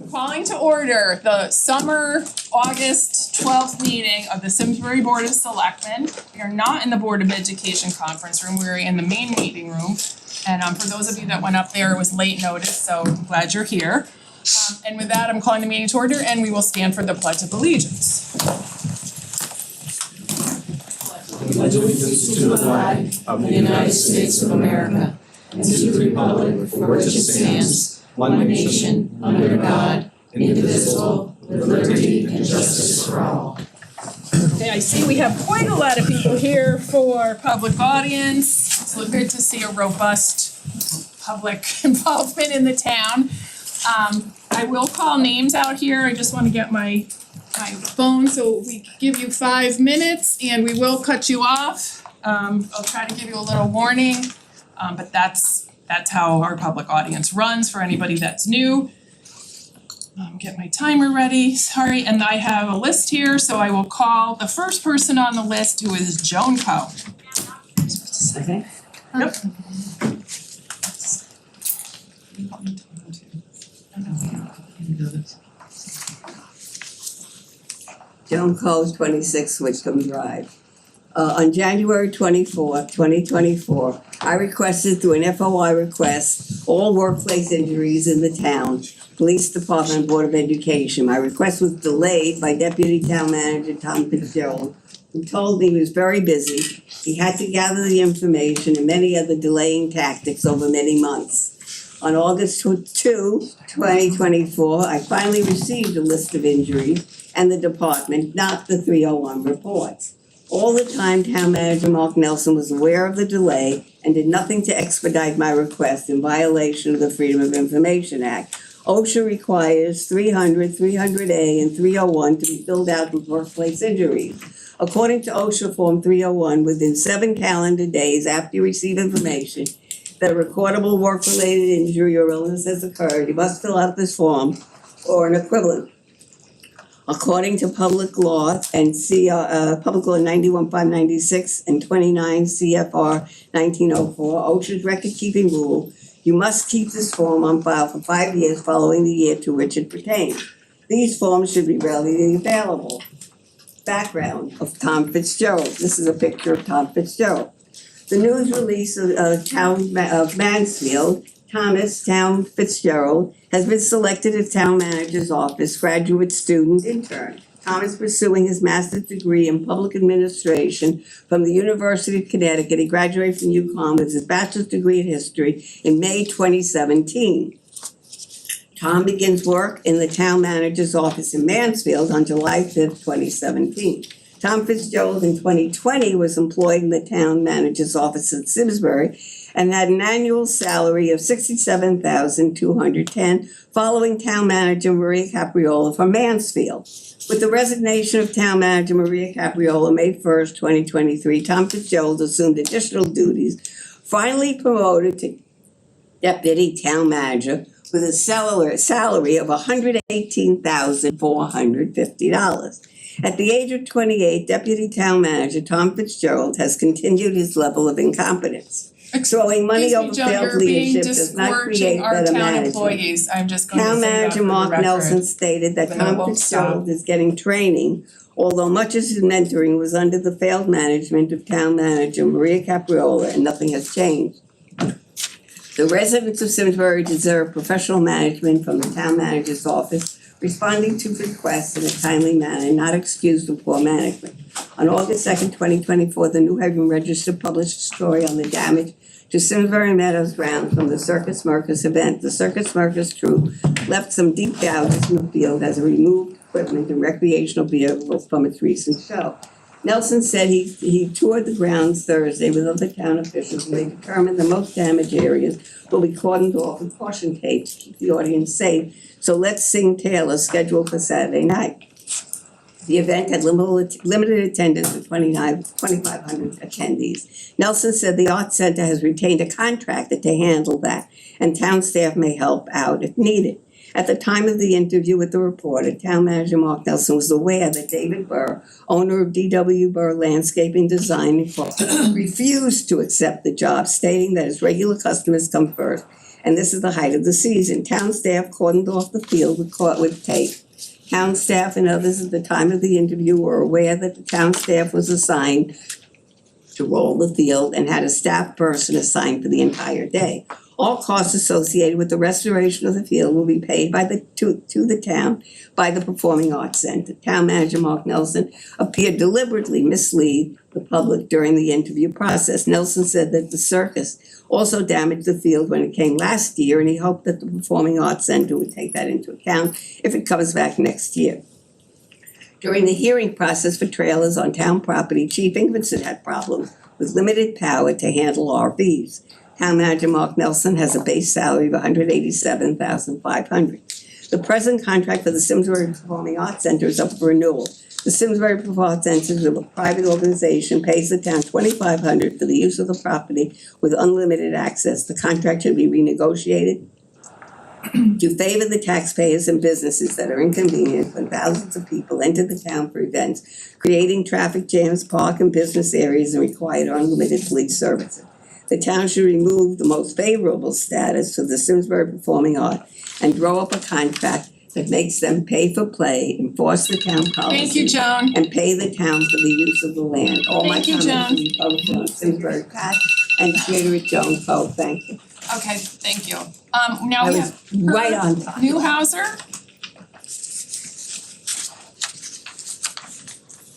Calling to order the summer August 12th meeting of the Simsbury Board of Selectmen. We are not in the Board of Education conference room, we're in the main meeting room. And for those of you that went up there, it was late notice, so I'm glad you're here. And with that, I'm calling the meeting to order and we will stand for the Pledge of Allegiance. Pledge allegiance to the flag of the United States of America and to the republic for which it stands, one nation, under God, indivisible, with liberty and justice for all. Okay, I see we have quite a lot of people here for public audience. It's good to see a robust public involvement in the town. I will call names out here. I just want to get my phone, so we give you 5 minutes and we will cut you off. I'll try to give you a little warning, but that's how our public audience runs for anybody that's new. Get my timer ready, sorry, and I have a list here, so I will call the first person on the list, who is Joan Coe. Okay. Yep. Joan Coe, 26 Switchcomb Drive. On January 24th, 2024, I requested through an FOI request all workplace injuries in the town, Police Department, Board of Education. My request was delayed by Deputy Town Manager Tom Fitzgerald, who told me he was very busy. He had to gather the information and many other delaying tactics over many months. On August 2, 2024, I finally received a list of injuries and the department, not the 301 reports. All the time, Town Manager Mark Nelson was aware of the delay and did nothing to expedite my request in violation of the Freedom of Information Act. OSHA requires 300, 300A, and 301 to be filled out with workplace injuries. According to OSHA Form 301, within 7 calendar days after you receive information that a recordable work-related injury or illness has occurred, you must fill out this form or an equivalent. According to public law and Public Law 91-596 and 29 CFR 1904, OSHA's record-keeping rule, you must keep this form on file for 5 years following the year to which it pertains. These forms should be readily available. Background of Tom Fitzgerald. This is a picture of Tom Fitzgerald. The news release of Mansfield, Thomas Town Fitzgerald, has been selected as Town Manager's Office graduate student intern. Tom is pursuing his master's degree in public administration from the University of Connecticut. He graduated from UConn with his bachelor's degree in history in May 2017. Tom begins work in the Town Manager's Office in Mansfield on July 5th, 2017. Tom Fitzgerald in 2020 was employed in the Town Manager's Office in Simsbury and had an annual salary of $67,210 following Town Manager Maria Capriola from Mansfield. With the resignation of Town Manager Maria Capriola May 1st, 2023, Tom Fitzgerald assumed additional duties, finally promoted to Deputy Town Manager with a salary of $118,450. At the age of 28, Deputy Town Manager Tom Fitzgerald has continued his level of incompetence. Throwing money over failed leadership does not create better management. I'm just going to Town say that Manager for the Mark record. Nelson stated that But I Tom won't Fitzgerald stop. is getting training, although much of his mentoring was under the failed management of Town Manager Maria Capriola, and nothing has changed. The residents of Simsbury deserve professional management from the Town Manager's Office, responding to requests in a timely manner, not excused for poor management. On August 2nd, 2024, the New Haven Register published a story on the damage to Simsbury Meadows grounds from the Circus Circus event. The Circus Circus crew left some deep gouges in the field as it removed equipment and recreational vehicles from its recent show. Nelson said he toured the grounds Thursday with other town officials, and they determined the most damaged areas will be cordoned off with caution tape to keep the audience safe. So Let's Sing Taylor scheduled for Saturday night. The event had limited attendance of 2,500 attendees. Nelson said the Arts Center has retained a contractor to handle that, and town staff may help out if needed. At the time of the interview with the reporter, Town Manager Mark Nelson was aware that David Burr, owner of D.W. Burr Landscaping Design, refused to accept the job, stating that his regular customers come first and this is the height of the season. Town staff cordoned off the field with tape. Town staff and others at the time of the interview were aware that the town staff was assigned to roll the field and had a staff person assigned for the entire day. All costs associated with the restoration of the field will be paid to the town by the Performing Arts Center. Town manager Mark Nelson appeared deliberately mislead the public during the interview process. Nelson said that the circus also damaged the field when it came last year, and he hoped that the Performing Arts Center would take that into account if it comes back next year. During the hearing process for trailers on town property, Chief Ingvinson had problems with limited power to handle RVs. Town manager Mark Nelson has a base salary of $187,500. The present contract for the Simsbury Performing Arts Center is up for renewal. The Simsbury Performing Arts Center is a private organization, pays the town $2,500 for the use of the property with unlimited access. The contract should be renegotiated to favor the taxpayers and businesses that are inconvenient when thousands of people enter the town for events, creating traffic jams, park and business areas, and require unlimited police services. The town should remove the most favorable status for the Simsbury Performing Art and draw up a contract that makes them pay for play, enforce the town policy. Thank you, Joan. And pay the town for the use of the land. All my Thank you, comments Joan. will be posted on Simsbury Pat and Twitter at Joan Poe. Thank you. Okay, thank you. Now I we was have right on time. Newhouser.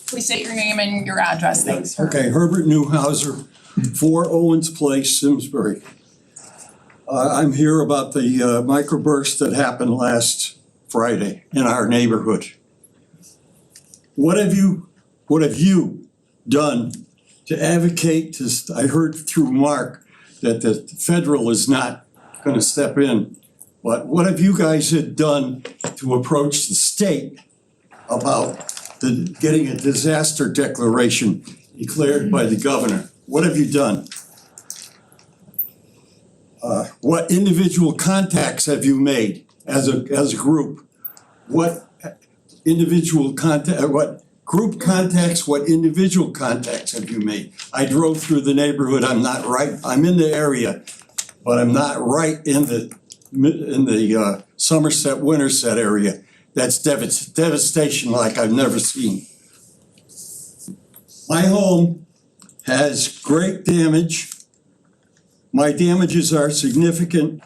Please state your name and your address, thanks. Okay, Herbert Newhouser, 4 Owens Place, Simsbury. I'm here about the microburst that happened last Friday in our neighborhood. What have you done to advocate to, I heard through Mark that the federal is not gonna step in, but what have you guys had done to approach the state about getting a disaster declaration declared by the governor? What have you done? What individual contacts have you made as a group? What individual contact, what group contacts, what individual contacts have you made? I drove through the neighborhood. I'm in the area, but I'm not right in the Somerset, Winterset area. That's devastation like I've never seen. My home has great damage. My damages are significant.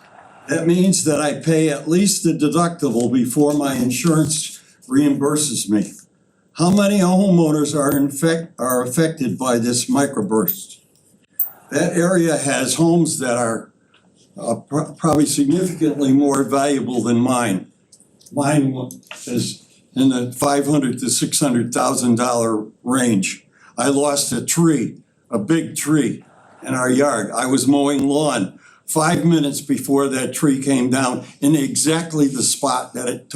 That means that I pay at least the deductible before my insurance reimburses me. How many homeowners are affected by this microburst? That area has homes that are probably significantly more valuable than mine. Mine is in the $500,000 to $600,000 range. I lost a tree, a big tree in our yard. I was mowing lawn 5 minutes before that tree came down in exactly the spot that it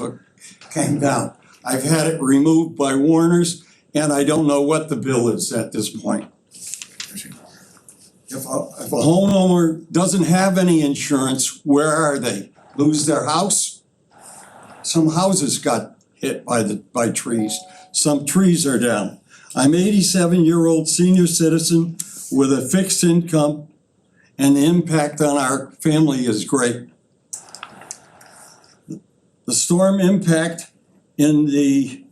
came down. I've had it removed by Warners, and I don't know what the bill is at this point. If a homeowner doesn't have any insurance, where are they? Lose their house? Some houses got hit by trees. Some trees are down. I'm 87-year-old senior citizen with a fixed income, and the impact on our family is great. The storm impact in the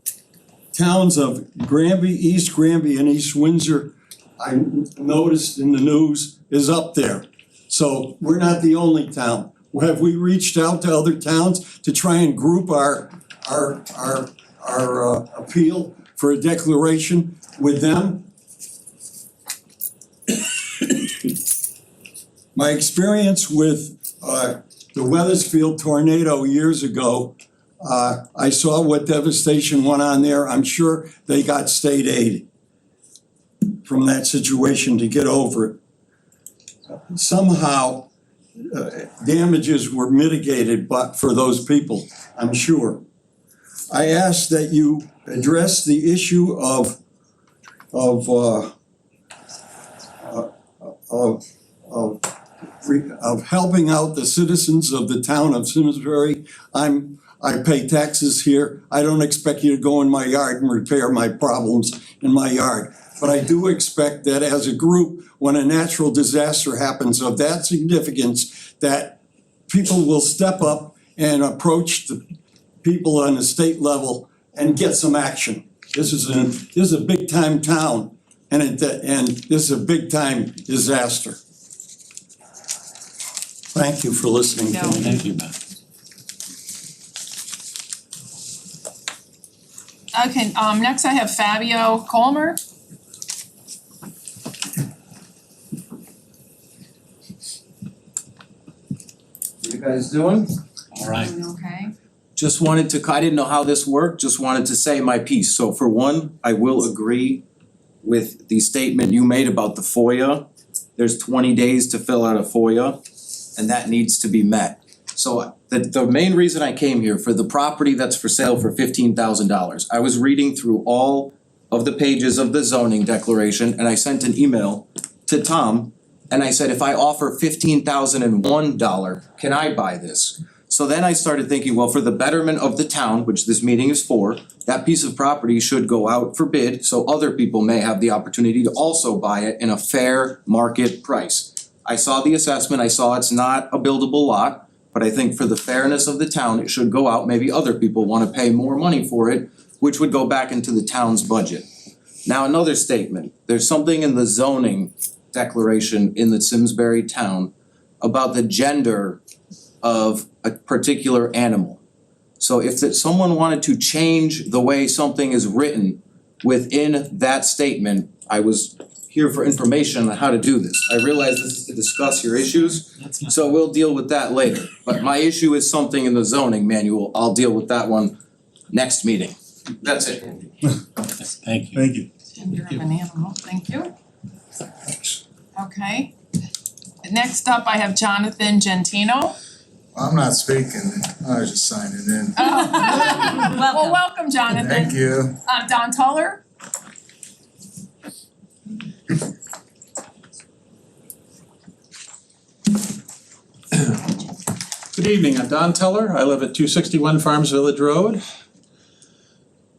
towns of Granby, East Granby, and East Windsor, I noticed in the news, is up there. So we're not the only town. Have we reached out to other towns to try and group our appeal for a declaration with them? My experience with the Weathersfield tornado years ago, I saw what devastation went on there. I'm sure they got state aid from that situation to get over it. Somehow, damages were mitigated for those people, I'm sure. I ask that you address the issue of helping out the citizens of the town of Simsbury. I pay taxes here. I don't expect you to go in my yard and repair my problems in my yard. But I do expect that as a group, when a natural disaster happens of that significance, that people will step up and approach the people on the state level and get some action. This is a big time town, and this is a big time disaster. Thank you for listening to me. Thank you, Ben. Okay, next I have Fabio Colmer. What you guys doing? All right. Okay. Just wanted to, I didn't know how this worked, just wanted to say my piece. So for one, I will agree with the statement you made about the FOIA. There's 20 days to fill out a FOIA, and that needs to be met. So the main reason I came here, for the property that's for sale for $15,000, I was reading through all of the pages of the zoning declaration, and I sent an email to Tom, and I said, if I offer $15,001, can I buy this? So then I started thinking, well, for the betterment of the town, which this meeting is for, that piece of property should go out for bid, so other people may have the opportunity to also buy it in a fair market price. I saw the assessment, I saw it's not a buildable lot, but I think for the fairness of the town, it should go out. Maybe other people wanna pay more money for it, which would go back into the town's budget. Now, another statement, there's something in the zoning declaration in the Simsbury town about the gender of a particular animal. So if someone wanted to change the way something is written within that statement, I was here for information on how to do this. I realize this is to discuss your issues, That's not. so we'll deal with that later. But my issue is something in the zoning manual, I'll deal with that one next meeting. That's it. Thank you. Thank you. Gender of an animal, thank you. Okay. Next up, I have Jonathan Gentino. I'm not speaking, I was just signing in. Well, welcome, Jonathan. Thank you. Don Tuller. Good evening, I'm Don Teller. I live at 261 Farms Village Road.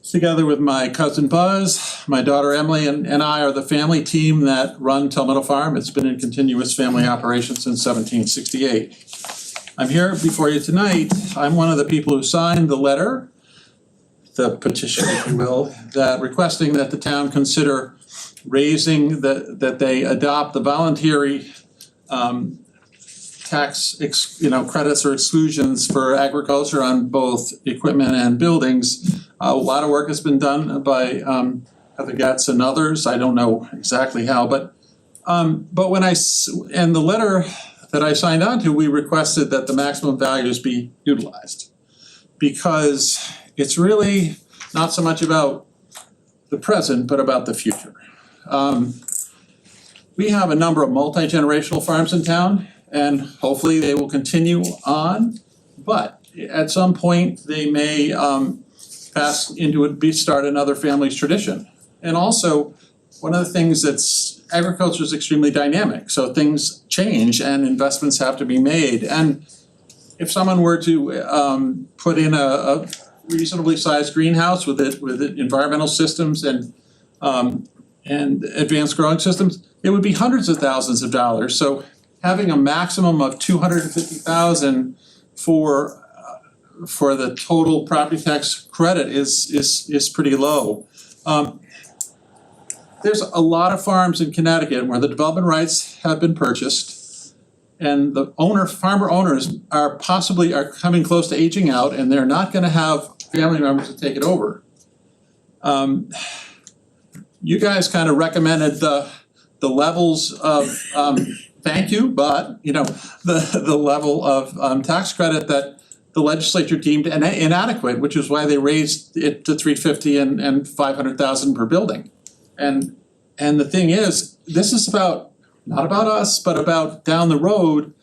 Together with my cousin Buzz, my daughter Emily, and I are the family team that run Telmeadow Farm. It's been in continuous family operation since 1768. I'm here before you tonight. I'm one of the people who signed the letter, the petition, if you will, that requesting that the town consider raising that they adopt the voluntary tax credits or exclusions for agriculture on both equipment and buildings. A lot of work has been done by Heather Getz and others. I don't know exactly how, but when and the letter that I signed on to, we requested that the maximum values be utilized, because it's really not so much about the present, but about the future. We have a number of multi-generational farms in town, and hopefully they will continue on, but at some point they may pass into start another family's tradition. And also, one of the things agriculture is extremely dynamic, so things change and investments have to be made. And if someone were to put in a reasonably sized greenhouse with environmental systems and advanced growing systems, it would be hundreds of thousands of dollars. So having a maximum of $250,000 for the total property tax credit is pretty low. There's a lot of farms in Connecticut where the development rights have been purchased, and the farmer owners are coming close to aging out, and they're not gonna have family members to take it over. You guys kind of recommended the levels of thank you, but the level of tax credit that the legislature deemed inadequate, which is why they raised it to $350,000 and $500,000 per building. And the thing is, this is not about us, but about down the road.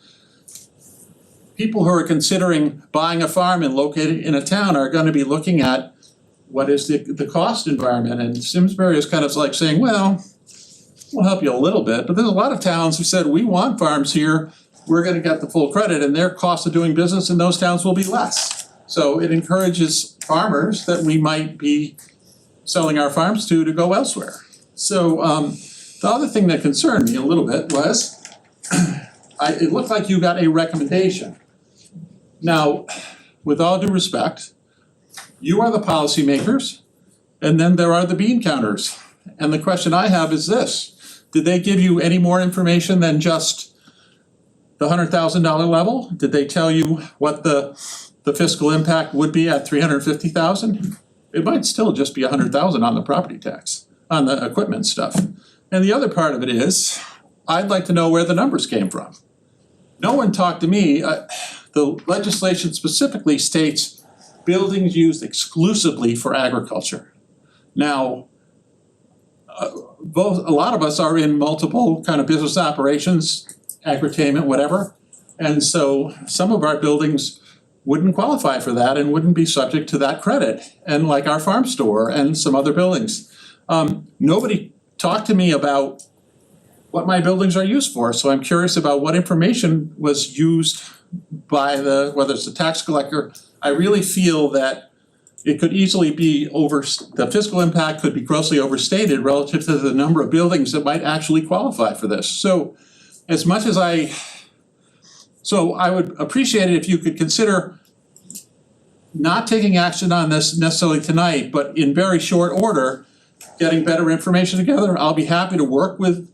People who are considering buying a farm and located in a town are gonna be looking at what is the cost environment. And Simsbury is kind of like saying, well, we'll help you a little bit, but there's a lot of towns who said, we want farms here, we're gonna get the full credit, and their cost of doing business in those towns will be less. So it encourages farmers that we might be selling our farms to go elsewhere. So the other thing that concerned me a little bit was, it looked like you got a recommendation Now, with all due respect, you are the policymakers, and then there are the bean counters. And the question I have is this: did they give you any more information than just the $100,000 level? Did they tell you what the fiscal impact would be at $350,000? It might still just be $100,000 on the property tax, on the equipment stuff. And the other part of it is, I'd like to know where the numbers came from. No one talked to me. The legislation specifically states buildings used exclusively for agriculture. Now, a lot of us are in multiple kind of business operations, agri-tainment, whatever. And so some of our buildings wouldn't qualify for that and wouldn't be subject to that credit. And like our farm store and some other buildings. Nobody talked to me about what my buildings are used for. So I'm curious about what information was used by whether it's the tax collector. I really feel that it could easily be the fiscal impact could be grossly overstated relative to the number of buildings that might actually qualify for this. So as much as I would appreciate it if you could consider not taking action on this necessarily tonight, but in very short order, getting better information together. I'll be happy to work with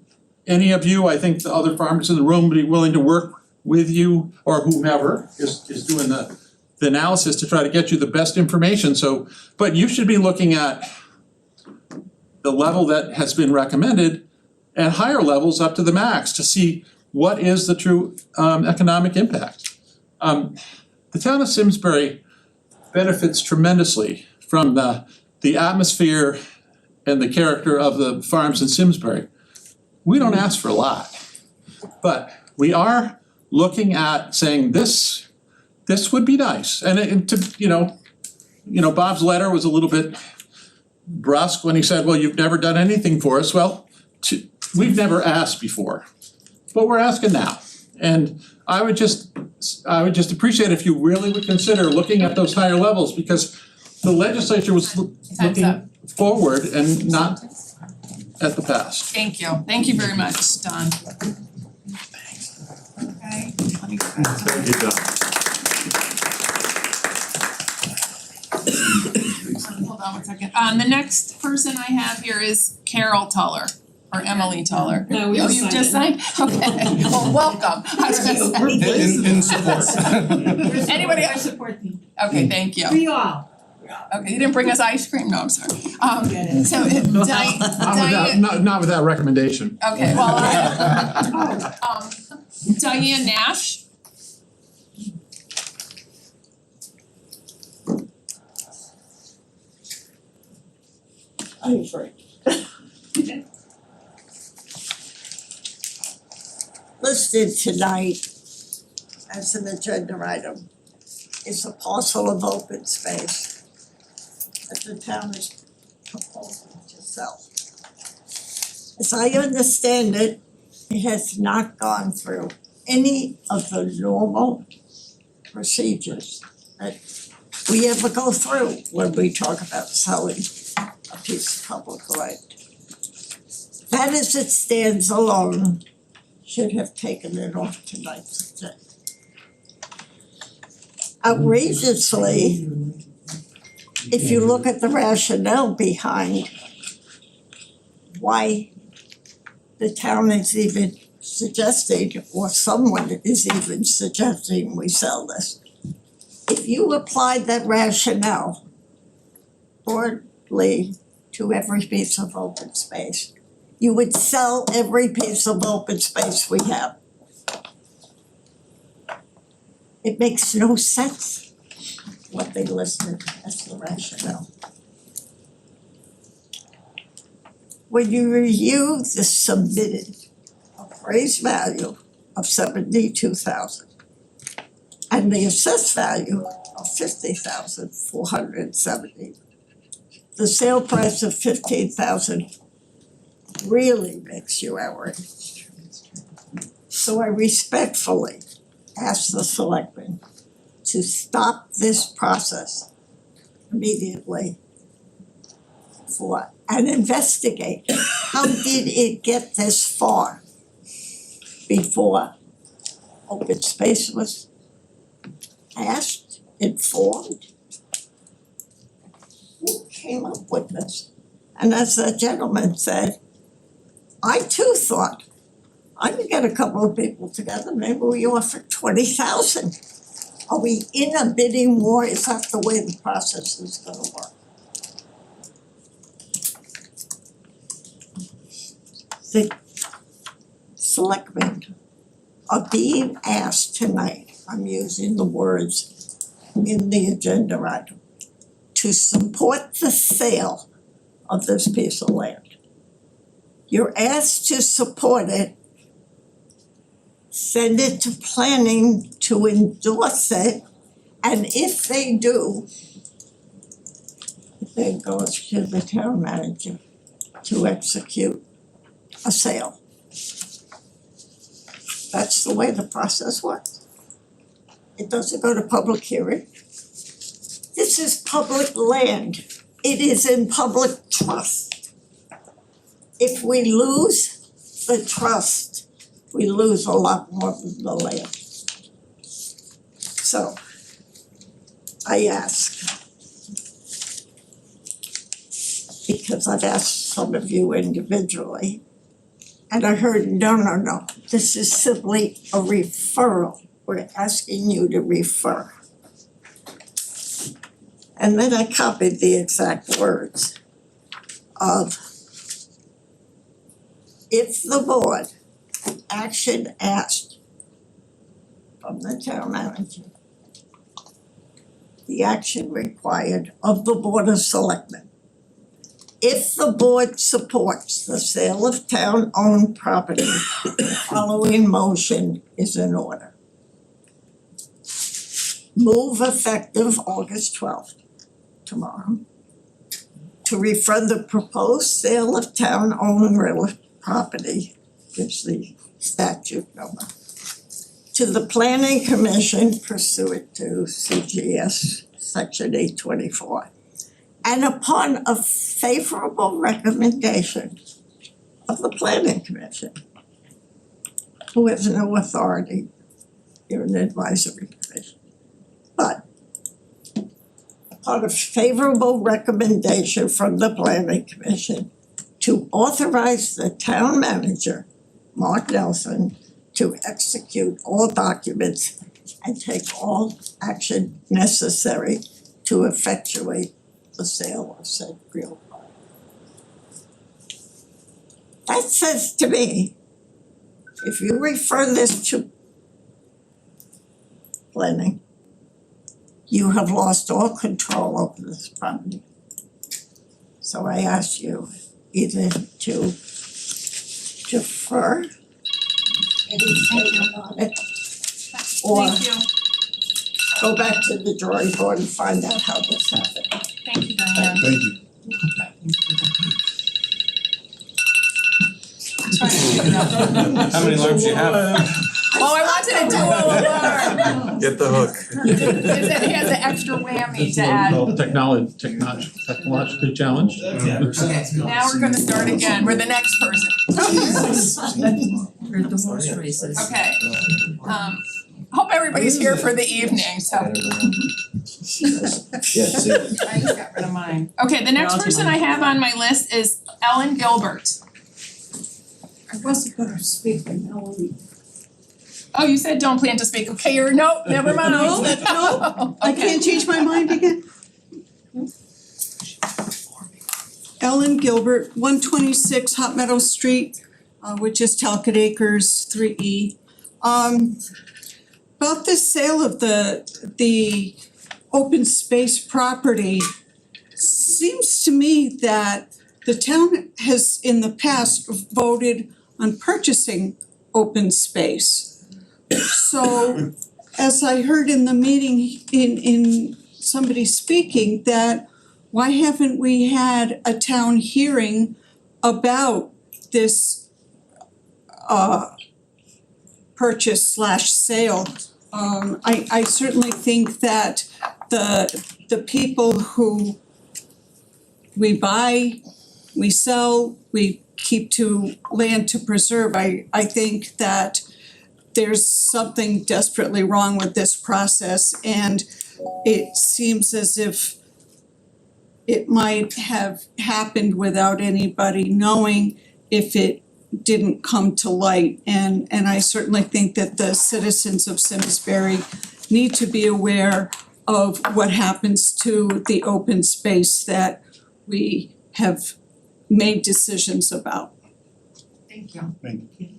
any of you. I think the other farmers in the room would be willing to work with you or whomever is doing the analysis to try to get you the best information. So, but you should be looking at the level that has been recommended and higher levels up to the max to see what is the true economic impact. The town of Simsbury benefits tremendously from the atmosphere and the character of the farms in Simsbury. We don't ask for a lot, but we are looking at saying this would be nice. And Bob's letter was a little bit brusque when he said, well, you've never done anything for us. Well, we've never asked before, but we're asking now. And I would just appreciate if you really would consider looking at those higher levels, because the legislature was looking forward and not at the past. Thank you very much, Don. Okay, let me go back to Good job. hold on one second. The next person I have here is Carol Tuller, or Emily Tuller. No, we Oh, just you just signed? Okay, well, welcome. I was gonna say. In support. Anybody I else? support them. Okay, thank you. For you all. Okay, you didn't bring us ice cream? No, I'm sorry. Get it. So Diane, Not with that recommendation. okay, well, Diane Nash. I'm sorry. Listed tonight as an agenda item is a parcel of open space that the town is proposing to sell. As I understand it, it has not gone through any of the normal procedures that we ever go through when we talk about selling a piece of public land. That as it stands alone should have taken it off tonight's agenda. Outrageously, if you look at the rationale behind why the town is even suggesting, or someone is even suggesting we sell this. If you applied that rationale broadly to every piece of open space, you would sell every piece of open space we have. It makes no sense what they listed as the rationale. When you review the submitted appraised value of $72,000 and the assessed value of $50,470, the sale price of $15,000 really makes you outraged. So I respectfully ask the selectmen to stop this process immediately and investigate how did it get this far before open space was asked, informed? Who came up with this? And as the gentleman said, I too thought, I could get a couple of people together, maybe we offer 20,000. Are we in a bidding war? Is that the way the process is gonna work? The selectmen are being asked tonight, I'm using the words in the agenda item, to support the sale of this piece of land. You're asked to support it, send it to planning to endorse it, and if they do, it then goes to the town manager to execute a sale. That's the way the process works. It doesn't go to public hearing. This is public land. It is in public trust. If we lose the trust, we lose a lot more than the land. So, I ask, because I've asked some of you individually, and I heard, no, this is simply a referral. We're asking you to refer. And then I copied the exact words of, if the board, action asked from the town manager, the action required of the Board of Selectmen. If the board supports the sale of town-owned property, the following motion is in order. Move effective August 12th, tomorrow, to refer the proposed sale of town-owned real property, gives the statute number, to the Planning Commission pursuant to CGS Section 824. And upon a favorable recommendation of the Planning Commission, who has no authority, you're an advisory commission. But upon a favorable recommendation from the Planning Commission to authorize the town manager, Mark Nelson, to execute all documents and take all action necessary to effectuate the sale of said real property. That says to me, if you refer this to planning, you have lost all control over this property. So I ask you either to defer any statement on it, or Thank you, go back to the drawing board and find out how this happened. thank you, Diane. Thank you. How many alarms do you have? Oh, I wanted to do all alarm. Get the hook. It has an extra whammy to add. Technologically challenged. Okay, now we're gonna start again, we're the next person. Or the horse races. Okay, hope everybody's here for the evening, so. I just got rid of mine. Okay, the next person I have on my list is Ellen Gilbert. I wasn't gonna speak, but now we. Oh, you said don't plan to speak, okay, you're, nope, never mind. No, I can't change my mind again. Ellen Gilbert, 126 Hot Meadow Street, which is Talcott Acres 3E. About the sale of the open space property, seems to me that the town has in the past voted on purchasing open space. So, as I heard in the meeting in somebody speaking, that why haven't we had a town hearing about this purchase slash sale? I certainly think that the people who we buy, we sell, we keep to land to preserve, I think that there's something desperately wrong with this process, and it seems as if it might have happened without anybody knowing if it didn't come to light. And I certainly think that the citizens of Simsbury need to be aware of what happens to the open space that we have made decisions about. Thank you. Thank you.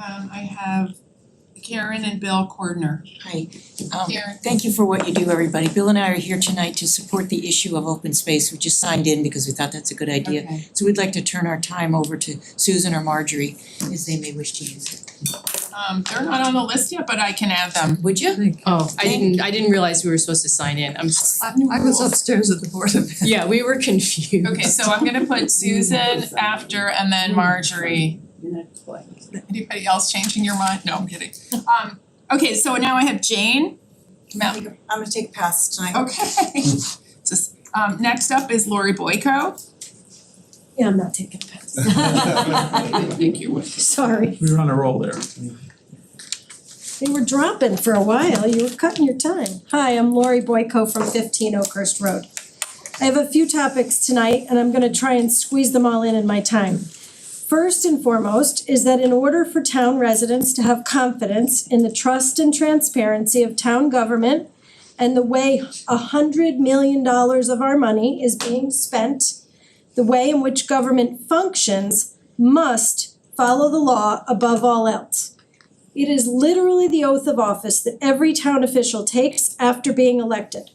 I have Karen and Bill Cordner. Hi, Karen. thank you for what you do, everybody. Bill and I are here tonight to support the issue of open space. We just signed in because we thought that's a good idea. Okay. So we'd like to turn our time over to Susan or Marjorie as they may wish to use it. They're not on the list yet, but I can add them. Would you? Oh, I didn't realize we were supposed to sign in. I was upstairs at the Board of Ed. Yeah, we were confused. Okay, so I'm gonna put Susan after and then Marjorie. Anybody else changing your mind? No, I'm kidding. Okay, so now I have Jane. I'm gonna take a pass tonight. Okay. Just next up is Lori Boyko. Yeah, I'm not taking a pass. I didn't think you would. Sorry, We were on a roll there. they were dropping for a while, you were cutting your time. Hi, I'm Lori Boyko from 15 Oakhurst Road. I have a few topics tonight and I'm gonna try and squeeze them all in my time. First and foremost is that in order for town residents to have confidence in the trust and transparency of town government and the way $100 million of our money is being spent, the way in which government functions must follow the law above all else. It is literally the oath of office that every town official takes after being elected.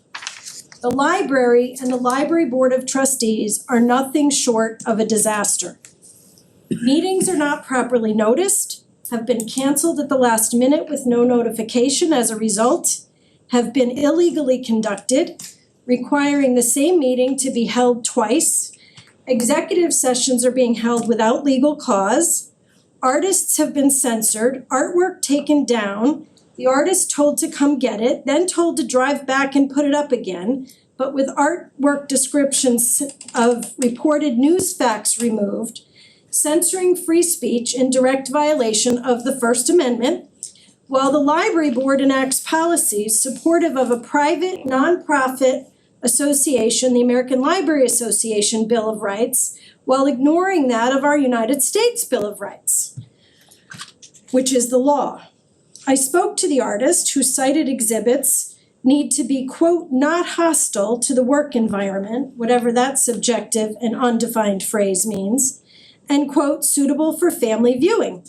The library and the library board of trustees are nothing short of a disaster. Meetings are not properly noticed, have been canceled at the last minute with no notification as a result, have been illegally conducted, requiring the same meeting to be held twice. Executive sessions are being held without legal cause. Artists have been censored, artwork taken down, the artist told to come get it, then told to drive back and put it up again, but with artwork descriptions of reported news facts removed, censoring free speech in direct violation of the First Amendment, while the library board enacts policies supportive of a private nonprofit association, the American Library Association Bill of Rights, while ignoring that of our United States Bill of Rights, which is the law. I spoke to the artist who cited exhibits need to be, quote, not hostile to the work environment, whatever that subjective and undefined phrase means, and quote, suitable for family viewing,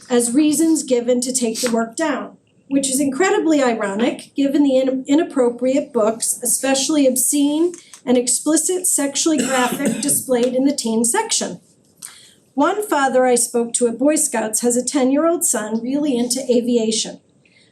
as reasons given to take the work down, which is incredibly ironic given the inappropriate books, especially obscene and explicit sexually graphic displayed in the teen section. One father I spoke to at Boy Scouts has a 10-year-old son really into aviation.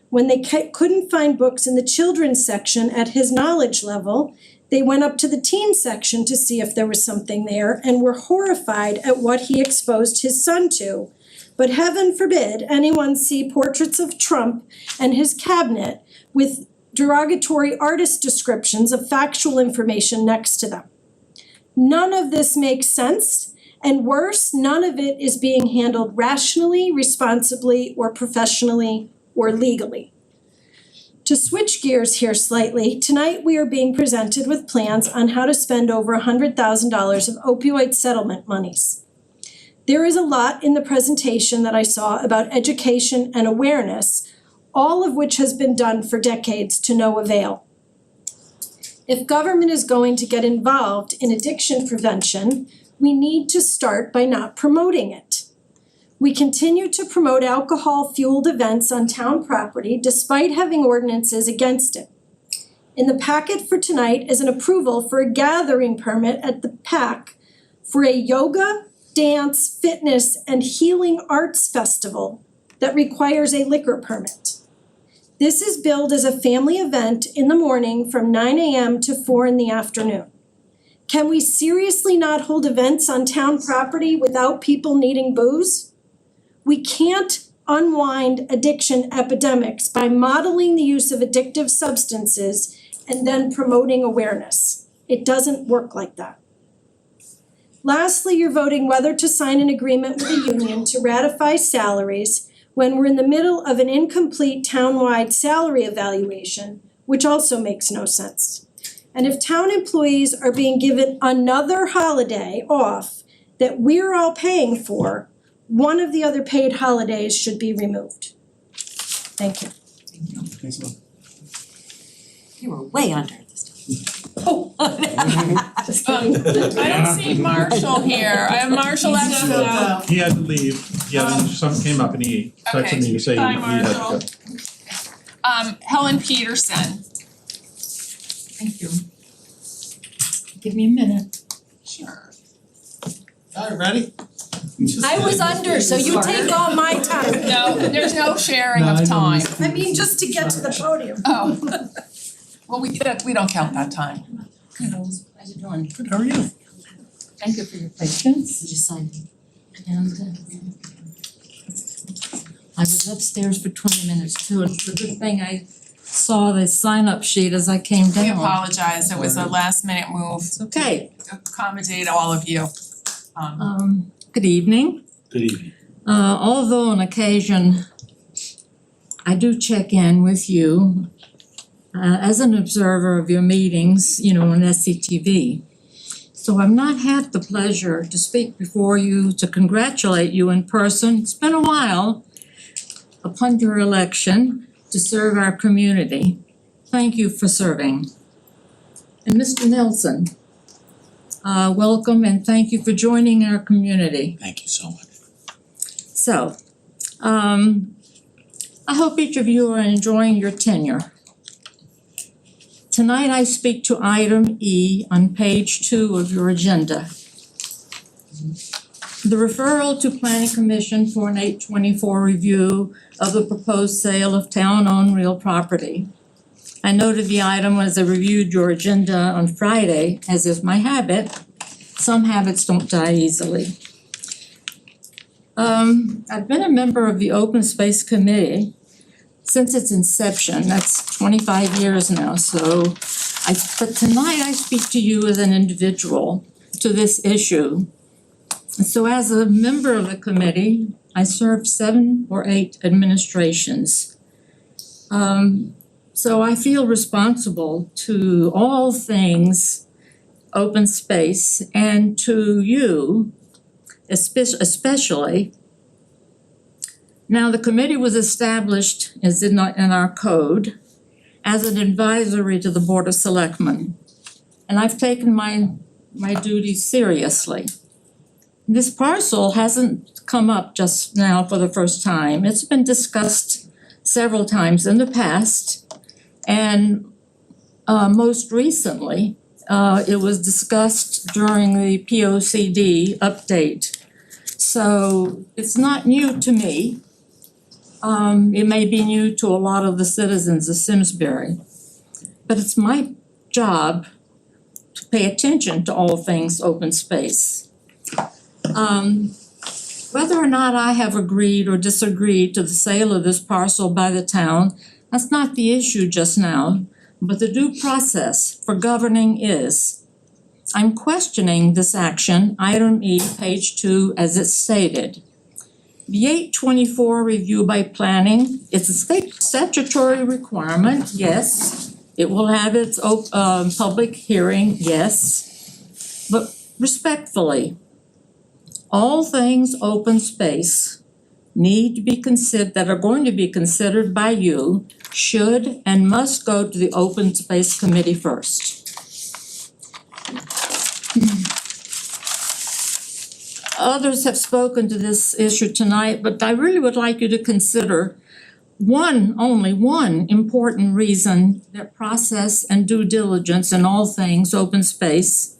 When they couldn't find books in the children's section at his knowledge level, they went up to the teen section to see if there was something there and were horrified at what he exposed his son to. But heaven forbid anyone see portraits of Trump and his cabinet with derogatory artist descriptions of factual information next to them. None of this makes sense, and worse, none of it is being handled rationally, responsibly, or professionally, or legally. To switch gears here slightly, tonight we are being presented with plans on how to spend over $100,000 of opioid settlement monies. There is a lot in the presentation that I saw about education and awareness, all of which has been done for decades to no avail. If government is going to get involved in addiction prevention, we need to start by not promoting it. We continue to promote alcohol-fueled events on town property despite having ordinances against it. In the packet for tonight is an approval for a gathering permit at the PAC for a yoga, dance, fitness, and healing arts festival that requires a liquor permit. This is billed as a family event in the morning from 9 a.m. to 4 in the afternoon. Can we seriously not hold events on town property without people needing booze? We can't unwind addiction epidemics by modeling the use of addictive substances and then promoting awareness. It doesn't work like that. Lastly, you're voting whether to sign an agreement with the union to ratify salaries when we're in the middle of an incomplete townwide salary evaluation, which also makes no sense. And if town employees are being given another holiday off that we're all paying for, one of the other paid holidays should be removed. Thank you. You were way under this time. I don't see Marshall here. I have Marshall actually. He had to leave, something came up and he texted me to say he Bye, had to go. Marshall. Helen Peterson. Thank you. Give me a minute. Sure. Alright, ready? I was under, so you take all my time. No, there's no sharing of time. I mean, just to get to the podium. Oh. Well, we don't count that time. How's it going? Good, how are you? Thank you for your patience. Just sign. And I was upstairs for 20 minutes too, and it's a good thing I saw the sign-up sheet as I came down. We apologize. It was a last minute move It's okay. to accommodate all of you. Good evening. Good evening. Although on occasion I do check in with you as an observer of your meetings, on SCTV. So I've not had the pleasure to speak before you to congratulate you in person. It's been a while upon your election to serve our community. Thank you for serving. And Mr. Nelson, welcome and thank you for joining our community. Thank you so much. So, I hope each of you are enjoying your tenure. Tonight I speak to item E on page 2 of your agenda. The referral to Planning Commission for an 824 review of the proposed sale of town-owned real property. I noted the item as I reviewed your agenda on Friday, as is my habit. Some habits don't die easily. I've been a member of the Open Space Committee since its inception. That's 25 years now, but tonight I speak to you as an individual to this issue. So as a member of the committee, I served 7 or 8 administrations. So I feel responsible to all things open space and to you especially. Now, the committee was established, as in our code, as an advisory to the Board of Selectmen. And I've taken my duties seriously. This parcel hasn't come up just now for the first time. It's been discussed several times in the past. And most recently, it was discussed during the POCD update. So it's not new to me. It may be new to a lot of the citizens of Simsbury. But it's my job to pay attention to all things open space. Whether or not I have agreed or disagreed to the sale of this parcel by the town, that's not the issue just now, but the due process for governing is. I'm questioning this action, item E, page 2, as it's stated. The 824 review by planning, it's a statutory requirement, yes. It will have its public hearing, yes. But respectfully, all things open space need to be considered, that are going to be considered by you, should and must go to the Open Space Committee first. Others have spoken to this issue tonight, but I really would like you to consider only one important reason that process and due diligence in all things open space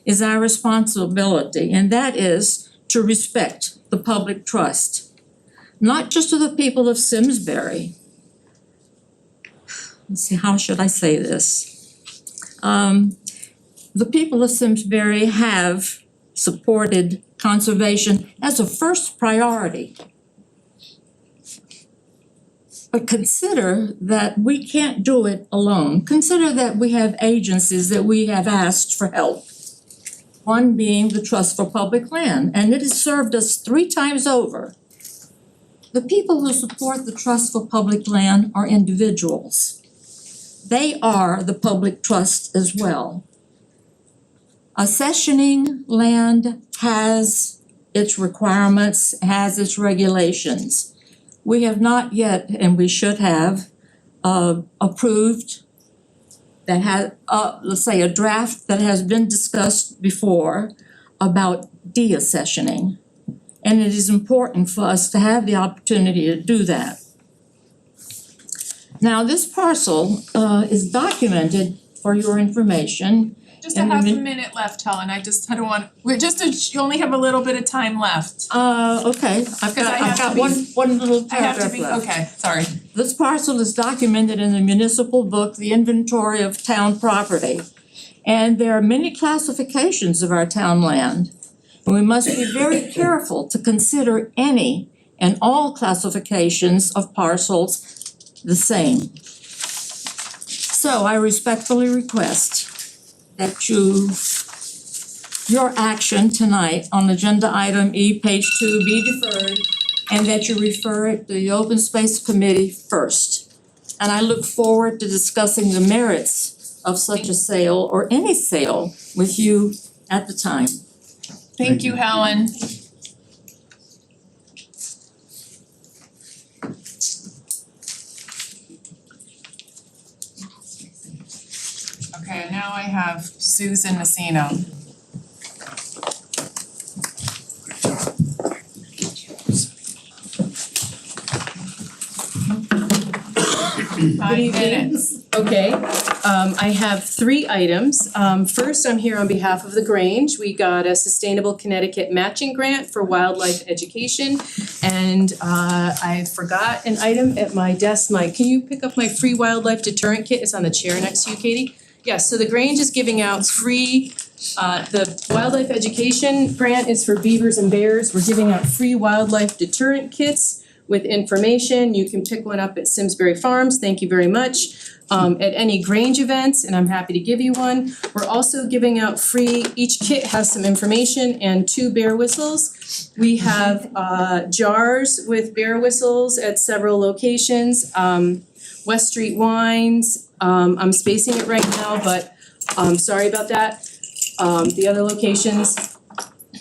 is our responsibility, and that is to respect the public trust, not just to the people of Simsbury. Let's see, how should I say this? The people of Simsbury have supported conservation as a first priority. But consider that we can't do it alone. Consider that we have agencies that we have asked for help. One being the Trust for Public Land, and it has served us 3 times over. The people who support the Trust for Public Land are individuals. They are the public trust as well. Accessioning land has its requirements, has its regulations. We have not yet, and we should have, approved that had, let's say, a draft that has been discussed before about deaccessioning. And it is important for us to have the opportunity to do that. Now, this parcel is documented for your information. Just a half a minute left, Helen, I don't want, you only have a little bit of time left. Okay, I've got one little I have to paragraph be, left. okay, sorry. This parcel is documented in the municipal book, the Inventory of Town Property. And there are many classifications of our town land. And we must be very careful to consider any and all classifications of parcels the same. So I respectfully request that your action tonight on agenda item E, page 2, be deferred, and that you refer it to the Open Space Committee first. And I look forward to discussing the merits of such a sale or any sale with you at the time. Thank you, Helen. Okay, now I have Susan Messino. Good evening. Okay, I have 3 items. First, I'm here on behalf of the Grange. We got a Sustainable Connecticut matching grant for wildlife education. And I forgot an item at my desk. Mike, can you pick up my free wildlife deterrent kit? It's on the chair next to you, Katie. Yes, so the Grange is giving out free, the wildlife education grant is for beavers and bears. We're giving out free wildlife deterrent kits with information. You can pick one up at Simsbury Farms, thank you very much. At any Grange events, and I'm happy to give you one. We're also giving out free, each kit has some information and 2 bear whistles. We have jars with bear whistles at several locations. West Street Wines, I'm spacing it right now, but sorry about that. The other locations,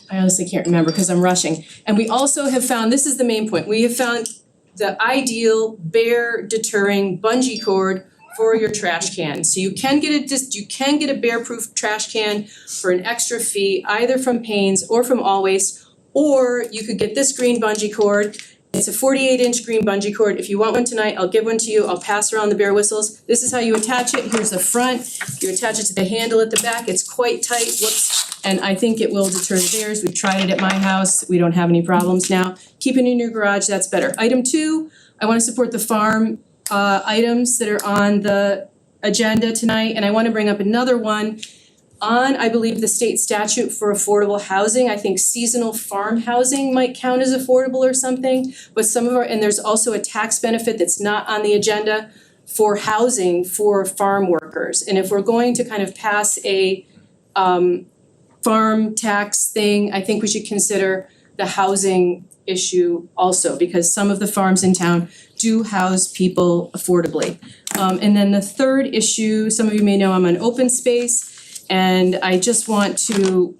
I honestly can't remember because I'm rushing. And we also have found, this is the main point, we have found the ideal bear deterring bungee cord for your trash can. So you can get a bear-proof trash can for an extra fee, either from Payne's or from All Waste, or you could get this green bungee cord. It's a 48-inch green bungee cord. If you want one tonight, I'll give one to you. I'll pass around the bear whistles. This is how you attach it. Here's the front. You attach it to the handle at the back. It's quite tight. Whoops. And I think it will deter the bears. We've tried it at my house. We don't have any problems now. Keep it in your garage. That's better. Item 2, I want to support the farm items that are on the agenda tonight. And I want to bring up another one on, I believe, the state statute for affordable housing. I think seasonal farm housing might count as affordable or something. But some of our, and there's also a tax benefit that's not on the agenda for housing for farm workers. And if we're going to kind of pass a farm tax thing, I think we should consider the housing issue also, because some of the farms in town do house people affordably. And then the third issue, some of you may know I'm on open space, and I just want to,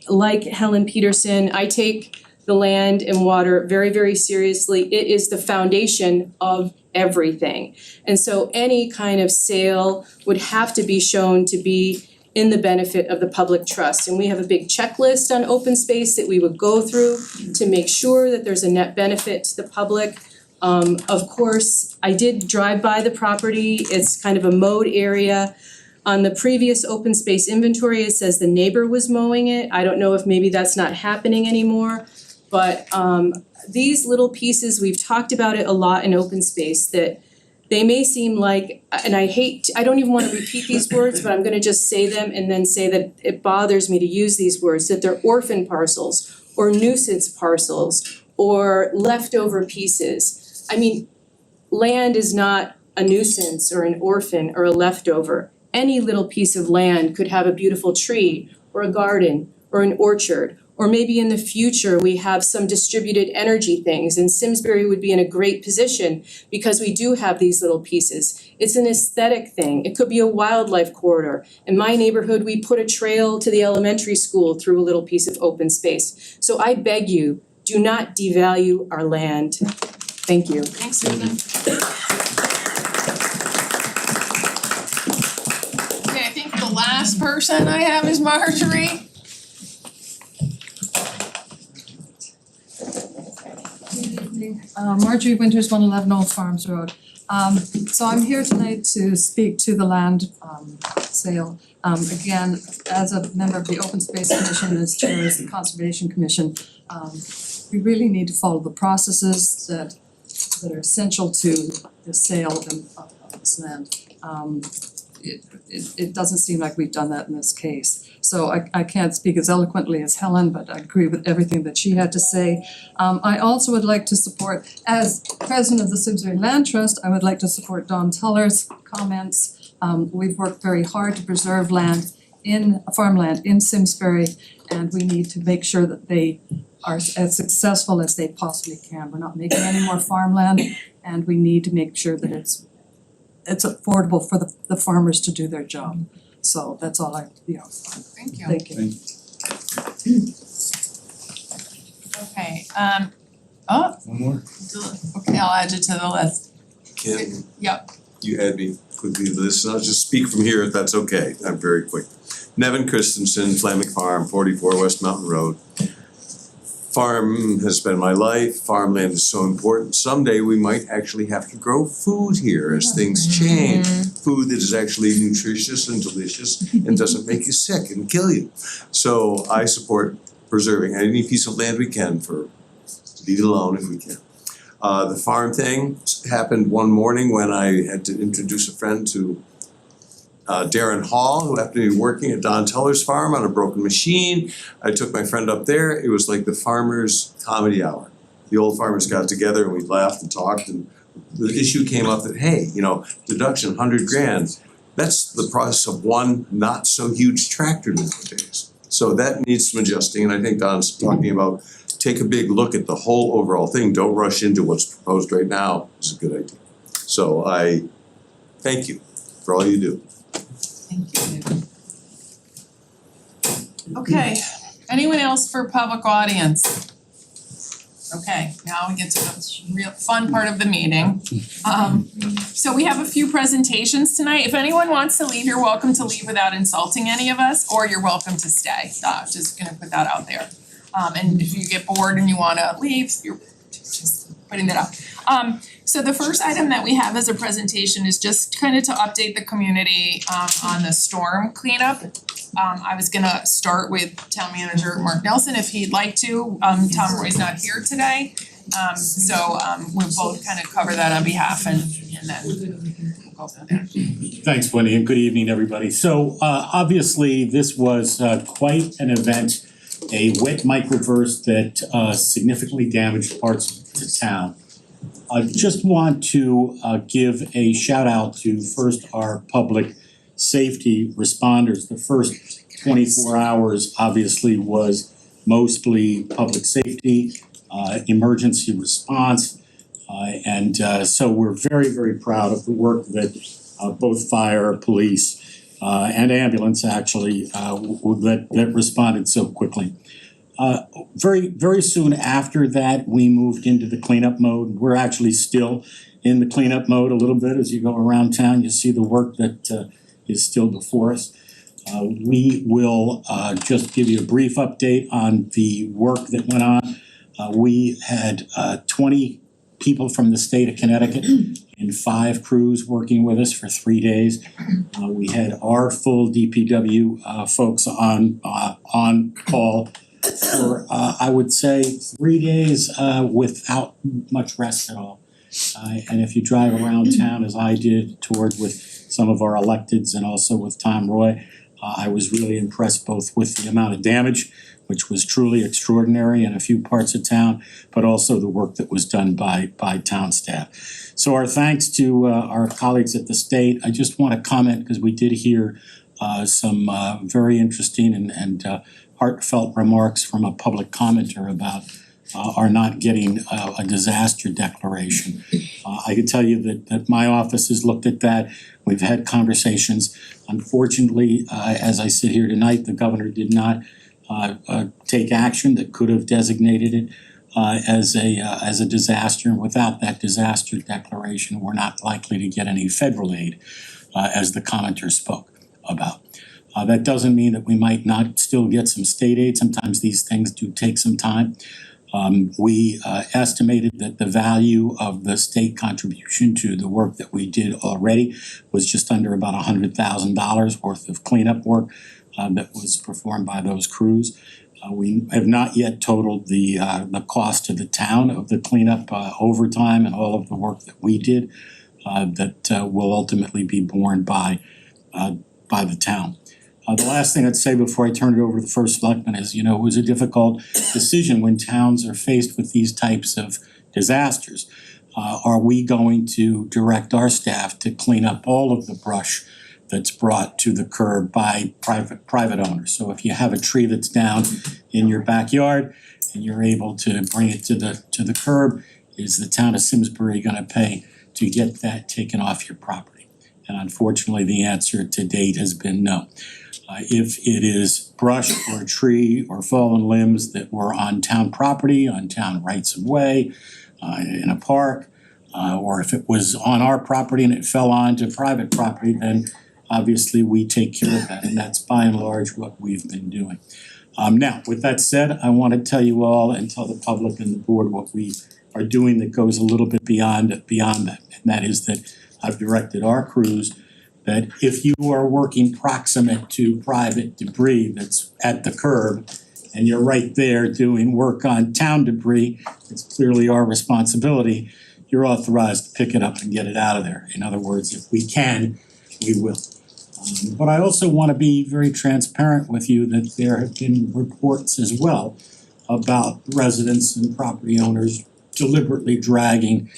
like Helen Peterson, I take the land and water very, very seriously. It is the foundation of everything. And so any kind of sale would have to be shown to be in the benefit of the public trust. And we have a big checklist on open space that we would go through to make sure that there's a net benefit to the public. Of course, I did drive by the property. It's kind of a mowed area. On the previous open space inventory, it says the neighbor was mowing it. I don't know if maybe that's not happening anymore. But these little pieces, we've talked about it a lot in open space, that they may seem like, and I don't even want to repeat these words, but I'm gonna just say them and then say that it bothers me to use these words, that they're orphan parcels or nuisance parcels or leftover pieces. I mean, land is not a nuisance or an orphan or a leftover. Any little piece of land could have a beautiful tree or a garden or an orchard. Or maybe in the future, we have some distributed energy things, and Simsbury would be in a great position because we do have these little pieces. It's an aesthetic thing. It could be a wildlife corridor. In my neighborhood, we put a trail to the elementary school through a little piece of open space. So I beg you, do not devalue our land. Thank you. Thanks, Susan. Okay, I think the last person I have is Marjorie. Marjorie Winters, 111 Old Farms Road. So I'm here tonight to speak to the land sale. Again, as a member of the Open Space Commission, as chair of the Conservation Commission, we really need to follow the processes that are essential to the sale of this land. It doesn't seem like we've done that in this case. So I can't speak as eloquently as Helen, but I agree with everything that she had to say. I also would like to support, as president of the Simsbury Land Trust, I would like to support Don Tuller's comments. We've worked very hard to preserve farmland in Simsbury, and we need to make sure that they are as successful as they possibly can. We're not making any more farmland, and we need to make sure that it's affordable for the farmers to do their job. So that's all Thank you. Thank you. Okay, One more? okay, I'll add you to the list. Kim, Yep. you add me quickly to this, and I'll just speak from here if that's okay. I'm very quick. Nevin Christensen, Flaming Farm, 44 West Mountain Road. Farm has been my life. Farmland is so important. Someday we might actually have to grow food here as things change. Food that is actually nutritious and delicious and doesn't make you sick and kill you. So I support preserving any piece of land we can leave it alone if we can. The farm thing happened one morning when I had to introduce a friend to Darren Hall, who happened to be working at Don Tuller's farm on a broken machine. I took my friend up there. It was like the farmers' comedy hour. The old farmers got together and we laughed and talked, and the issue came up that, hey, deduction, 100 grand, that's the price of one not so huge tractor nowadays. So that needs some adjusting, and I think Don's talking about take a big look at the whole overall thing. Don't rush into what's proposed right now. It's a good idea. So I thank you for all you do. Thank you. Okay, anyone else for public audience? Okay, now we get to the real fun part of the meeting. So we have a few presentations tonight. If anyone wants to leave, you're welcome to leave without insulting any of us, or you're welcome to stay. Just gonna put that out there. And if you get bored and you wanna leave, you're just putting that out. So the first item that we have as a presentation is just kind of to update the community on the storm cleanup. I was gonna start with Town Manager Mark Nelson if he'd like to. Tom Roy's not here today. So we'll both kind of cover that on behalf and then we'll go from there. Thanks, Wendy, and good evening, everybody. So obviously, this was quite an event, a wet microburst that significantly damaged parts of the town. I just want to give a shout out to first our public safety responders. The first 24 hours obviously was mostly public safety, emergency response. And so we're very, very proud of the work that both fire, police, and ambulance actually that responded so quickly. Very soon after that, we moved into the cleanup mode. We're actually still in the cleanup mode a little bit. As you go around town, you see the work that is still before us. We will just give you a brief update on the work that went on. We had 20 people from the state of Connecticut and 5 crews working with us for 3 days. We had our full DPW folks on call for I would say 3 days without much rest at all. And if you drive around town, as I did, toured with some of our electeds and also with Tom Roy, I was really impressed both with the amount of damage, which was truly extraordinary in a few parts of town, but also the work that was done by town staff. So our thanks to our colleagues at the state. I just want to comment because we did hear some very interesting and heartfelt remarks from a public commenter about are not getting a disaster declaration. I can tell you that my office has looked at that. We've had conversations. Unfortunately, as I sit here tonight, the governor did not take action that could have designated it as a disaster. And without that disaster declaration, we're not likely to get any federal aid, as the commenter spoke about. That doesn't mean that we might not still get some state aid. Sometimes these things do take some time. We estimated that the value of the state contribution to the work that we did already was just under about $100,000 worth of cleanup work that was performed by those crews. We have not yet totaled the cost to the town of the cleanup overtime and all of the work that we did that will ultimately be borne by the town. The last thing I'd say before I turn it over to the first selectman is, it was a difficult decision when towns are faced with these types of disasters. Are we going to direct our staff to clean up all of the brush that's brought to the curb by private owners? So if you have a tree that's down in your backyard and you're able to bring it to the curb, is the town of Simsbury gonna pay to get that taken off your property? And unfortunately, the answer to date has been no. If it is brush or a tree or fallen limbs that were on town property, on town rights of way, in a park, or if it was on our property and it fell onto private property, then obviously we take care of that, and that's by and large what we've been doing. Now, with that said, I want to tell you all and tell the public and the board what we are doing that goes a little bit beyond that, and that is that I've directed our crews that if you are working proximate to private debris that's at the curb and you're right there doing work on town debris, it's clearly our responsibility, you're authorized to pick it up and get it out of there. In other words, if we can, we will. But I also want to be very transparent with you that there have been reports as well about residents and property owners deliberately dragging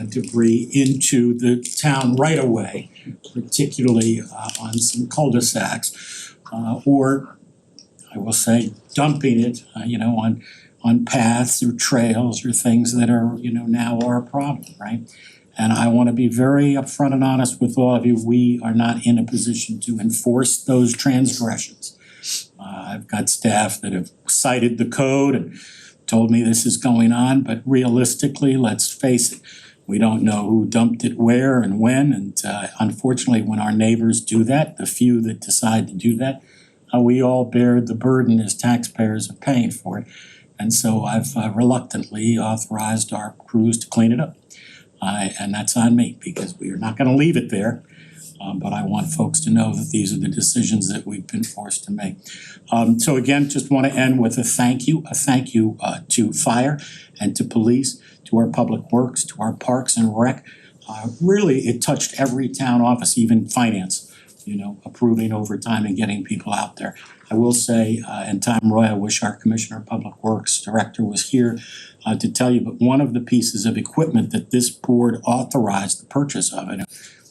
debris into the town right away, particularly on some cul-de-sacs, or I will say dumping it, on paths or trails or things that are, now are a problem, right? And I want to be very upfront and honest with all of you. We are not in a position to enforce those transgressions. I've got staff that have cited the code and told me this is going on, but realistically, let's face it, we don't know who dumped it where and when, and unfortunately, when our neighbors do that, the few that decide to do that, we all bear the burden as taxpayers of paying for it. And so I've reluctantly authorized our crews to clean it up. And that's on me, because we are not gonna leave it there. But I want folks to know that these are the decisions that we've been forced to make. So again, just wanna end with a thank you to fire and to police, to our public works, to our parks and rec. Really, it touched every town office, even finance, approving overtime and getting people out there. I will say, and Tom Roy, I wish our Commissioner of Public Works Director was here to tell you, but one of the pieces of equipment that this board authorized the purchase of, and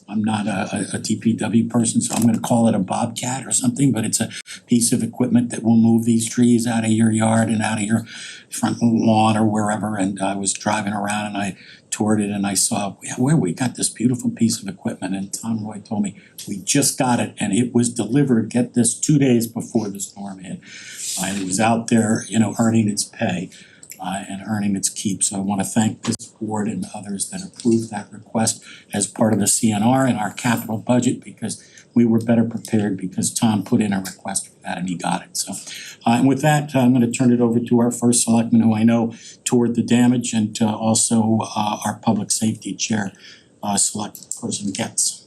I'm not a DPW person, so I'm gonna call it a Bobcat or something, but it's a piece of equipment that will move these trees out of your yard and out of your front lawn or wherever. And I was driving around and I toured it and I saw where we got this beautiful piece of equipment, and Tom Roy told me we just got it and it was delivered, get this, 2 days before the storm hit. And it was out there, earning its pay and earning its keep. So I want to thank this board and others that approved that request as part of the CNR and our capital budget, because we were better prepared because Tom put in a request for that and he got it. So and with that, I'm going to turn it over to our first selectman, who I know toured the damage, and also our public safety chair, select person Getz.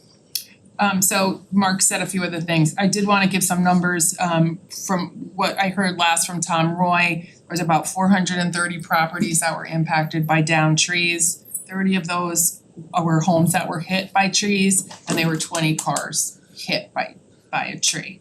So Mark said a few other things. I did want to give some numbers from what I heard last from Tom Roy. There was about 430 properties that were impacted by downed trees. 30 of those were homes that were hit by trees, and there were 20 cars hit by a tree.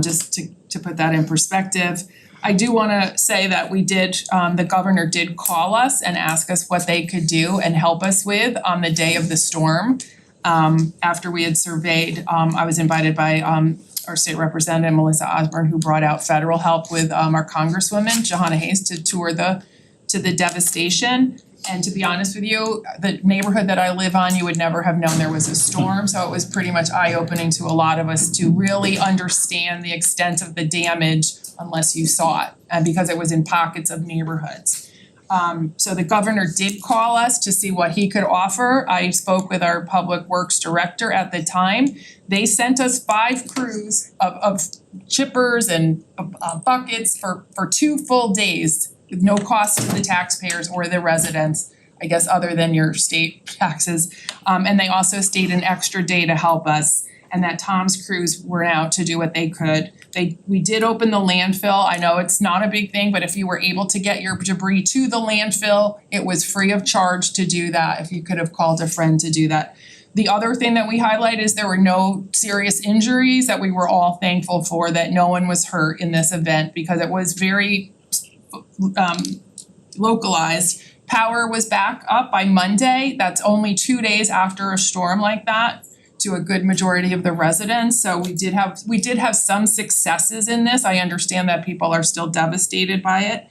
Just to put that in perspective. I do wanna say that we did, the governor did call us and ask us what they could do and help us with on the day of the storm. After we had surveyed, I was invited by our state representative Melissa Osborne, who brought out federal help with our Congresswoman, Johanna Hayes, to tour the devastation. And to be honest with you, the neighborhood that I live on, you would never have known there was a storm, so it was pretty much eye-opening to a lot of us to really understand the extent of the damage unless you saw it, and because it was in pockets of neighborhoods. So the governor did call us to see what he could offer. I spoke with our public works director at the time. They sent us 5 crews of chippers and buckets for 2 full days with no cost to the taxpayers or the residents, I guess, other than your state taxes. And they also stayed an extra day to help us, and that Tom's crews were out to do what they could. We did open the landfill. I know it's not a big thing, but if you were able to get your debris to the landfill, it was free of charge to do that, if you could have called a friend to do that. The other thing that we highlight is there were no serious injuries, that we were all thankful for, that no one was hurt in this event because it was very localized. Power was back up by Monday. That's only 2 days after a storm like that to a good majority of the residents. So we did have some successes in this. I understand that people are still devastated by it.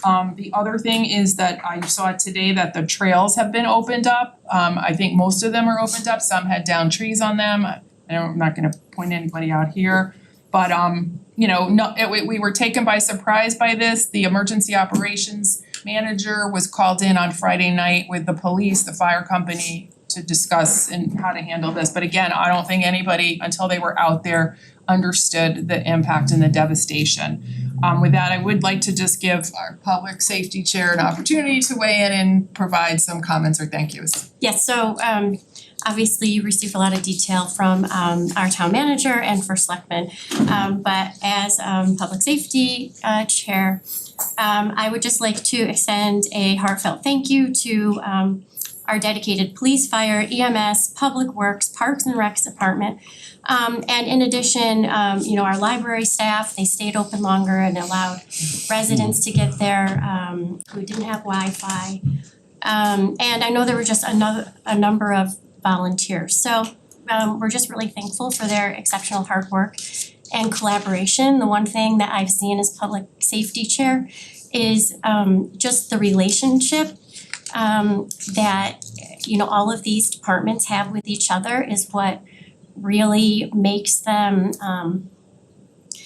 The other thing is that I saw today that the trails have been opened up. I think most of them are opened up. Some had down trees on them. I'm not gonna point anybody out here. But we were taken by surprise by this. The emergency operations manager was called in on Friday night with the police, the fire company, to discuss and how to handle this. But again, I don't think anybody, until they were out there, understood the impact and the devastation. With that, I would like to just give our public safety chair an opportunity to weigh in and provide some comments or thank yous. Yes, so obviously you received a lot of detail from our town manager and for Selectmen. But as public safety chair, I would just like to extend a heartfelt thank you to our dedicated police, fire, EMS, public works, parks and recs department. And in addition, our library staff, they stayed open longer and allowed residents to get there who didn't have Wi-Fi. And I know there were just a number of volunteers. So we're just really thankful for their exceptional hard work and collaboration. The one thing that I've seen as public safety chair is just the relationship that all of these departments have with each other is what really makes them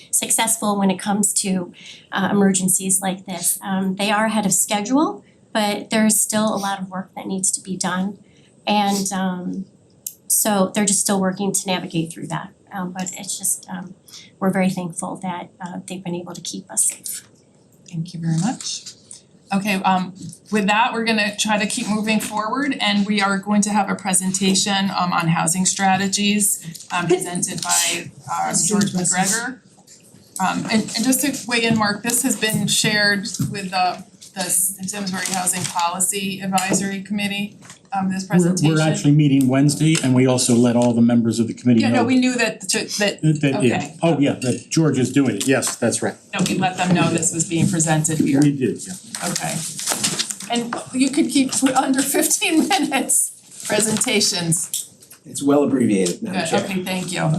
successful when it comes to emergencies like this. They are ahead of schedule, but there's still a lot of work that needs to be done. And so they're just still working to navigate through that. But it's just, we're very thankful that they've been able to keep us safe. Thank you very much. Okay, with that, we're gonna try to keep moving forward, and we are going to have a presentation on housing strategies presented by George McGregor. And just to weigh in, Mark, this has been shared with the Simsbury Housing Policy Advisory Committee, this presentation. We're actually meeting Wednesday, and we also let all the members of the committee know. Yeah, no, we knew that okay. Oh, yeah, that George is doing it, yes, that's right. No, we let them know this was being presented here. We did, yeah. Okay. And you could keep under 15 minutes presentations. It's well abbreviated, Madam Chair. Okay, thank you.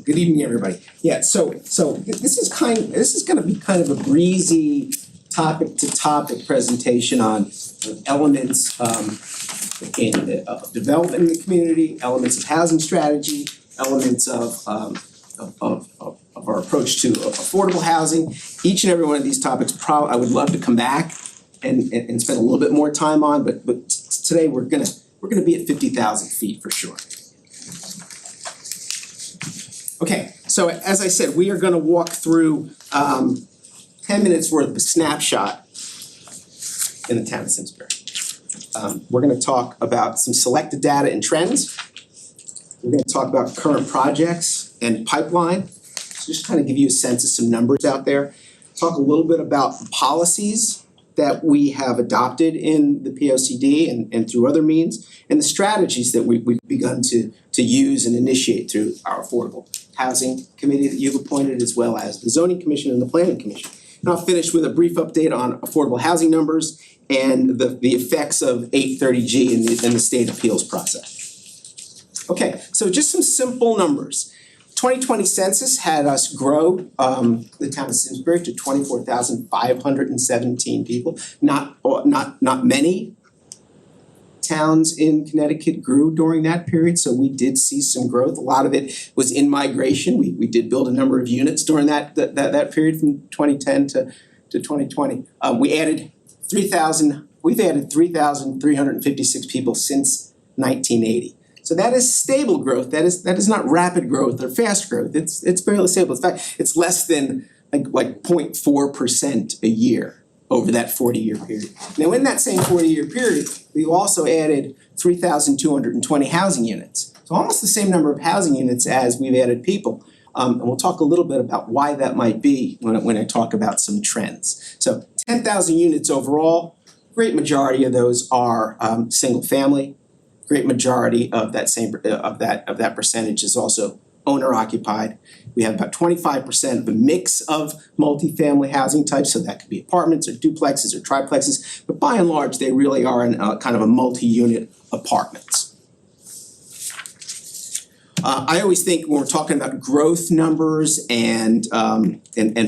Good evening, everybody. Yeah, so this is gonna be kind of a breezy topic to topic presentation on elements in development in the community, elements of housing strategy, elements of our approach to affordable housing. Each and every one of these topics I would love to come back and spend a little bit more time on, but today we're gonna be at 50,000 feet for sure. Okay, so as I said, we are gonna walk through 10 minutes worth of a snapshot in the town of Simsbury. We're gonna talk about some selected data and trends. We're gonna talk about current projects and pipeline. So just kind of give you a sense of some numbers out there. Talk a little bit about the policies that we have adopted in the POCD and through other means, and the strategies that we've begun to use and initiate through our Affordable Housing Committee that you've appointed, as well as the Zoning Commission and the Planning Commission. And I'll finish with a brief update on affordable housing numbers and the effects of 830G in the state appeals process. Okay, so just some simple numbers. 2020 census had us grow the town of Simsbury to 24,517 people. Not many towns in Connecticut grew during that period, so we did see some growth. A lot of it was in migration. We did build a number of units during that period from 2010 to 2020. We've added 3,356 people since 1980. So that is stable growth. That is not rapid growth or fast growth. It's fairly stable. In fact, it's less than like 0.4% a year over that 40-year period. Now, in that same 40-year period, we also added 3,220 housing units. So almost the same number of housing units as we've added people. And we'll talk a little bit about why that might be when I talk about some trends. So 10,000 units overall. Great majority of those are single family. Great majority of that percentage is also owner occupied. We have about 25% of a mix of multifamily housing types, so that could be apartments or duplexes or triplexes, but by and large, they really are in kind of a multi-unit apartments. I always think when we're talking about growth numbers and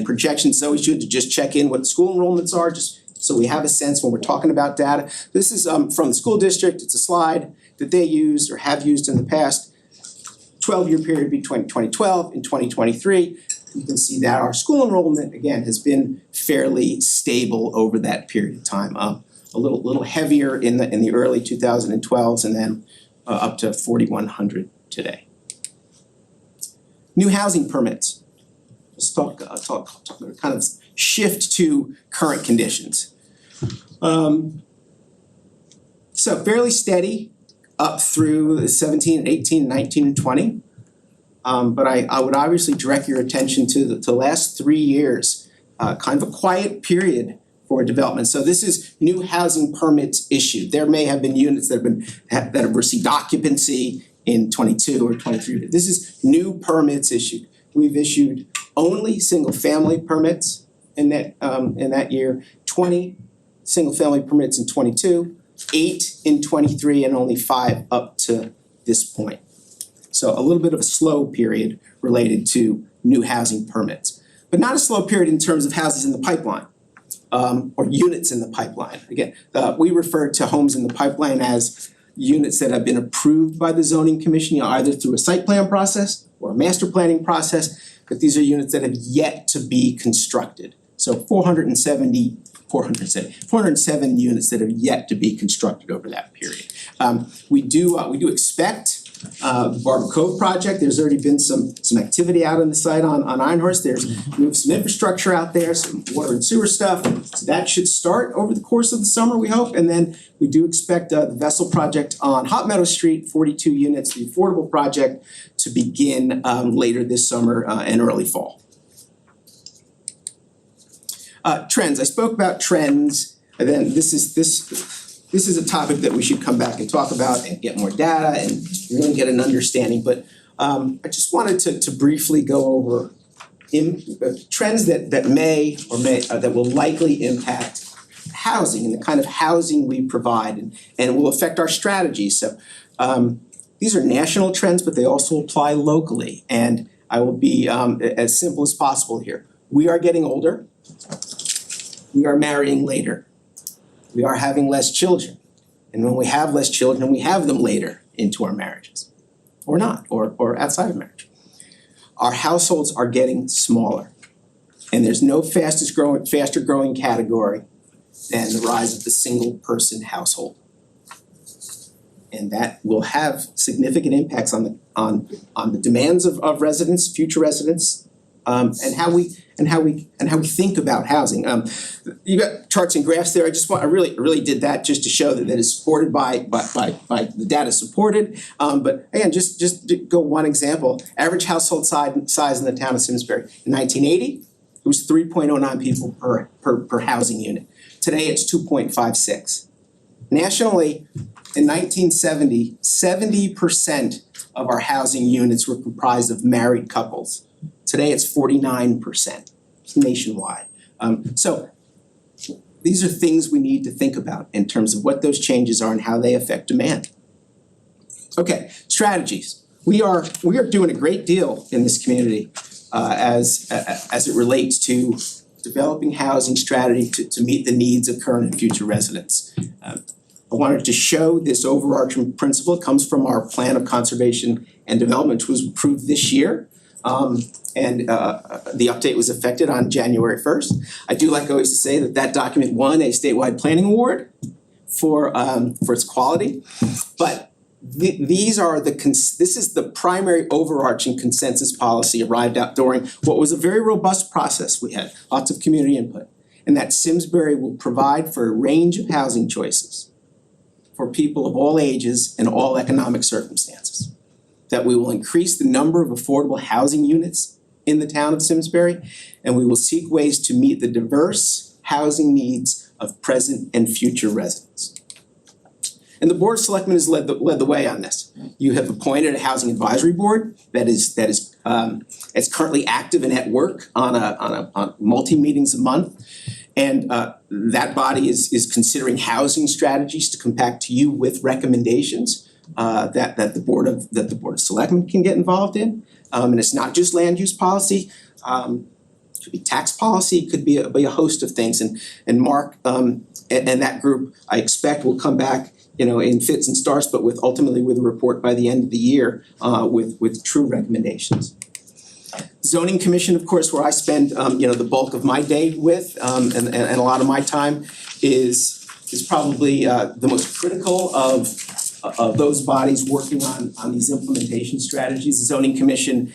projections, it's always good to just check in what school enrollments are, just so we have a sense when we're talking about data. This is from the school district. It's a slide that they used or have used in the past. 12-year period between 2012 and 2023. You can see that our school enrollment, again, has been fairly stable over that period of time. A little heavier in the early 2012s and then up to 4,100 today. New housing permits. Let's talk kind of shift to current conditions. So fairly steady up through 17, 18, 19, and 20. But I would obviously direct your attention to the last 3 years, kind of a quiet period for development. So this is new housing permits issued. There may have been units that have received occupancy in 22 or 23. This is new permits issued. We've issued only single-family permits in that year, 20 single-family permits in 22, 8 in 23, and only 5 up to this point. So a little bit of a slow period related to new housing permits, but not a slow period in terms of houses in the pipeline or units in the pipeline. Again, we refer to homes in the pipeline as units that have been approved by the zoning commission, either through a site plan process or a master planning process, but these are units that have yet to be constructed. So 407 units that have yet to be constructed over that period. We do expect the Barber Cove project. There's already been some activity out on the site on Einhorst. There's some infrastructure out there, some water and sewer stuff. So that should start over the course of the summer, we hope. And then we do expect the Vessel project on Hot Meadow Street, 42 units, the affordable project, to begin later this summer and early fall. Trends. I spoke about trends, and then this is a topic that we should come back and talk about and get more data and really get an understanding. But I just wanted to briefly go over trends that may that will likely impact housing and the kind of housing we provide and will affect our strategies. So these are national trends, but they also apply locally. And I will be as simple as possible here. We are getting older. We are marrying later. We are having less children. And when we have less children, we have them later into our marriages. Or not, or outside of marriage. Our households are getting smaller. And there's no faster growing category than the rise of the single person household. And that will have significant impacts on the demands of residents, future residents, and how we think about housing. You got charts and graphs there. I really did that just to show that it's supported by the data supported. But again, just to go one example, average household size in the town of Simsbury. In 1980, it was 3.09 people per housing unit. Today it's 2.56. Nationally, in 1970, 70% of our housing units were comprised of married couples. Today it's 49%. It's nationwide. So these are things we need to think about in terms of what those changes are and how they affect demand. Okay, strategies. we are doing a great deal in this community as it relates to developing housing strategy to meet the needs of current and future residents. I wanted to show this overarching principle. It comes from our plan of conservation and development, which was approved this year. And the update was effected on January 1st. I do like always to say that document won a statewide planning award for its quality. But these are this is the primary overarching consensus policy arrived at during what was a very robust process. We had lots of community input, and that Simsbury will provide for a range of housing choices for people of all ages and all economic circumstances. That we will increase the number of affordable housing units in the town of Simsbury, and we will seek ways to meet the diverse housing needs of present and future residents. And the Board of Selectmen has led the way on this. You have appointed a housing advisory board that is currently active and at work on multi-meetings a month. And that body is considering housing strategies to come back to you with recommendations that the Board of Selectmen can get involved in. And it's not just land use policy. It could be tax policy, it could be a host of things. And Mark and that group, I expect, will come back, in fits and starts, but ultimately with a report by the end of the year with true recommendations. Zoning Commission, of course, where I spend the bulk of my day with and a lot of my time is probably the most critical of those bodies working on these implementation strategies. The Zoning Commission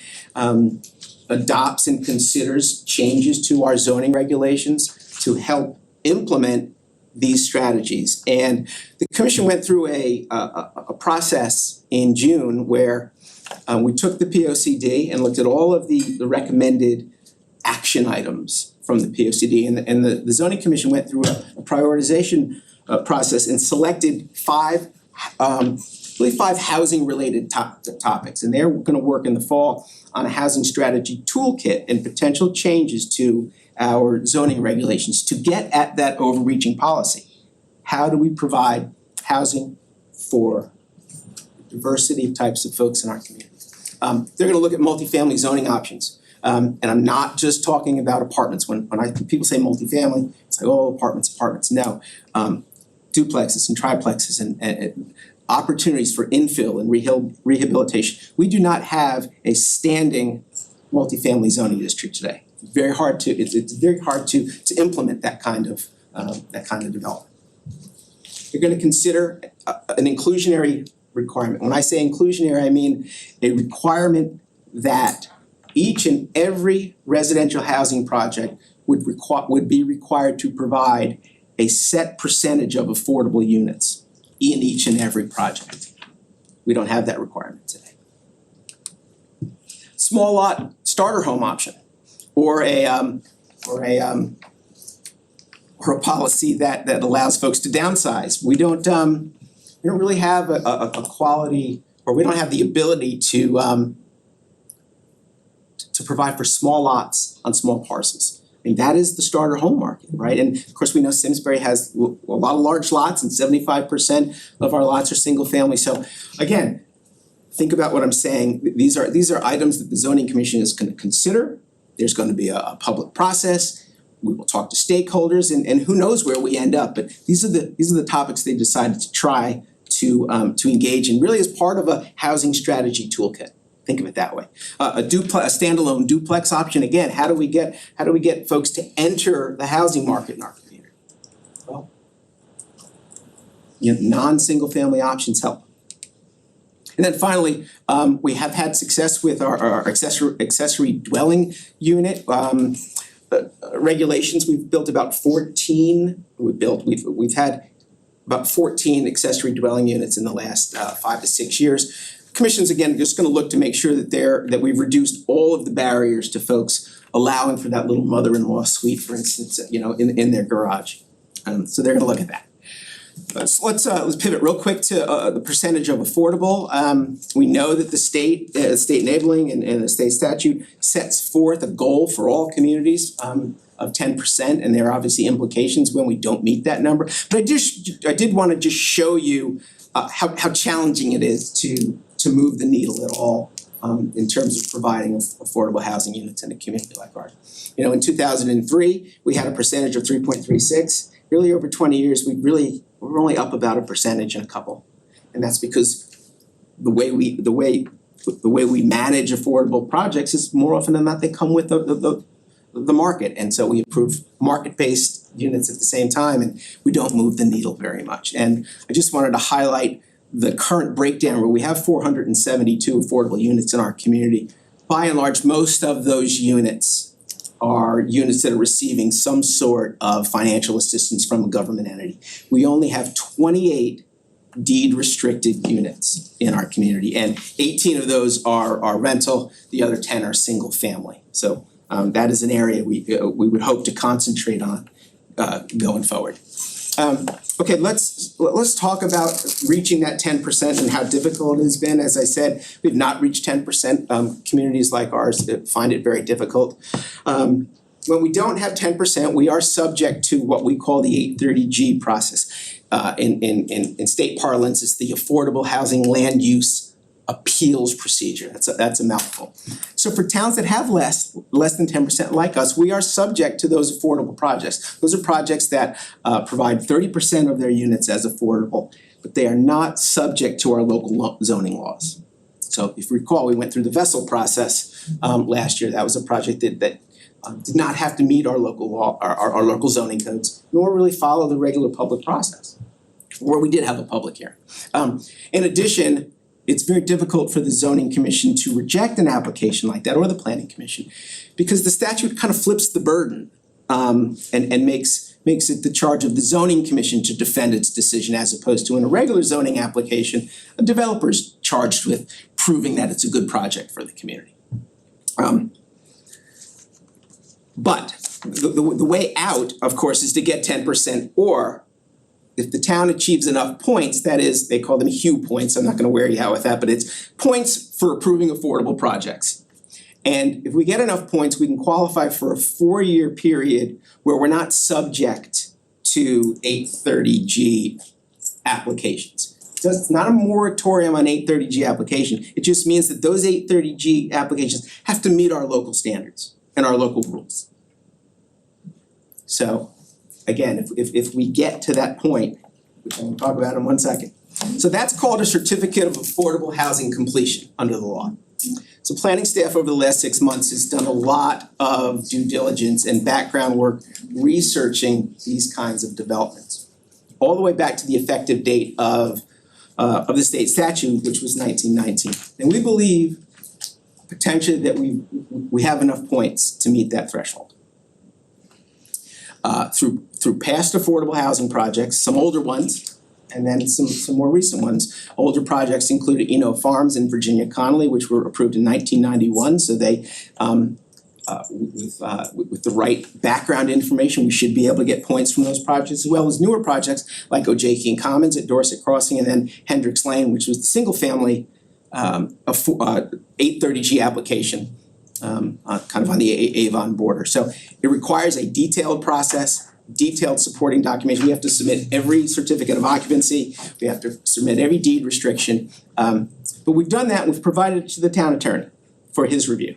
adopts and considers changes to our zoning regulations to help implement these strategies. And the commission went through a process in June where we took the POCD and looked at all of the recommended action items from the POCD, and the Zoning Commission went through a prioritization process and selected five housing related topics. And they're gonna work in the fall on a housing strategy toolkit and potential changes to our zoning regulations to get at that overreaching policy. How do we provide housing for diversity of types of folks in our community? They're gonna look at multifamily zoning options. And I'm not just talking about apartments. When people say multifamily, it's like, oh, apartments. No, duplexes and triplexes and opportunities for infill and rehabilitation. We do not have a standing multifamily zoning district today. It's very hard to implement that kind of development. You're going to consider an inclusionary requirement. When I say inclusionary, I mean a requirement that each and every residential housing project would be required to provide a set percentage of affordable units in each and every project. We don't have that requirement today. Small lot starter home option, or a policy that allows folks to downsize. We don't really have a quality, or we don't have the ability to provide for small lots on small parcels. And that is the starter home market, right? And of course, we know Simsbury has a lot of large lots, and 75% of our lots are single family. So again, think about what I'm saying. These are items that the Zoning Commission is going to consider. There's going to be a public process. We will talk to stakeholders, and who knows where we end up. But these are the topics they decided to try to engage in, really as part of a housing strategy toolkit. Think of it that way. A standalone duplex option. Again, how do we get folks to enter the housing market in our community? Well, non-single family options help. And then finally, we have had success with our accessory dwelling unit regulations. We've built about 14. We've had about 14 accessory dwelling units in the last 5 to 6 years. Commission's again just going to look to make sure that we've reduced all of the barriers to folks allowing for that little mother-in-law suite, for instance, in their garage. So they're going to look at that. So let's pivot real quick to the percentage of affordable. We know that the state enabling and the state statute sets forth a goal for all communities of 10%, and there are obviously implications when we don't meet that number. But I did want to just show you how challenging it is to to move the needle at all in terms of providing affordable housing units in a community like ours. You know, in 2003, we had a percentage of 3.36. Really over 20 years, we're only up about a percentage in a couple. And that's because the way we manage affordable projects is more often than not they come with the market, and so we approve market-based units at the same time, and we don't move the needle very much. And I just wanted to highlight the current breakdown where we have 472 affordable units in our community. By and large, most of those units are units that are receiving some sort of financial assistance from a government entity. We only have 28 deed restricted units in our community, and 18 of those are rental, the other 10 are single family. So that is an area we would hope to concentrate on going forward. Okay, let's talk about reaching that 10% and how difficult it has been. As I said, we've not reached 10%. Communities like ours find it very difficult. When we don't have 10%, we are subject to what we call the 830G process. In state parlance, it's the Affordable Housing Land Use Appeals Procedure. That's a mouthful. So for towns that have less than 10% like us, we are subject to those affordable projects. Those are projects that provide 30% of their units as affordable, but they are not subject to our local zoning laws. So if you recall, we went through the vessel process last year. That was a project that did not have to meet our local law, our local zoning codes, nor really follow the regular public process, where we did have a public hearing. In addition, it's very difficult for the zoning commission to reject an application like that, or the planning commission, because the statute kind of flips the burden and makes it the charge of the zoning commission to defend its decision, as opposed to in a regular zoning application, a developer is charged with proving that it's a good project for the community. But the way out, of course, is to get 10%, or if the town achieves enough points, that is, they call them HUE points, I'm not gonna wear you out with that, but it's points for approving affordable projects. And if we get enough points, we can qualify for a 4-year period where we're not subject to 830G applications. It's not a moratorium on 830G application, it just means that those 830G applications have to meet our local standards and our local rules. So again, if we get to that point, which I'm gonna talk about in 1 second. So that's called a certificate of affordable housing completion under the law. So planning staff over the last 6 months has done a lot of due diligence and background work researching these kinds of developments, all the way back to the effective date of the state statute, which was 1919. And we believe potentially that we have enough points to meet that threshold. Through past affordable housing projects, some older ones, and then some more recent ones. Older projects included Eno Farms in Virginia Connolly, which were approved in 1991, so they with the right background information, we should be able to get points from those projects, as well as newer projects like Ojakian Commons at Dorset Crossing, and then Hendricks Lane, which was the single family 830G application kind of on the Avon border. So it requires a detailed process, detailed supporting documentation. We have to submit every certificate of occupancy, we have to submit every deed restriction. But we've done that and we've provided it to the town attorney for his review.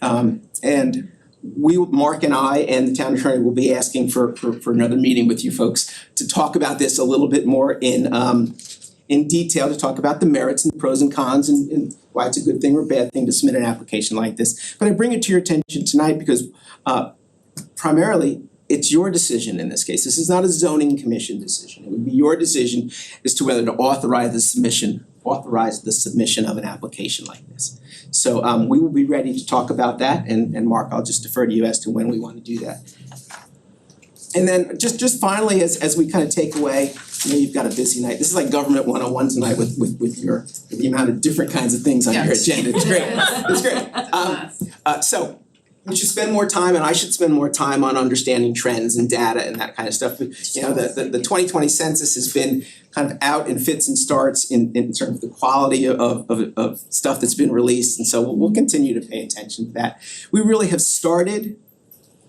And Mark and I and the town attorney will be asking for another meeting with you folks to talk about this a little bit more in detail, to talk about the merits and pros and cons and why it's a good thing or a bad thing to submit an application like this. But I bring it to your attention tonight because primarily it's your decision in this case. This is not a zoning commission decision. It would be your decision as to whether to authorize the submission of an application like this. So we will be ready to talk about that, and Mark, I'll just defer to you as to when we want to do that. And then just finally, as we kind of take away, I know you've got a busy night. This is like government 101 tonight with the amount of different kinds of things on your agenda. It's great. It's great. So we should spend more time, and I should spend more time on understanding trends and data and that kind of stuff. But, you know, the 2020 census has been kind of out in fits and starts in terms of the quality of stuff that's been released, and so we'll continue to pay attention to that. We really have started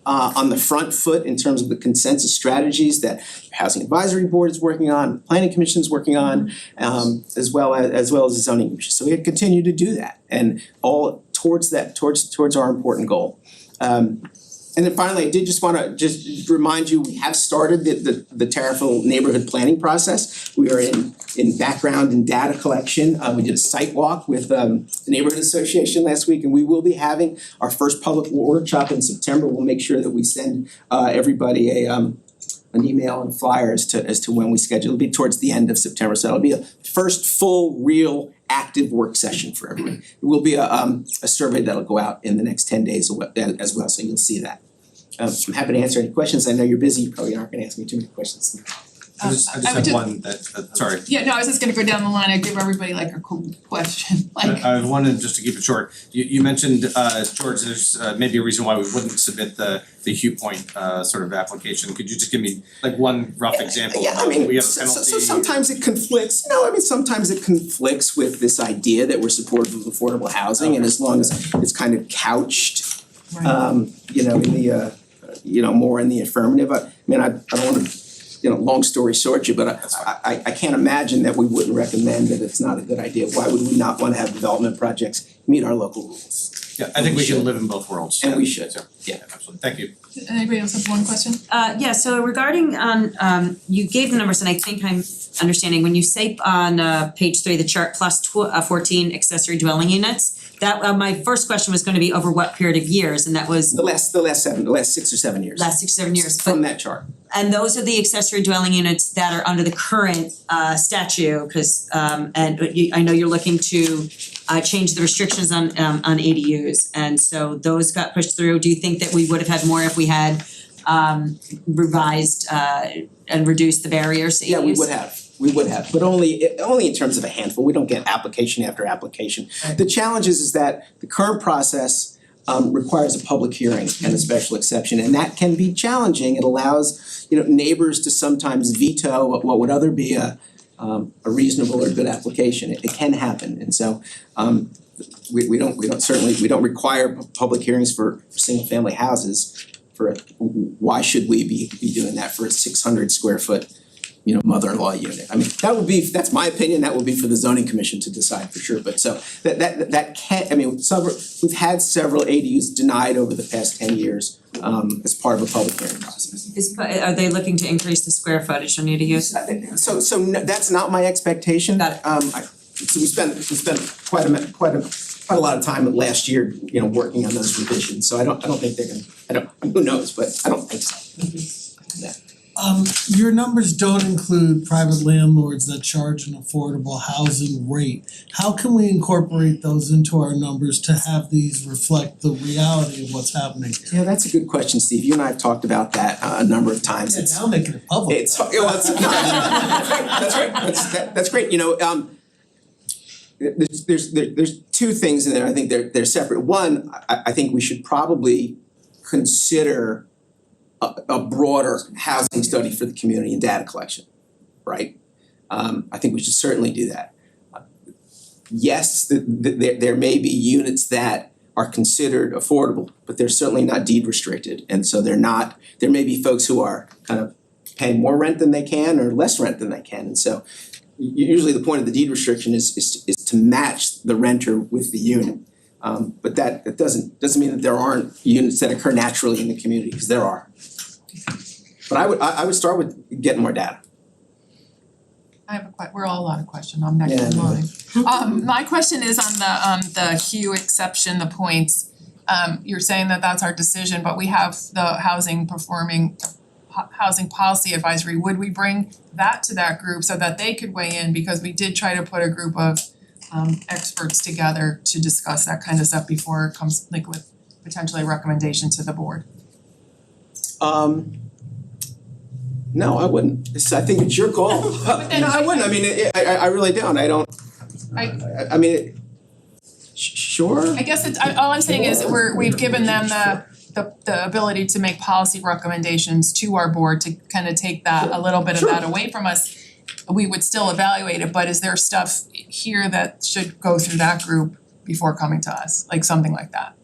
on the front foot in terms of the consensus strategies that Housing Advisory Board is working on, Planning Commission is working on, as well as the Zoning Commission. So we continue to do that and all towards our important goal. And then finally, I did just wanna just remind you, we have started the Terriffill neighborhood planning process. We are in background and data collection. We did a site walk with the neighborhood association last week, and we will be having our first public workshop in September. We'll make sure that we send everybody an email and flyer as to when we schedule. It'll be towards the end of September, so it'll be a first full, real, active work session for everybody. It will be a survey that'll go out in the next 10 days as well, so you'll see that. I'm happy to answer any questions. I know you're busy, you probably aren't gonna ask me too many questions. I just have one that, sorry. Yeah, no, I was just gonna go down the line, I'd give everybody like a cool question, like. I wanted just to keep it short. You mentioned, George, there's maybe a reason why we wouldn't submit the Hugh Point sort of application. Could you just give me like one rough example? Yeah, I mean, We have a so penalty. sometimes it conflicts, sometimes it conflicts with this idea that we're supportive of affordable housing, and as long as it's kind of couched, in the, more in the affirmative. I don't wanna, long story short you, but I can't imagine that we wouldn't recommend that it's not a good idea. Why would we not wanna have development projects meet our local rules? Yeah, I think we can live in both worlds. And we should, Yeah, absolutely. Thank you. Anybody else have one question? Yeah, so regarding you gave the numbers and I think I'm understanding, when you say on page 3, the chart plus 14 accessory dwelling units, that my first question was gonna be over what period of years, and that was The last 6 or 7 years. last 6 or 7 years. From that chart. And those are the accessory dwelling units that are under the current statute, cause I know you're looking to change the restrictions on ADUs, and so those got pushed through. Do you think that we would have had more if we had revised and reduced the barriers to ADUs? Yeah, we would have, but only in terms of a handful. We don't get application after application. The challenge is that the current process requires a public hearing and a special exception, and that can be challenging. It allows, neighbors to sometimes veto what would other be a reasonable or good application. It can happen, and so we don't require public hearings for single family houses. Why should we be doing that for a 600 square foot mother-in-law unit? I mean, that's my opinion, that would be for the zoning commission to decide for sure, but so that can't, we've had several ADUs denied over the past 10 years as part of a public hearing process. Are they looking to increase the square footage on ADUs? So no, that's not my expectation. Got it. So we spent quite a lot of time last year, working on those revisions, so I don't think they're gonna, who knows, but I don't think so. Yeah. Your numbers don't include private landlords that charge an affordable housing rate. How can we incorporate those into our numbers to have these reflect the reality of what's happening? Yeah, that's a good question, Steve. You and I have talked about that a number of times. Yeah, now making it public. That's right. That's great. There's two things in there. I think they're separate. One, I think we should probably consider a broader housing study for the community and data collection, right? I think we should certainly do that. Yes, there may be units that are considered affordable, but they're certainly not deed restricted, and so there may be folks who are kind of paying more rent than they can or less rent than they can, and so usually the point of the deed restriction is to match the renter with the unit. But that doesn't mean that there aren't units that occur naturally in the community, because there are. But I would start with getting more data. I have we're all on a question, I'm next in line. My question is on the Hugh exception, the points. You're saying that that's our decision, but we have the housing policy advisory. Would we bring that to that group so that they could weigh in? Because we did try to put a group of experts together to discuss that kind of stuff before it comes with potentially a recommendation to the board. No, I wouldn't. I think it's your call. No, I wouldn't. I mean, I really don't. I don't. I mean, sure. I guess all I'm saying is we've given them the ability to make policy recommendations to our board to kind of take that a little bit of that away from us. We would still evaluate it, but is there stuff here that should go through that group before coming to us, like something like that?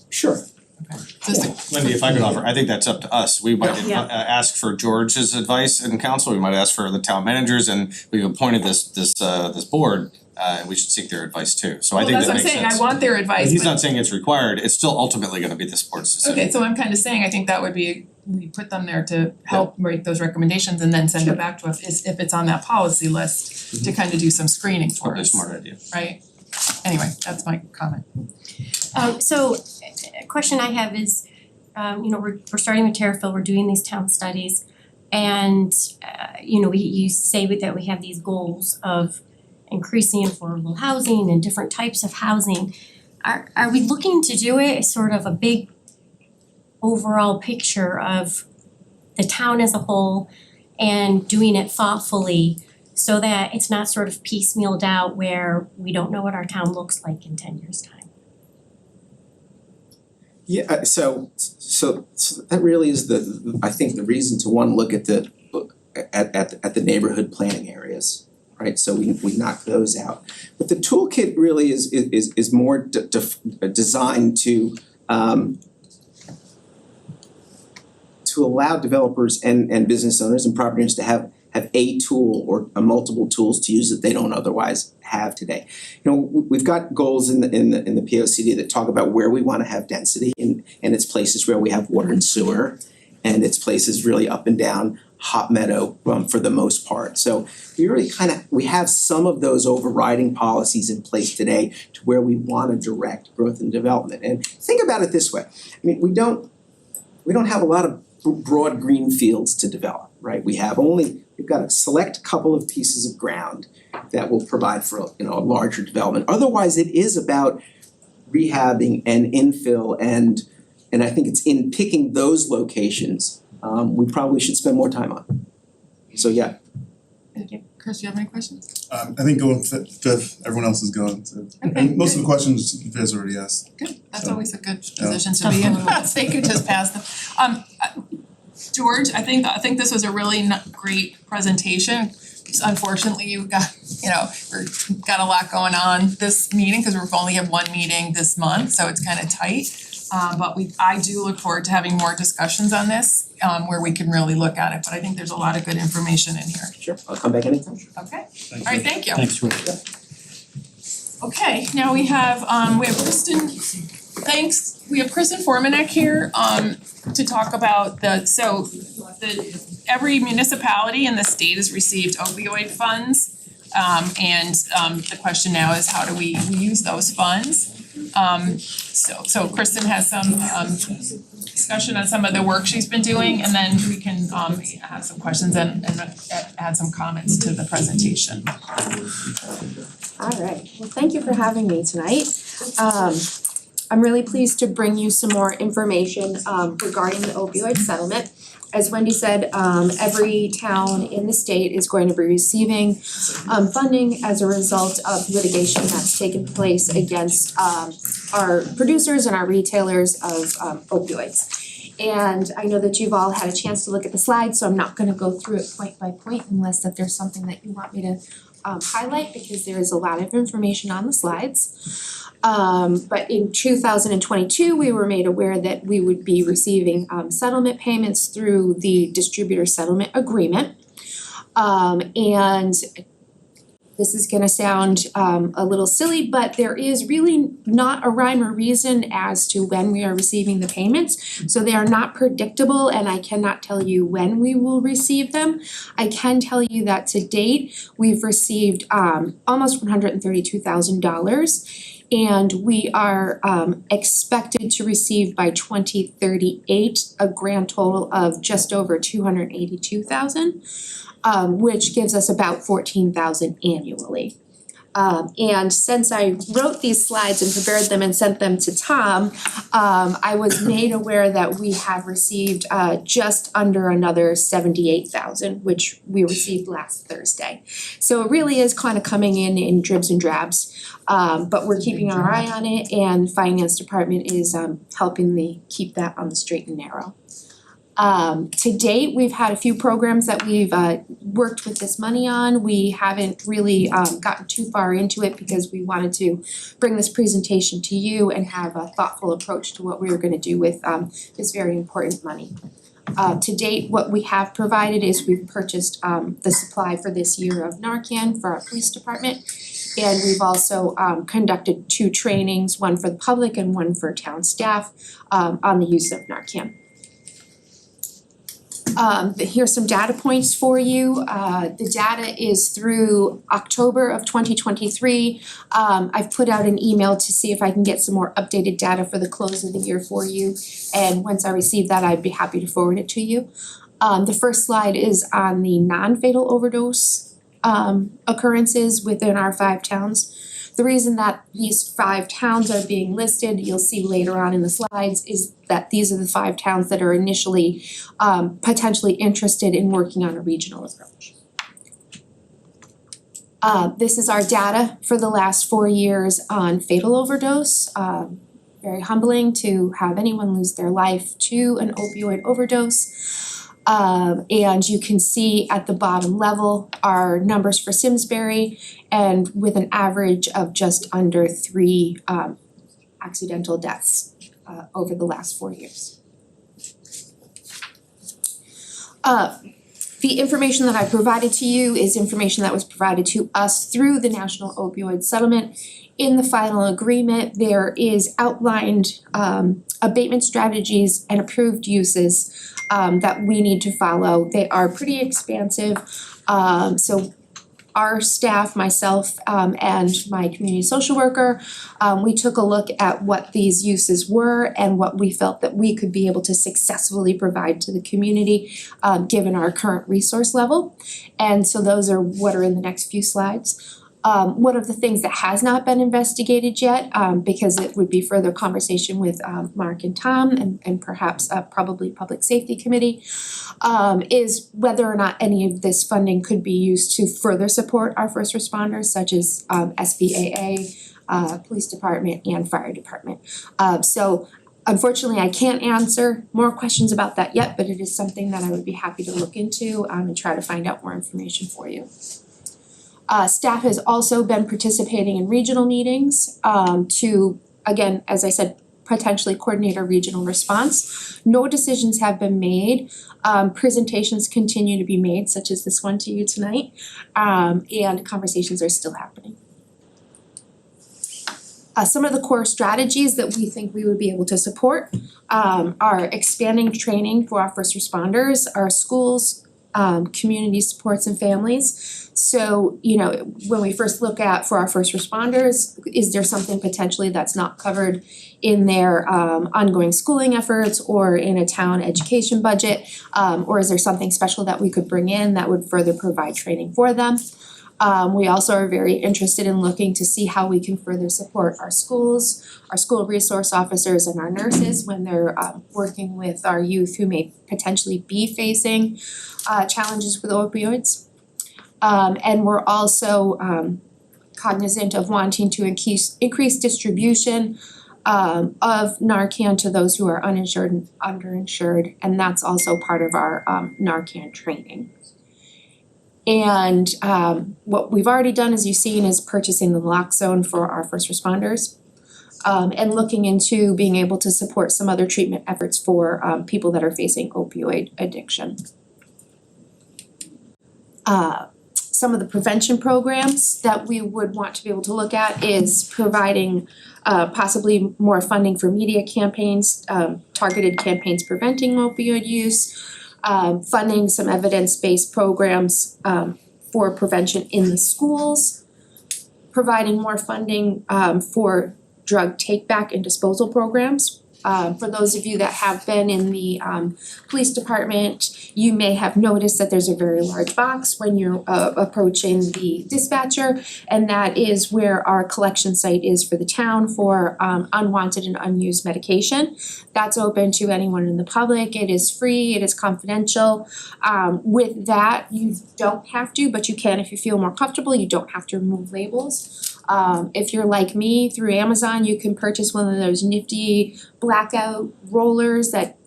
Sure. Okay. Just Wendy, if I could offer, I think that's up to us. We might Yeah. ask for George's advice and counsel, we might ask for the town managers, and we've appointed this board, and we should seek their advice too. So I think that makes sense. Well, that's what I'm saying, I want their advice, He's but- not saying it's required, it's still ultimately gonna be this board's decision. Okay, so I'm kind of saying, I think that would be, we put them there to help make those recommendations and then send it back to us, if it's on that policy list, to kind of do some screening for Probably a us, smart idea. right? Anyway, that's my comment. So a question I have is, we're starting with Terriffill, we're doing these town studies. And you say that we have these goals of increasing affordable housing and different types of housing. Are we looking to do it as sort of a big overall picture of the town as a whole and doing it thoughtfully so that it's not sort of piecemealed out where we don't know what our town looks like in 10 years' time? Yeah, so that really is I think the reason to look at the neighborhood planning areas, right? So we knock those out. But the toolkit really is more designed to allow developers and business owners and property owners to have a tool or multiple tools to use that they don't otherwise have today. We've got goals in the POCD that talk about where we want to have density and it's places where we have water and sewer, and it's places really up and down hot meadow for the most part. So we really we have some of those overriding policies in place today to where we want to direct growth and development. And think about it this way. I mean, we don't have a lot of broad green fields to develop, right? We've got a select couple of pieces of ground that will provide for a larger development. Otherwise, it is about rehabbing and infill, and I think it's in picking those locations we probably should spend more time on. So yeah. Thank you. Chris, do you have any questions? I think going fifth, everyone else is going, so. Okay, And most of good. the questions you guys already asked. Good, that's So, always a good yeah. position to be in, they could just pass them. George, I think this was a really great presentation. Unfortunately, you've got, we've got a lot going on this meeting, cause we've only had one meeting this month, so it's kind of tight. But I do look forward to having more discussions on this, where we can really look at it, but I think there's a lot of good information in here. Sure, I'll come back anytime. Okay, alright, thank you. Thanks, George. Okay, now we have Kristen, we have Kristen Formanek here to talk about every municipality in the state has received opioid funds. And the question now is, how do we use those funds? So Kristen has some discussion on some of the work she's been doing, and then we can have some questions and add some comments to the presentation. All right, well, thank you for having me tonight. I'm really pleased to bring you some more information regarding the opioid settlement. As Wendy said, every town in the state is going to be receiving funding as a result of litigation that's taken place against our producers and our retailers of opioids. And I know that you've all had a chance to look at the slides, so I'm not gonna go through it point by point unless that there's something that you want me to highlight, because there is a lot of information on the slides. But in 2022, we were made aware that we would be receiving settlement payments through the distributor settlement agreement. And this is gonna sound a little silly, but there is really not a rhyme or reason as to when we are receiving the payments. So they are not predictable, and I cannot tell you when we will receive them. I can tell you that to date, we've received almost $132,000. And we are expected to receive by 2038 a grand total of just over $282,000, which gives us about $14,000 annually. And since I wrote these slides and prepared them and sent them to Tom, I was made aware that we have received just under another $78,000, which we received last Thursday. So it really is kind of coming in dribs and drabs, but we're keeping our eye on it, and the finance department is helping me keep that on the straight and narrow. To date, we've had a few programs that we've worked with this money on. We haven't really gotten too far into it because we wanted to bring this presentation to you and have a thoughtful approach to what we were gonna do with this very important money. To date, what we have provided is we've purchased the supply for this year of Narcan for our police department. And we've also conducted 2 trainings, one for the public and one for town staff on the use of Narcan. Here's some data points for you. The data is through October of 2023. I've put out an email to see if I can get some more updated data for the close of the year for you. And once I receive that, I'd be happy to forward it to you. The first slide is on the non-fatal overdose occurrences within our 5 towns. The reason that these 5 towns are being listed, you'll see later on in the slides, is that these are the 5 towns that are initially potentially interested in working on a regional approach. This is our data for the last 4 years on fatal overdose. Very humbling to have anyone lose their life to an opioid overdose. And you can see at the bottom level our numbers for Simsbury, and with an average of just under 3 accidental deaths over the last 4 years. The information that I provided to you is information that was provided to us through the National Opioid Settlement. In the final agreement, there is outlined abatement strategies and approved uses that we need to follow. They are pretty expansive. So our staff, myself, and my community social worker, we took a look at what these uses were and what we felt that we could be able to successfully provide to the community, given our current resource level. And so those are what are in the next few slides. One of the things that has not been investigated yet, because it would be further conversation with Mark and Tom and perhaps probably Public Safety Committee, is whether or not any of this funding could be used to further support our first responders, such as SBAA, Police Department, and Fire Department. So unfortunately, I can't answer more questions about that yet, but it is something that I would be happy to look into and try to find out more information for you. Staff has also been participating in regional meetings to, again, as I said, potentially coordinate a regional response. No decisions have been made. Presentations continue to be made, such as this one to you tonight, and conversations are still happening. Some of the core strategies that we think we would be able to support are expanding training for our first responders, our schools, community supports and families. So, you know, when we first look at for our first responders, is there something potentially that's not covered in their ongoing schooling efforts or in a town education budget? Or is there something special that we could bring in that would further provide training for them? We also are very interested in looking to see how we can further support our schools, our school resource officers, and our nurses when they're working with our youth who may potentially be facing challenges with opioids. And we're also cognizant of wanting to increase distribution of Narcan to those who are uninsured and underinsured, and that's also part of our Narcan training. And what we've already done, as you've seen, is purchasing the naloxone for our first responders, and looking into being able to support some other treatment efforts for people that are facing opioid addiction. Some of the prevention programs that we would want to be able to look at is providing possibly more funding for media campaigns, targeted campaigns preventing opioid use, funding some evidence-based programs for prevention in the schools, providing more funding for drug take-back and disposal programs. For those of you that have been in the police department, you may have noticed that there's a very large box when you're approaching the dispatcher, and that is where our collection site is for the town for unwanted and unused medication. That's open to anyone in the public. It is free, it is confidential. With that, you don't have to, but you can if you feel more comfortable. You don't have to remove labels. If you're like me, through Amazon, you can purchase one of those nifty blackout rollers that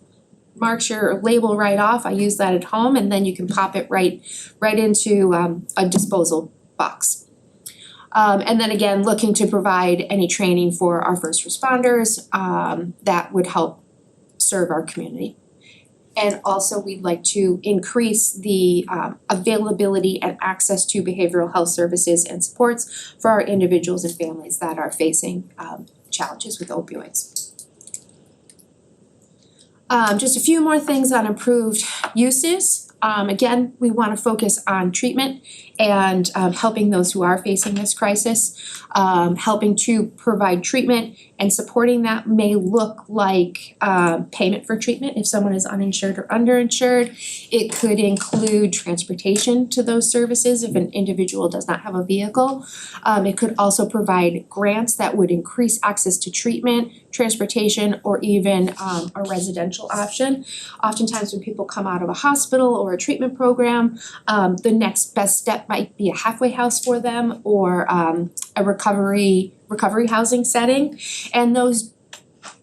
marks your label right off. I use that at home, and then you can pop it right into a disposal box. And then again, looking to provide any training for our first responders that would help serve our community. And also, we'd like to increase the availability and access to behavioral health services and supports for our individuals and families that are facing challenges with opioids. Just a few more things on approved uses. Again, we want to focus on treatment and helping those who are facing this crisis. Helping to provide treatment and supporting that may look like payment for treatment if someone is uninsured or underinsured. It could include transportation to those services if an individual does not have a vehicle. It could also provide grants that would increase access to treatment, transportation, or even a residential option. Oftentimes when people come out of a hospital or a treatment program, the next best step might be a halfway house for them or a recovery housing setting, and those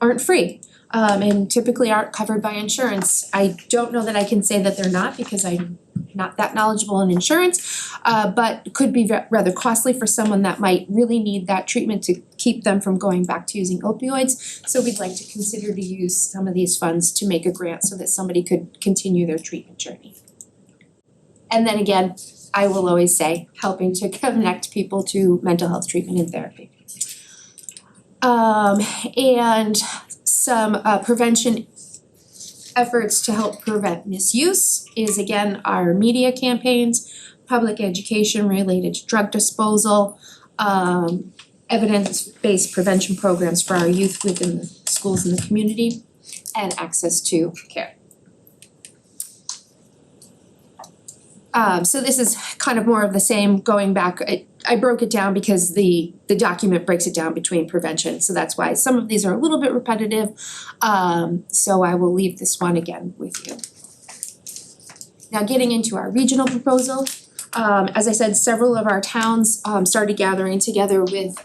aren't free and typically aren't covered by insurance. I don't know that I can say that they're not because I'm not that knowledgeable in insurance, but could be rather costly for someone that might really need that treatment to keep them from going back to using opioids. So we'd like to consider to use some of these funds to make a grant so that somebody could continue their treatment journey. And then again, I will always say, helping to connect people to mental health treatment and therapy. And some prevention efforts to help prevent misuse is again our media campaigns, public education related to drug disposal, evidence-based prevention programs for our youth within the schools and the community, and access to care. So this is kind of more of the same going back. I broke it down because the document breaks it down between prevention. So that's why some of these are a little bit repetitive. So I will leave this one again with you. Now getting into our regional proposal. As I said, several of our towns started gathering together with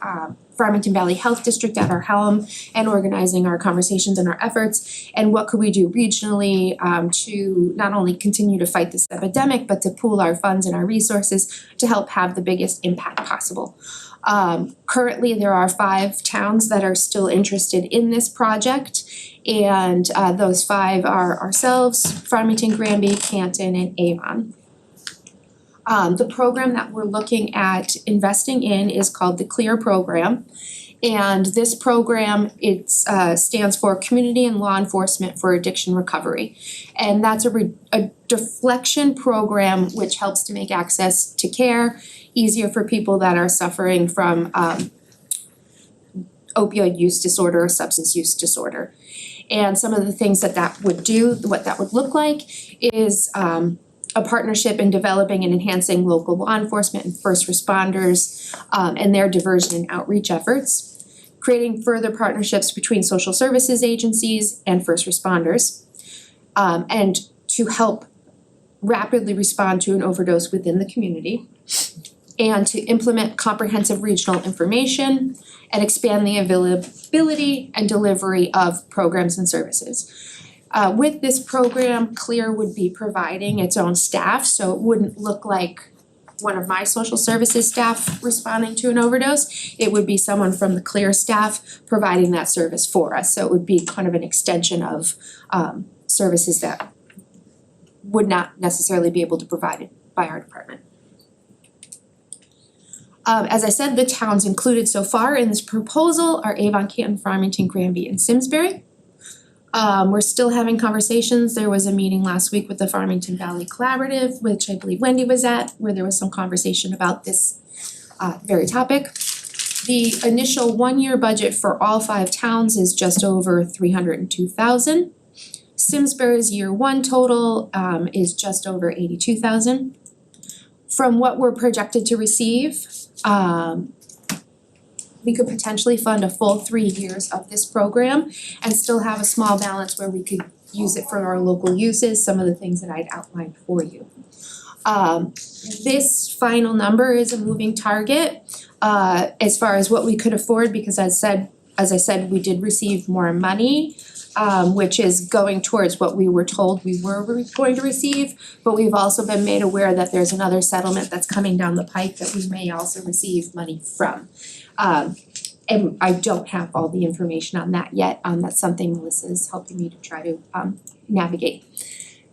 Farmington Valley Health District at our helm and organizing our conversations and our efforts. And what could we do regionally to not only continue to fight this epidemic, but to pool our funds and our resources to help have the biggest impact possible. Currently, there are 5 towns that are still interested in this project. And those 5 are ourselves, Farmington, Granby, Canton, and Avon. The program that we're looking at investing in is called the CLEAR program. And this program, it stands for Community and Law Enforcement for Addiction Recovery. And that's a deflection program which helps to make access to care easier for people that are suffering from opioid use disorder or substance use disorder. And some of the things that would do, what that would look like is a partnership in developing and enhancing local law enforcement and first responders and their diversion and outreach efforts, creating further partnerships between social services agencies and first responders, and to help rapidly respond to an overdose within the community, and to implement comprehensive regional information and expand the availability and delivery of programs and services. With this program, CLEAR would be providing its own staff, so it wouldn't look like one of my social services staff responding to an overdose. It would be someone from the CLEAR staff providing that service for us. So it would be kind of an extension of services that would not necessarily be able to provide it by our department. As I said, the towns included so far in this proposal are Avon, Canton, Farmington, Granby, and Simsbury. We're still having conversations. There was a meeting last week with the Farmington Valley Collaborative, which I believe Wendy was at, where there was some conversation about this very topic. The initial 1-year budget for all 5 towns is just over $302,000. Simsbury's year 1 total is just over $82,000. From what we're projected to receive, we could potentially fund a full 3 years of this program and still have a small balance where we could use it for our local uses, some of the things that I'd outlined for you. This final number is a moving target as far as what we could afford, because as I said, we did receive more money which is going towards what we were told we were going to receive. But we've also been made aware that there's another settlement that's coming down the pike that we may also receive money from. And I don't have all the information on that yet. That's something Melissa's helping me to try to navigate.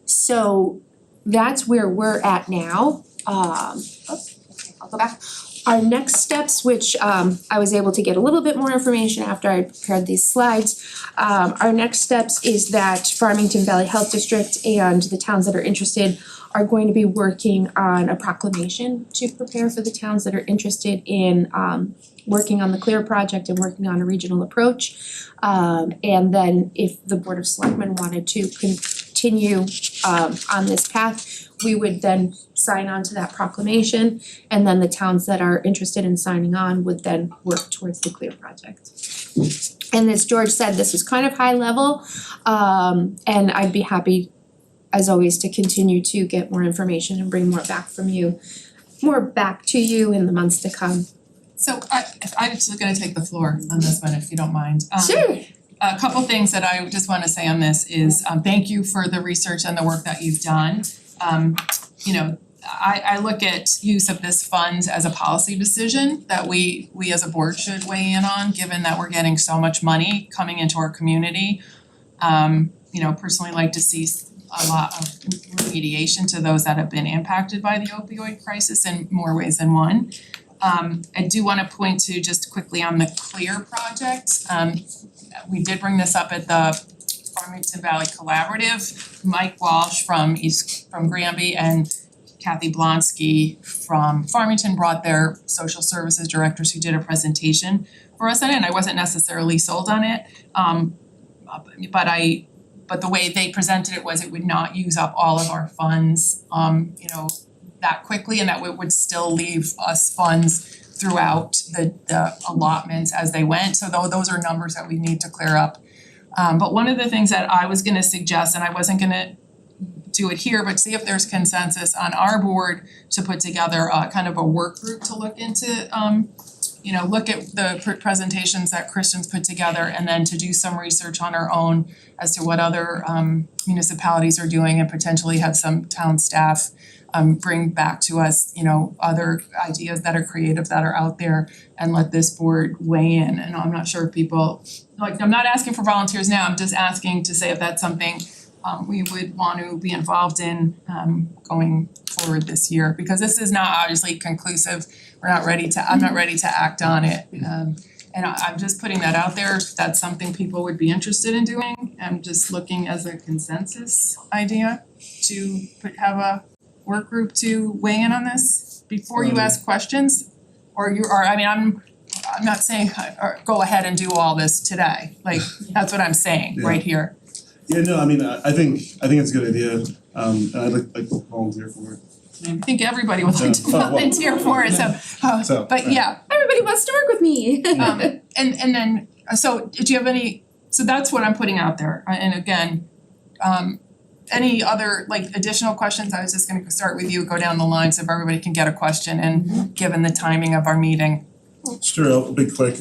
So that's where we're at now. Okay, I'll go back. Our next steps, which I was able to get a little bit more information after I prepared these slides. Our next steps is that Farmington Valley Health District and the towns that are interested are going to be working on a proclamation to prepare for the towns that are interested in working on the CLEAR project and working on a regional approach. And then if the Board of Selectmen wanted to continue on this path, we would then sign on to that proclamation, and then the towns that are interested in signing on would then work towards the CLEAR project. And as George said, this is kind of high level, and I'd be happy, as always, to continue to get more information and bring more back to you in the months to come. So I'm just gonna take the floor on this one, if you don't mind. Sure. A couple things that I just wanna say on this is, thank you for the research and the work that you've done. You know, I look at use of this fund as a policy decision that we as a board should weigh in on, given that we're getting so much money coming into our community. You know, personally like to see a lot of remediation to those that have been impacted by the opioid crisis in more ways than one. I do wanna point to just quickly on the CLEAR project. We did bring this up at the Farmington Valley Collaborative. Mike Walsh from Granby and Kathy Blonsky from Farmington brought their social services directors who did a presentation for us on it, and I wasn't necessarily sold on it. But the way they presented it was it would not use up all of our funds, you know, that quickly, and that it would still leave us funds throughout the allotments as they went. So those are numbers that we need to clear up. But one of the things that I was gonna suggest, and I wasn't gonna do it here, but see if there's consensus on our board to put together kind of a work group to look into, you know, look at the presentations that Kristen's put together, and then to do some research on our own as to what other municipalities are doing, and potentially have some town staff bring back to us, you know, other ideas that are creative that are out there, and let this board weigh in. And I'm not sure if people, like, I'm not asking for volunteers now, I'm just asking to say if that's something we would want to be involved in going forward this year, because this is not obviously conclusive. We're not ready to, I'm not ready to act on it. And I'm just putting that out there, if that's something people would be interested in doing. I'm just looking as a consensus idea to have a work group to weigh in on this before you ask questions. Or I mean, I'm not saying go ahead and do all this today, like that's what I'm saying right here. Yeah, no, I mean, I think it's a good idea, and I'd like to volunteer for it. I think everybody would like to volunteer for it, so, but yeah. Everybody wants to work with me. And then, so do you have any, so that's what I'm putting out there, and again, any other like additional questions? I was just gonna start with you, go down the line so if everybody can get a question, and given the timing of our meeting. Sure, I'll be quick.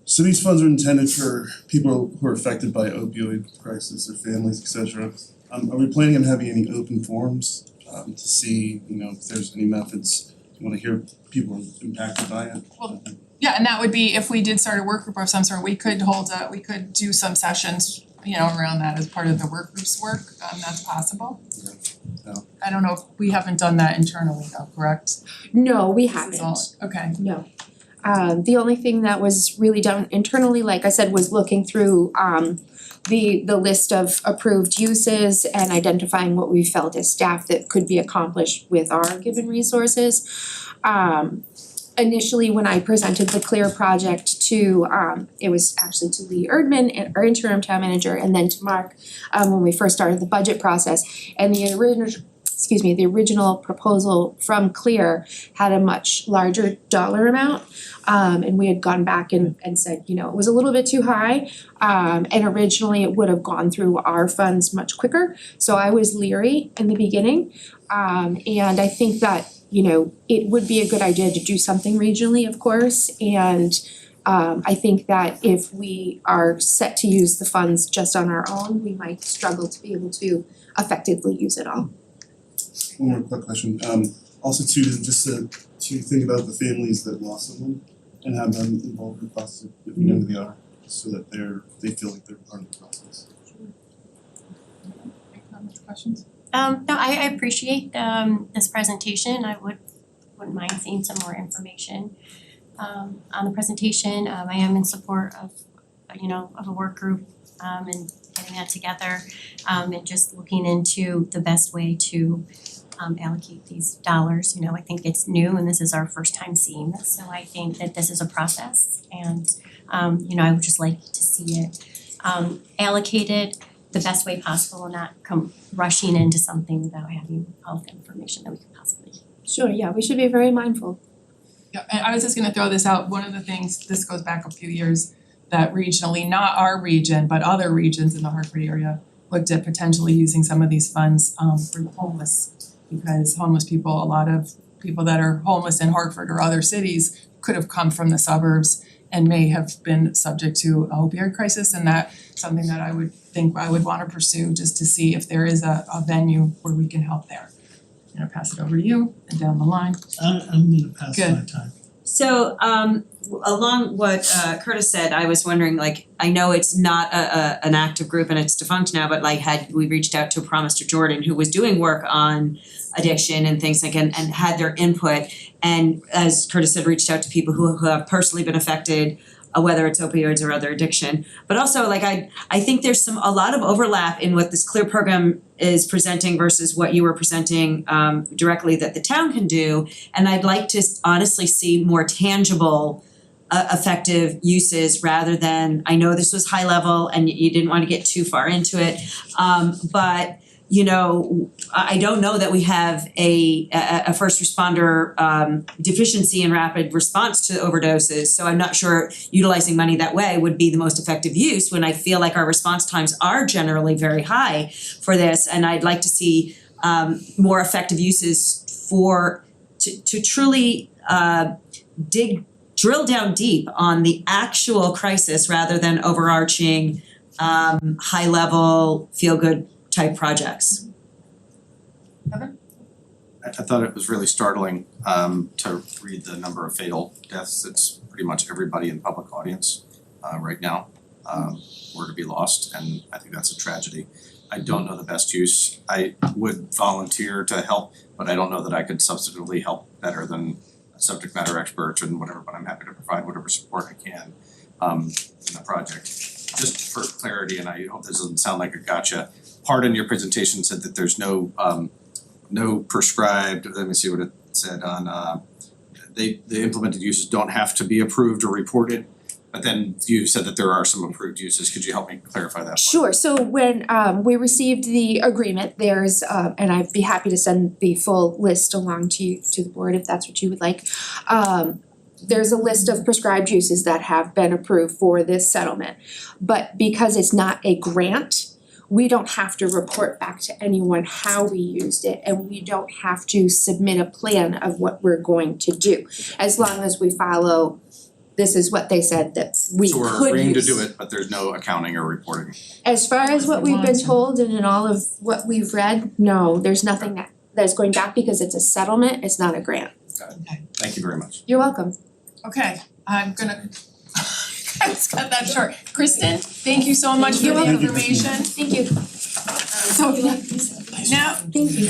So these funds are intended for people who are affected by opioid crisis, their families, etc. Are we planning on having any open forums to see, you know, if there's any methods you wanna hear people impacted by it? Well, yeah, and that would be if we did start a work group of some sort, we could do some sessions, you know, around that as part of the work group's work, that's possible. Yeah. I don't know if we haven't done that internally though, correct? No, we haven't. Okay. No. The only thing that was really done internally, like I said, was looking through the list of approved uses and identifying what we felt as staff that could be accomplished with our given resources. Initially, when I presented the CLEAR project to, it was actually to Lee Erdman, our interim town manager, and then to Mark, when we first started the budget process. And the original proposal from CLEAR had a much larger dollar amount. And we had gone back and said, you know, it was a little bit too high. And originally it would have gone through our funds much quicker. So I was leery in the beginning. And I think that, you know, it would be a good idea to do something regionally, of course, and I think that if we are set to use the funds just on our own, we might struggle to be able to effectively use it all. One more quick question, also too, just to think about the families that lost someone and have them involved in the process if you know who they are, so that they feel like they're part of the process. Any comments, questions? No, I appreciate this presentation. I wouldn't mind seeing some more information on the presentation. I am in support of of a work group and getting that together and just looking into the best way to allocate these dollars. I think it's new and this is our first time seeing this, so I think that this is a process and I would just like to see it allocated the best way possible and not come rushing into something without having all the information that we could possibly. Sure, yeah, we should be very mindful. Yeah, and I was just gonna throw this out, one of the things, this goes back a few years, that regionally, not our region, but other regions in the Hartford area looked at potentially using some of these funds for the homeless. Because homeless people, a lot of people that are homeless in Hartford or other cities could have come from the suburbs and may have been subject to a opioid crisis, and that's something that I would think I would wanna pursue just to see if there is a venue where we can help there. I'm gonna pass it over to you and down the line. I'm gonna pass my time. So along what Curtis said, I was wondering, like, I know it's not an active group and it's defunct now, but like we reached out to Mr. Jordan, who was doing work on addiction and things like and had their input, and as Curtis said, reached out to people who have personally been affected, whether it's opioids or other addiction. But also, like, I think there's a lot of overlap in what this CLEAR program is presenting versus what you were presenting directly that the town can do. And I'd like to honestly see more tangible effective uses rather than, I know this was high level and you didn't want to get too far into it, but I don't know that we have a first responder deficiency in rapid response to overdoses. So I'm not sure utilizing money that way would be the most effective use when I feel like our response times are generally very high for this. And I'd like to see more effective uses to truly drill down deep on the actual crisis rather than overarching high level feel good type projects. I thought it was really startling to read the number of fatal deaths. It's pretty much everybody in public audience right now were to be lost, and I think that's a tragedy. I don't know the best use. I would volunteer to help, but I don't know that I could substantively help better than a subject matter expert and whatever, but I'm happy to provide whatever support I can in the project. Just for clarity, and I hope this doesn't sound like a gotcha, part in your presentation said that there's no prescribed, let me see what it said on the implemented uses don't have to be approved or reported, but then you said that there are some approved uses. Could you help me clarify that part? Sure, so when we received the agreement, there's and I'd be happy to send the full list along to the board if that's what you would like. There's a list of prescribed uses that have been approved for this settlement. But because it's not a grant, we don't have to report back to anyone how we used it, and we don't have to submit a plan of what we're going to do. As long as we follow, this is what they said that we could use. So we're agreeing to do it, but there's no accounting or reporting. As far as what we've been told and in all of what we've read, no, there's nothing that's going back because it's a settlement, it's not a grant. Got it. Thank you very much. You're welcome. Okay, I'm gonna let's cut that short. Kristen, thank you so much for You're the welcome. information. Thank you. So now, Thank you.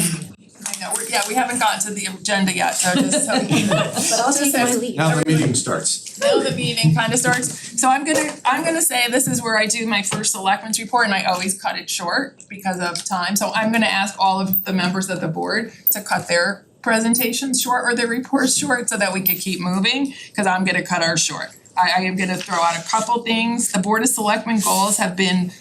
I know, we haven't gotten to the agenda yet, so just so we can. But I'll take my leave. Now the meeting starts. Now the meeting kind of starts. So I'm gonna say this is where I do my first selectmen's report, and I always cut it short because of time. So I'm gonna ask all of the members of the board to cut their presentations short or their reports short so that we could keep moving, cause I'm gonna cut ours short. I am gonna throw out a couple things. The Board of Selectmen goals have been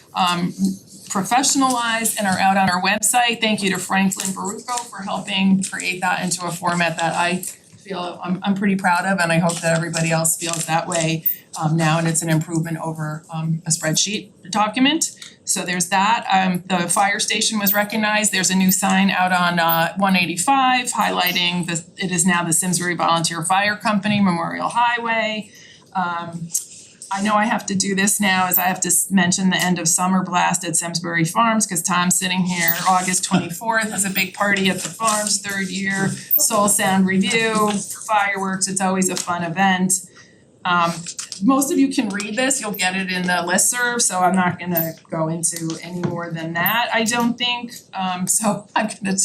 professionalized and are out on our website. Thank you to Franklin Baruco for helping create that into a format that I feel I'm pretty proud of, and I hope that everybody else feels that way now, and it's an improvement over a spreadsheet document. So there's that. The fire station was recognized. There's a new sign out on 185 highlighting it is now the Simsbury Volunteer Fire Company Memorial Highway. I know I have to do this now, is I have to mention the end of summer blast at Simsbury Farms, cause Tom's sitting here, August 24th is a big party at the farms, 3rd year, soul sound review, fireworks, it's always a fun event. Most of you can read this, you'll get it in the listserv, so I'm not gonna go into any more than that, I don't think. So I'm gonna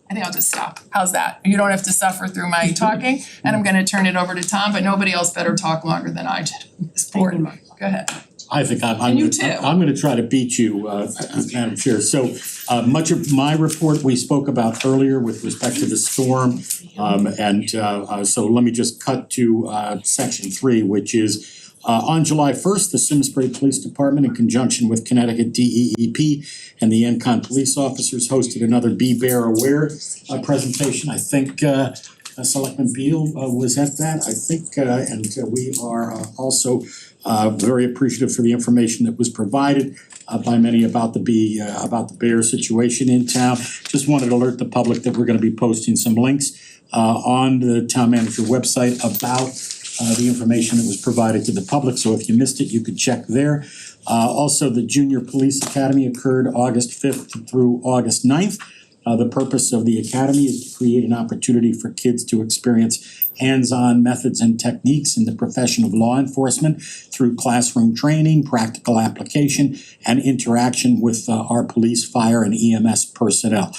I think I'll just stop. How's that? You don't have to suffer through my talking, and I'm gonna turn it over to Tom, but nobody else better talk longer than I did on this board. Go ahead. I think I'm And you gonna, too. I'm gonna try to beat you, Madam Chair. So much of my report we spoke about earlier with respect to the storm. So let me just cut to section 3, which is on July 1st, the Simsbury Police Department, in conjunction with Connecticut DEEP and the ENCON police officers, hosted another Be Bear Aware presentation. I think Selectman Beal was at that, I think, and we are also very appreciative for the information that was provided by many about the bear situation in town. Just wanted to alert the public that we're gonna be posting some links on the town manager website about the information that was provided to the public, so if you missed it, you could check there. Also, the Junior Police Academy occurred August 5th through August 9th. The purpose of the academy is to create an opportunity for kids to experience hands-on methods and techniques in the profession of law enforcement through classroom training, practical application, and interaction with our police, fire, and EMS personnel.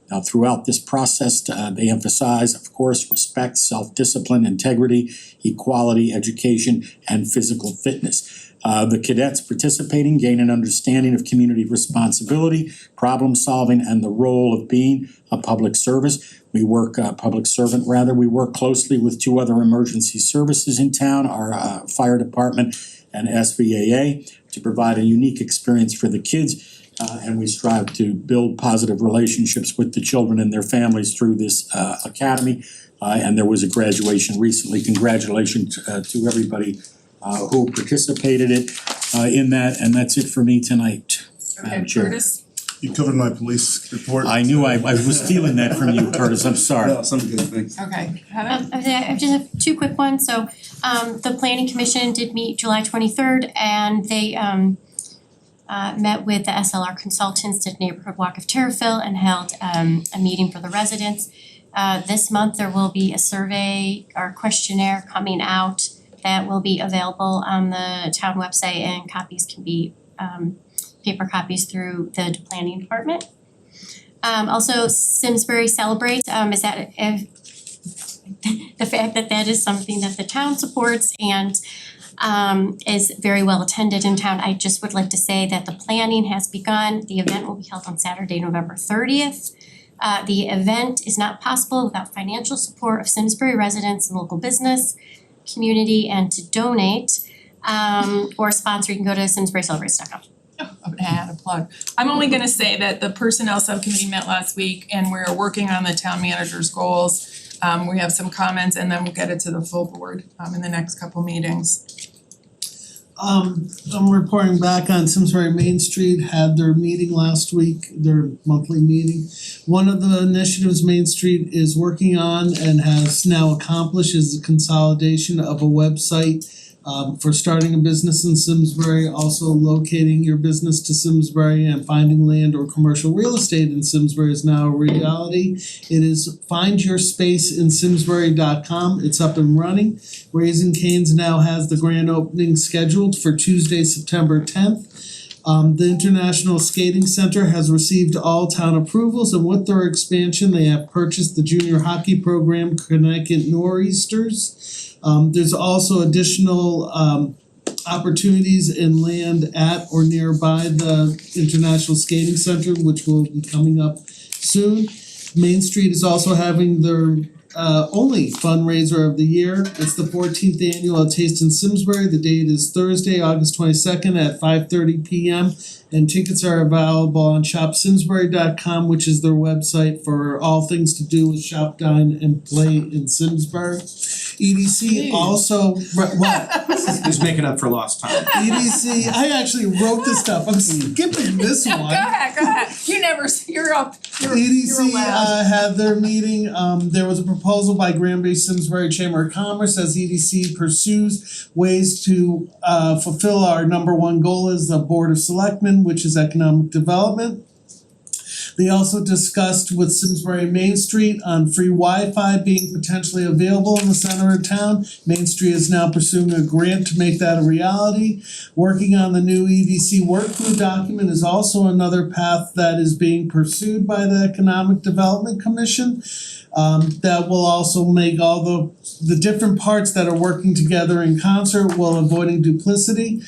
Now, throughout this process, they emphasize, of course, respect, self-discipline, integrity, equality, education, and physical fitness. The cadets participating gain an understanding of community responsibility, problem solving, and the role of being a public service. Public servant rather. We work closely with 2 other emergency services in town, our fire department and SVAA, to provide a unique experience for the kids. And we strive to build positive relationships with the children and their families through this academy. And there was a graduation recently. Congratulations to everybody who participated in that, and that's it for me tonight, Madam Chair. Curtis? You covered my police report. I knew I was stealing that from you, Curtis, I'm sorry. No, some good, thanks. Okay, Heather? I just have 2 quick ones. So the planning commission did meet July 23rd, and they met with the SLR consultants, did neighborhood walk of Terriffill, and held a meeting for the residents. This month there will be a survey or questionnaire coming out that will be available on the town website, and copies can be paper copies through the planning department. Also, Simsbury celebrates is that the fact that that is something that the town supports and is very well attended in town. I just would like to say that the planning has begun. The event will be held on Saturday, November 30th. The event is not possible without financial support of Simsbury residents and local business, community, and to donate or sponsor, you can go to simsburycelebrates.com. I'm gonna add a plug. I'm only gonna say that the personnel subcommittee met last week and we're working on the town manager's goals. We have some comments and then we'll get it to the full board in the next couple meetings. I'm reporting back on Simsbury Main Street, had their meeting last week, their monthly meeting. One of the initiatives Main Street is working on and has now accomplished is the consolidation of a website for starting a business in Simsbury, also locating your business to Simsbury and finding land or commercial real estate in Simsbury is now a reality. It is findyourspaceinsimsbury.com. It's up and running. Raising Cane's now has the grand opening scheduled for Tuesday, September 10th. The International Skating Center has received all town approvals, and with their expansion, they have purchased the junior hockey program, Connecticut Nor'easters. There's also additional opportunities in land at or nearby the International Skating Center, which will be coming up soon. Main Street is also having their only fundraiser of the year. It's the 14th annual Taste in Simsbury. The date is Thursday, August 22nd at 5:30 p.m. And tickets are available on shopsimsbury.com, which is their website for all things to do with shop, dine, and play in Simsbury. EDC also, what? He's making up for lost time. EDC, I actually wrote this stuff, I'm skipping this one. Go ahead. You're up, you're EDC allowed. had their meeting, there was a proposal by Granby Simsbury Chamber of Commerce as EDC pursues ways to fulfill our number one goal as the Board of Selectmen, which is economic development. They also discussed with Simsbury Main Street on free Wi-Fi being potentially available in the center of town. Main Street is now pursuing a grant to make that a reality. Working on the new EDC workflow document is also another path that is being pursued by the Economic Development Commission. That will also make all the different parts that are working together in concert while avoiding duplicity.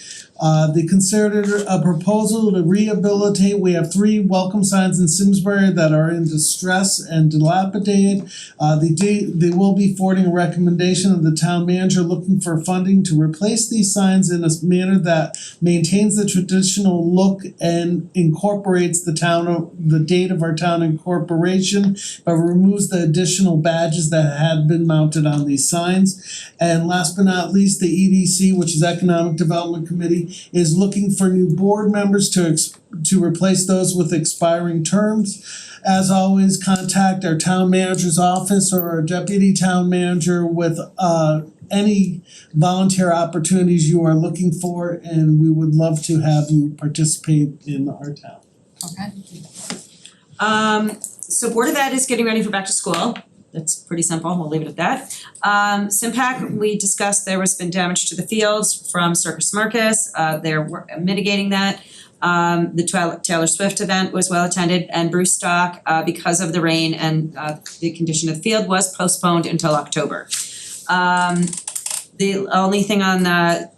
They considered a proposal to rehabilitate. We have 3 welcome signs in Simsbury that are in distress and dilapidated. They will be forwarding a recommendation of the town manager looking for funding to replace these signs in a manner that maintains the traditional look and incorporates the date of our town incorporation, but removes the additional badges that had been mounted on these signs. And last but not least, the EDC, which is Economic Development Committee, is looking for new board members to replace those with expiring terms. As always, contact our town manager's office or our deputy town manager with any volunteer opportunities you are looking for, and we would love to have you participate in our town. Okay. So Board of Ed is getting ready for back to school. That's pretty simple, we'll leave it at that. SIMPAC, we discussed there has been damage to the fields from Circus Marcus, they're mitigating that. The Taylor Swift event was well attended, and Bruce Stock, because of the rain and the condition of the field, was postponed until October. The only thing on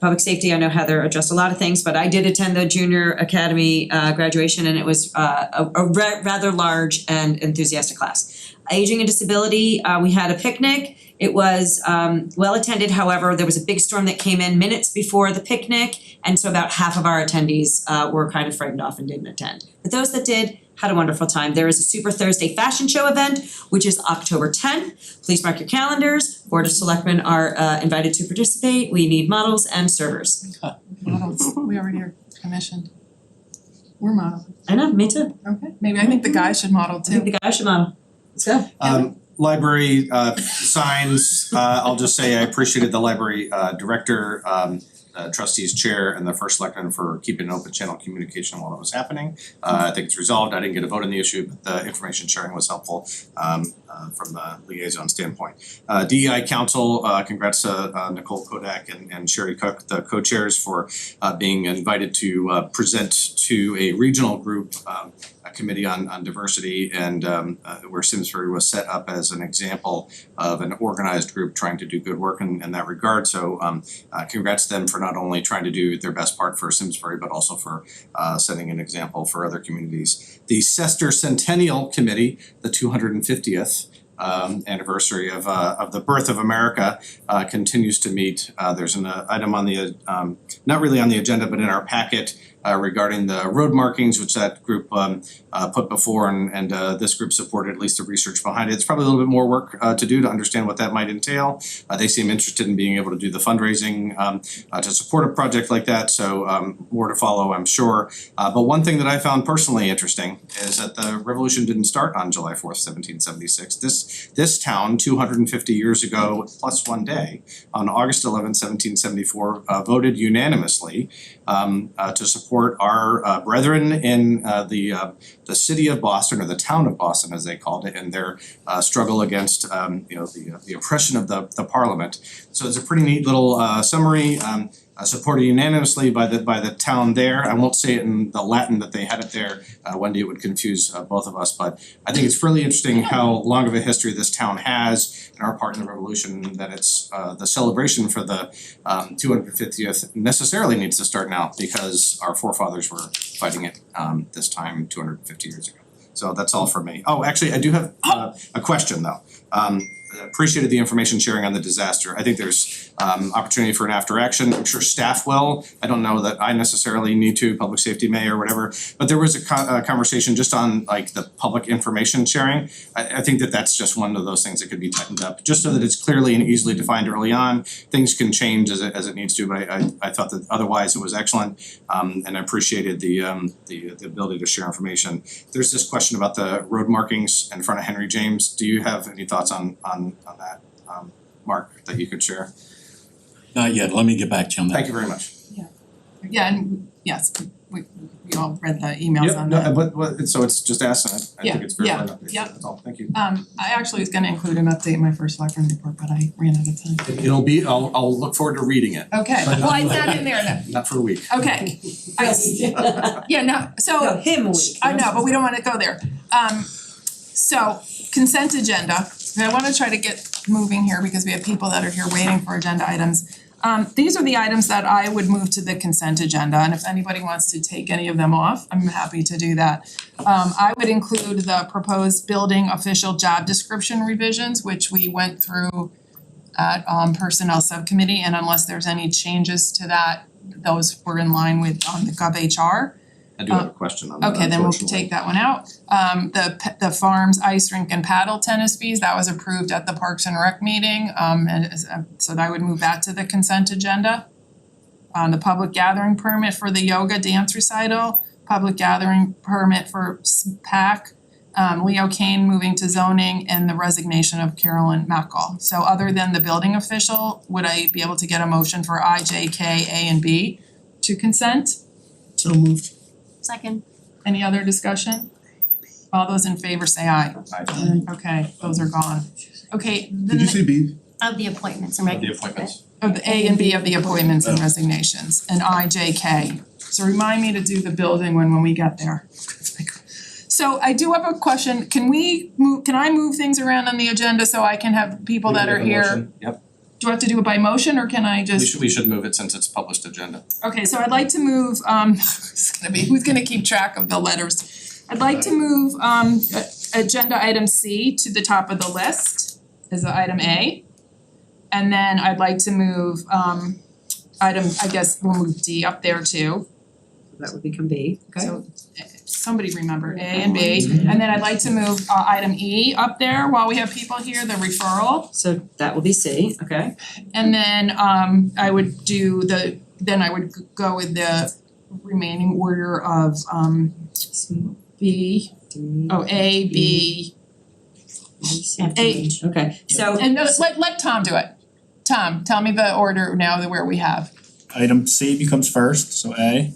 public safety, I know Heather addressed a lot of things, but I did attend the junior academy graduation, and it was a rather large and enthusiastic class. Aging and disability, we had a picnic. It was well attended, however, there was a big storm that came in minutes before the picnic, and so about half of our attendees were kind of frightened off and didn't attend. But those that did had a wonderful time. There is a Super Thursday Fashion Show event, which is October 10th. Please mark your calendars. Board of Selectmen are invited to participate. We need models and servers. Models, we already are commissioned. We're model. I know, me too. Okay, maybe I think the guys should model too. I think the guys should model. Let's go. Library signs, I'll just say I appreciated the library director, trustees chair, and the first selectman for keeping an open channel of communication while it was happening. I think it's resolved. I didn't get a vote on the issue, but the information sharing was helpful from the liaison standpoint. DEI Council, congrats to Nicole Kodak and Sherry Cook, the co-chairs, for being invited to present to a regional group, a committee on diversity, and where Simsbury was set up as an example of an organized group trying to do good work in that regard. So congrats to them for not only trying to do their best part for Simsbury, but also for setting an example for other communities. The Sester Centennial Committee, the 250th anniversary of the birth of America, continues to meet. There's an item on the not really on the agenda, but in our packet regarding the road markings, which that group put before, and this group supported at least the research behind it. It's probably a little bit more work to do to understand what that might entail. They seem interested in being able to do the fundraising to support a project like that, so more to follow, I'm sure. But one thing that I found personally interesting is that the revolution didn't start on July 4th, 1776. This town, 250 years ago plus one day, on August 11th, 1774, voted unanimously to support our brethren in the city of Boston, or the town of Boston as they called it, in their struggle against the oppression of the parliament. So it's a pretty neat little summary. Supported unanimously by the town there. I won't say it in the Latin that they had it there, Wendy, it would confuse both of us, but I think it's really interesting how long of a history this town has and our part in the revolution, that it's the celebration for the 250th necessarily needs to start now, because our forefathers were fighting it this time 250 years ago. So that's all for me. Oh, actually, I do have a question though. appreciated the information sharing on the disaster. I think there's opportunity for an after action. I'm sure staff will. I don't know that I necessarily need to, public safety may or whatever. But there was a conversation just on like the public information sharing. I think that that's just one of those things that could be tightened up, just so that it's clearly and easily defined early on. Things can change as it needs to, but I thought that otherwise it was excellent. And I appreciated the ability to share information. There's this question about the road markings in front of Henry James. Do you have any thoughts on that, Mark, that you could share? Not yet, let me get back to you on that. Thank you very much. Yeah, and yes, we all read the emails on that. But so it's just asking, I think it's very well updated, yeah. that's all, thank you. I actually was gonna include an update in my first Selectmen report, but I ran out of time. It'll be, I'll look forward to reading it. Okay, well, I sat in there then. Not for a week. Okay. Yeah, no, so. No, him a week. I know, but we don't wanna go there. So consent agenda, and I wanna try to get moving here because we have people that are here waiting for agenda items. These are the items that I would move to the consent agenda, and if anybody wants to take any of them off, I'm happy to do that. I would include the proposed building official job description revisions, which we went through at personnel subcommittee, and unless there's any changes to that, those were in line with the GovHR. I do have a question on that, Okay, then we'll unfortunately. take that one out. The farms ice rink and paddle tennis fees, that was approved at the Parks and Rec meeting, so I would move that to the consent agenda. The public gathering permit for the yoga dance recital, public gathering permit for PAC, Leo Kane moving to zoning, and the resignation of Carolyn Meckel. So other than the building official, would I be able to get a motion for I, J, K, A, and B to consent? So moved. Second. Any other discussion? All those in favor say aye. Aye. Okay, those are gone. Okay, Did you say B? Of the appointments and The regular. appointments. of the A and B of the appointments and resignations, and I, J, K. So remind me to do the building when we get there. So I do have a question, can I move things around on the agenda so I can have people that are here? Yep, Do I have to do it by motion or can I just? we should move it since it's published agenda. Okay, so I'd like to move, it's gonna be, who's gonna keep track of the letters? I'd like to move agenda item C to the top of the list as item A. And then I'd like to move item, I guess we'll move D up there too. That would become B, okay? So somebody remember A and B. And then I'd like to move item E up there while we have people here, the referral. So that will be C, okay? And then I would do then I would go with the remaining order of B, A, B, And A. Okay, so and let Tom do it. Tom, tell me the order now where we have. Item C becomes first, so A.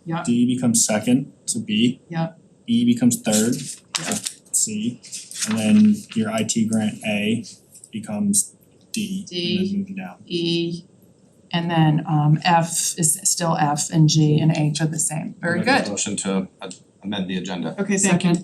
Yeah. D becomes second, so B. Yeah. E becomes third, Yeah. so C. And then your IT grant A becomes D. D. And then moving down. E, and then F is still F, and G and H are the same. Very Make a good. motion to amend the agenda. Okay, thank you.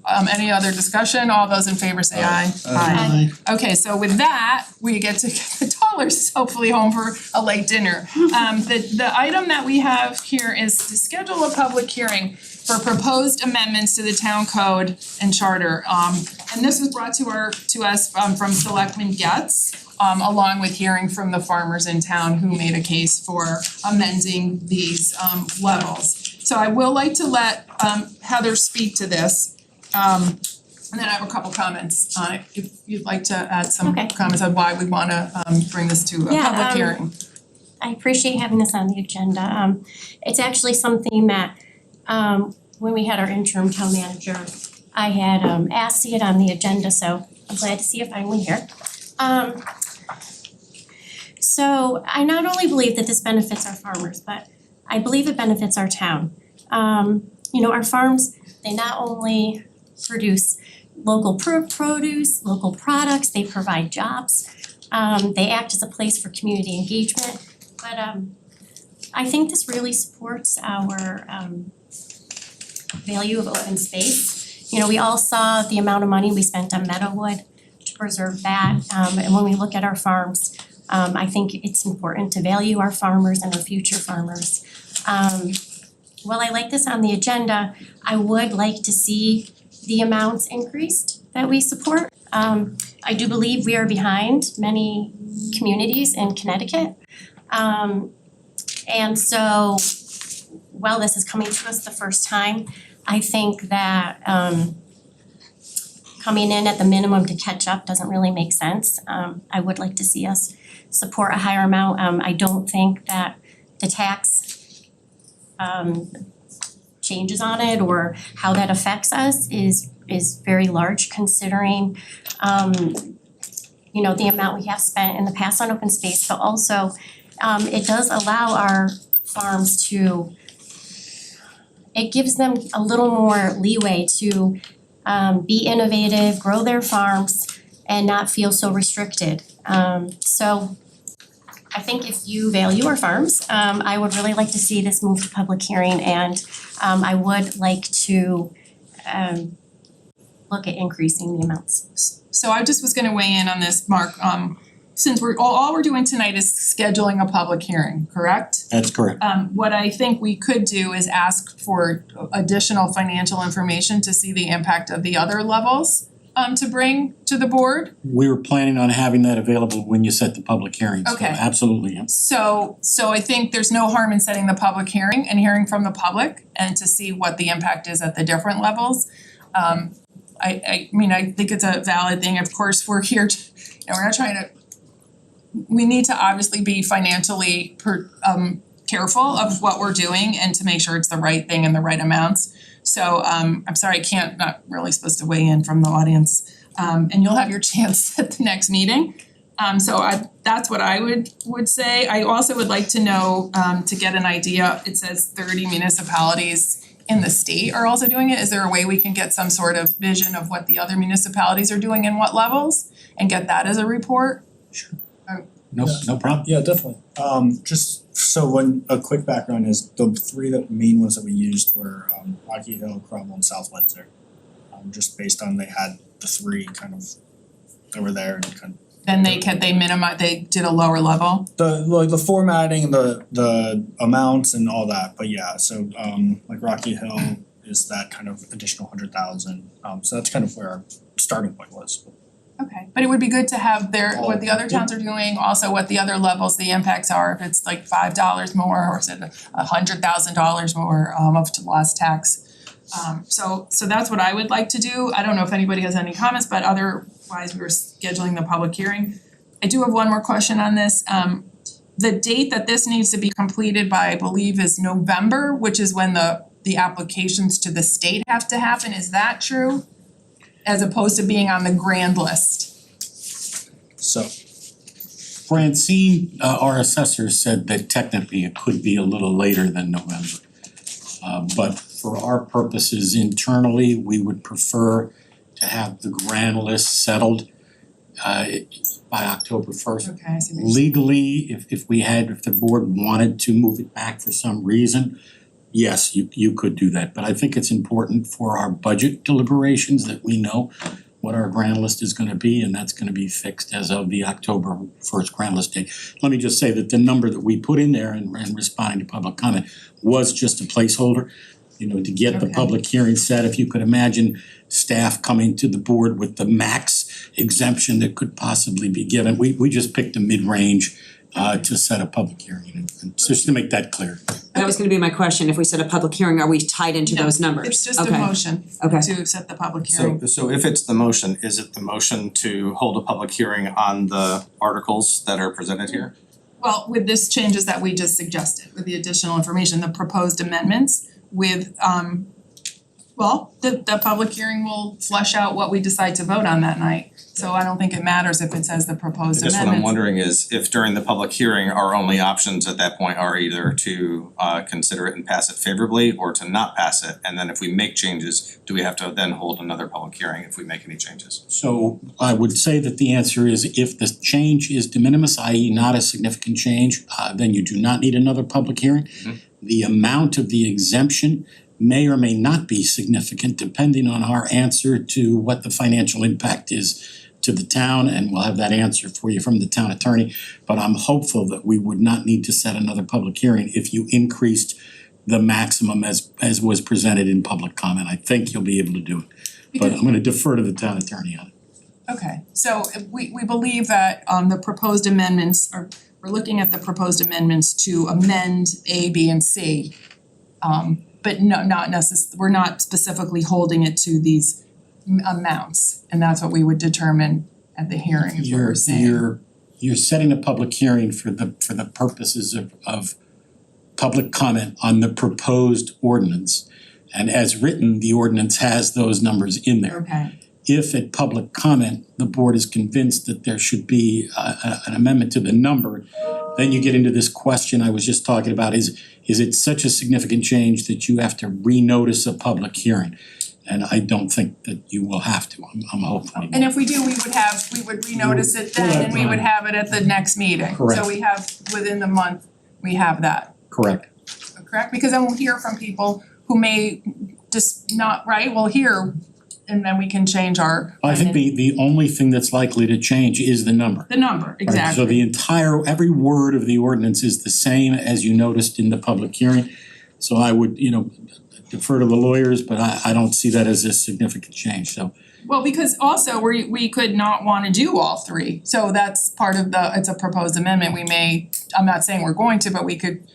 Any other discussion? All those in favor say aye. Aye. Okay, so with that, we get to get the dollars hopefully home for a late dinner. The item that we have here is to schedule a public hearing for proposed amendments to the town code and charter. And this was brought to us from Selectmen Getz, along with hearing from the farmers in town who made a case for amending these levels. So I will like to let Heather speak to this. And then I have a couple comments on it, if you'd like to add some comments on why we wanna bring this to a public hearing. I appreciate having this on the agenda. It's actually something that when we had our interim town manager, I had asked to get on the agenda, so I'm glad to see it finally here. So I not only believe that this benefits our farmers, but I believe it benefits our town. Our farms, they not only produce local produce, local products, they provide jobs. They act as a place for community engagement, but I think this really supports our value of open space. We all saw the amount of money we spent on Meadowwood to preserve that, and when we look at our farms, I think it's important to value our farmers and our future farmers. While I like this on the agenda, I would like to see the amounts increased that we support. I do believe we are behind many communities in Connecticut. And so while this is coming to us the first time, I think that coming in at the minimum to catch up doesn't really make sense. I would like to see us support a higher amount. I don't think that the tax changes on it or how that affects us is very large considering the amount we have spent in the past on open space, but also it does allow our farms to, it gives them a little more leeway to be innovative, grow their farms and not feel so restricted. So I think if you value our farms, I would really like to see this move to public hearing and I would like to look at increasing the amounts. So I just was gonna weigh in on this, Mark, since all we're doing tonight is scheduling a public hearing, correct? That's correct. What I think we could do is ask for additional financial information to see the impact of the other levels to bring to the board. We were planning on having that available when you set the public hearing, so Okay. absolutely, yeah. So I think there's no harm in setting the public hearing and hearing from the public and to see what the impact is at the different levels. I mean, I think it's a valid thing. Of course, we're here to, we're not trying to, we need to obviously be financially careful of what we're doing and to make sure it's the right thing and the right amounts. So I'm sorry, not really supposed to weigh in from the audience. And you'll have your chance at the next meeting. That's what I would say. I also would like to know, to get an idea, it says 30 municipalities in the state are also doing it. Is there a way we can get some sort of vision of what the other municipalities are doing and what levels and get that as a report? No problem. Yeah, definitely. Just so a quick background is the three main ones that we used were Rocky Hill, Cromwell, and South Windsor. Just based on they had the three kind of that were there and kind of. Then they did a lower level? The formatting, the amounts and all that, but yeah, so like Rocky Hill is that kind of additional 100,000. So that's kind of where our starting point was. Okay, but it would be good to have what the other towns are doing, also what the other levels, the impacts are, if it's like $5 more or is it $100,000 more of lost tax. So that's what I would like to do. I don't know if anybody has any comments, but otherwise we were scheduling the public hearing. I do have one more question on this. The date that this needs to be completed by, I believe, is November, which is when the applications to the state have to happen. Is that true? As opposed to being on the grand list? So Francine, our assessor, said that technically it could be a little later than November. But for our purposes internally, we would prefer to have the grand list settled by October 1st. Okay, I see what you're saying. Legally, if the board wanted to move it back for some reason, yes, you could do that, but I think it's important for our budget deliberations that we know what our grand list is gonna be, and that's gonna be fixed as of the October 1st grand list date. Let me just say that the number that we put in there and responding to public comment was just a placeholder, to get the public hearing set. If you could imagine staff coming to the board with the max exemption that could possibly be given, we just picked a mid-range to set a public hearing, and just to make that clear. That was gonna be my question, if we set a public hearing, are we tied into those numbers? It's just a Okay. motion Okay. to set the public hearing. So if it's the motion, is it the motion to hold a public hearing on the articles that are presented here? Well, with this changes that we just suggested, with the additional information, the proposed amendments with the public hearing will flesh out what we decide to vote on that night. So I don't think it matters if it says the proposed I guess amendments. what I'm wondering is if during the public hearing, our only options at that point are either to consider it and pass it favorably or to not pass it. And then if we make changes, do we have to then hold another public hearing if we make any changes? So I would say that the answer is if the change is de minimis, i.e. not a significant change, then you do not need another public hearing. The amount of the exemption may or may not be significant depending on our answer to what the financial impact is to the town, and we'll have that answer for you from the town attorney. But I'm hopeful that we would not need to set another public hearing if you increased the maximum as was presented in public comment. I think you'll be able to do it. but I'm gonna defer to the town attorney on it. Okay, so we believe that the proposed amendments are, we're looking at the proposed amendments to amend A, B, and C. But no, not we're not specifically holding it to these amounts, and that's what we would determine at the hearing, is what we're saying. You're setting a public hearing for the purposes of public comment on the proposed ordinance. And as written, the ordinance has those numbers in there. Okay. If at public comment, the board is convinced that there should be an amendment to the number, then you get into this question I was just talking about, is it such a significant change that you have to renotice a public hearing? And I don't think that you will have to, I'm hopeful. And if we do, we would renotice it then, and we would have it at the next meeting. Correct. So we have, within the month, we have that, Correct. correct? Because then we'll hear from people who may just not, right, we'll hear, and then we can change our. I think the only thing that's likely to change is the number. The number, Right, exactly. so the every word of the ordinance is the same as you noticed in the public hearing. So I would, defer to the lawyers, but I don't see that as a significant change, so. Well, because also we could not wanna do all three, so that's part of it's a proposed amendment, I'm not saying we're going to, but we could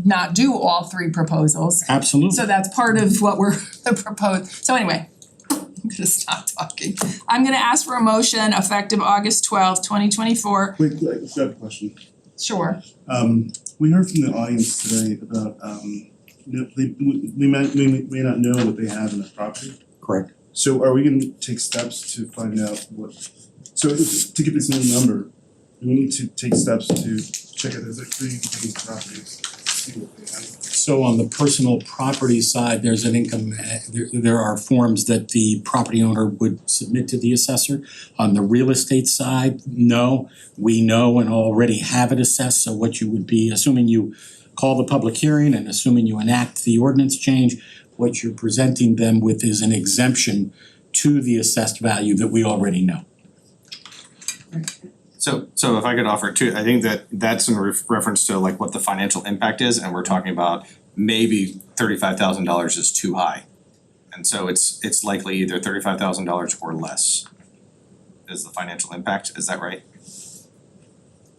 not do all three proposals. Absolutely. So that's part of what we're proposed, so anyway, I'm gonna stop talking. I'm gonna ask for a motion effective August 12th, 2024. Wait, I just have a question. Sure. We heard from the audience today about we may not know what they have in their property. Correct. So are we gonna take steps to find out to get this new number, do we need to take steps to check out those properties, see what they have? So on the personal property side, there's an income, there are forms that the property owner would submit to the assessor. On the real estate side, no, we know and already have it assessed, so what you would be, assuming you call the public hearing and assuming you enact the ordinance change, what you're presenting them with is an exemption to the assessed value that we already know. So if I could offer too, I think that's in reference to like what the financial impact is, and we're talking about maybe $35,000 is too high. And so it's likely either $35,000 or less is the financial impact, is that right?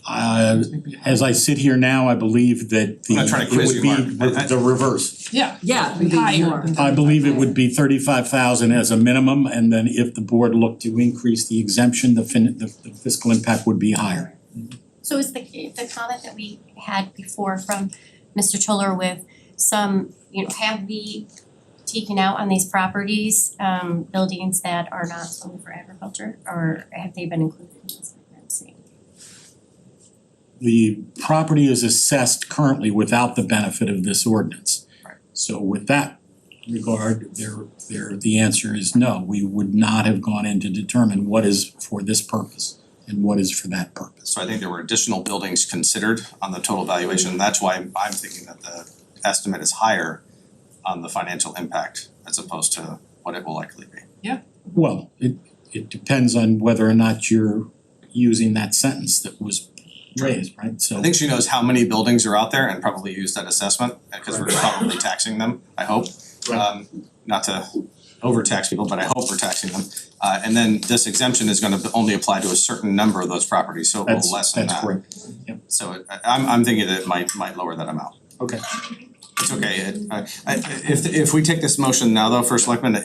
As I sit here now, I believe that I'm not trying to quiz you, Mark. it would be the reverse. Yeah. Yeah, Higher than I believe it would be 35,000 as a minimum, and then if the board looked to increase the exemption, the fiscal impact would be higher. So is the comment that we had before from Mr. Toller with some, have we taken out on these properties, buildings that are not zoned for agriculture, or have they been included in this? The property is assessed currently without the benefit of this ordinance. Right. So with that regard, the answer is no, we would not have gone in to determine what is for this purpose and what is for that purpose. So I think there were additional buildings considered on the total valuation, and that's why I'm thinking that the estimate is higher on the financial impact as opposed to what it will likely be. Well, it depends on whether or not you're using that sentence that was raised, right? So I think she knows how many buildings are out there and probably used that assessment, because we're probably taxing them, I hope. Not to overtax people, but I hope we're taxing them. And then this exemption is gonna only apply to a certain number of those properties, so it will lessen that. That's correct. Yep. So I'm thinking that it might lower that amount. Okay. It's okay, if we take this motion now though, for Selectmen,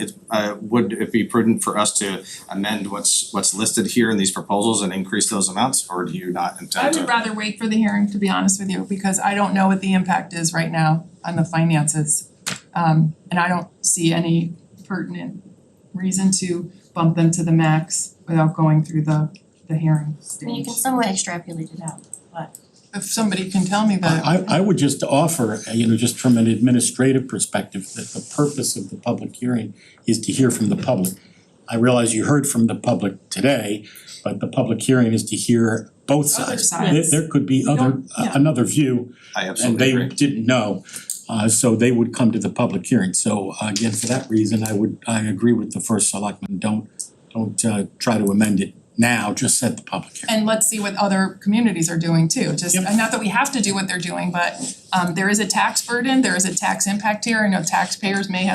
would it be prudent for us to amend what's listed here in these proposals and increase those amounts, or do you not intend to? I would rather wait for the hearing, to be honest with you, because I don't know what the impact is right now on the finances. And I don't see any pertinent reason to bump them to the max without going through the hearing stage. I mean, you can somewhat extrapolate it out, but. If somebody can tell me that. I would just offer, just from an administrative perspective, that the purpose of the public hearing is to hear from the public. I realize you heard from the public today, but the public hearing is to hear both Other sides. sides. There could be another view, I and absolutely they agree. didn't know. So they would come to the public hearing. So again, for that reason, I agree with the first selectman, don't try to amend it now, just set the public hearing. And let's see what other communities are doing too, just, and not that we have to do what they're doing, but there is a tax burden, there is a tax impact here, I know taxpayers may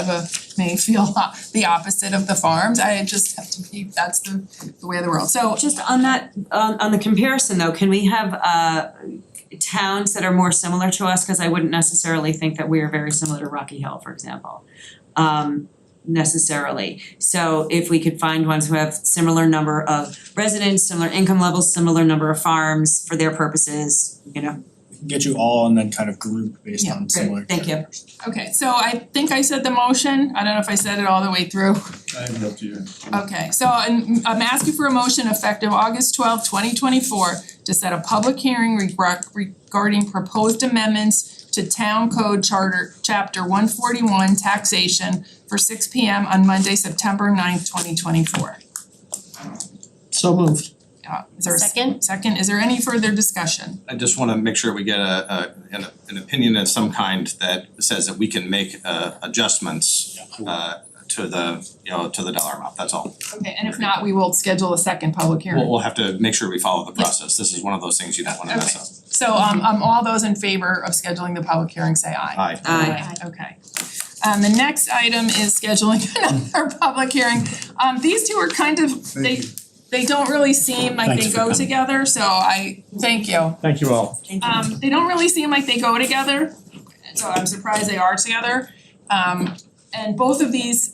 feel the opposite of the farms, I just have to be, that's the way of the world, so. Just on that, on the comparison though, can we have towns that are more similar to us? Cause I wouldn't necessarily think that we are very similar to Rocky Hill, for example. Necessarily. So if we could find ones who have similar number of residents, similar income levels, similar number of farms for their purposes, you know. Get you all and then kind of group based on Great, similar. thank you. Okay, so I think I said the motion, I don't know if I said it all the way through. I have it up to you. Okay, so I'm asking for a motion effective August 12th, 2024 to set a public hearing regarding proposed amendments to Town Code Charter Chapter 141 taxation for 6 p.m. on Monday, September 9th, 2024. So moved. Is there a Second? second, is there any further discussion? I just wanna make sure we get an opinion of some kind that says that we can make adjustments to the dollar amount, that's all. Okay, and if not, we will schedule a second public hearing. We'll have to make sure we follow the process, this is one of those things you don't wanna mess up. So all those in favor of scheduling the public hearing, say aye. Aye. Okay. The next item is scheduling another public hearing. These two are kind of, they don't really seem like Thanks they for go coming. together, so I thank you. Thank you all. They don't really seem like they go together, so I'm surprised they are together. And both of these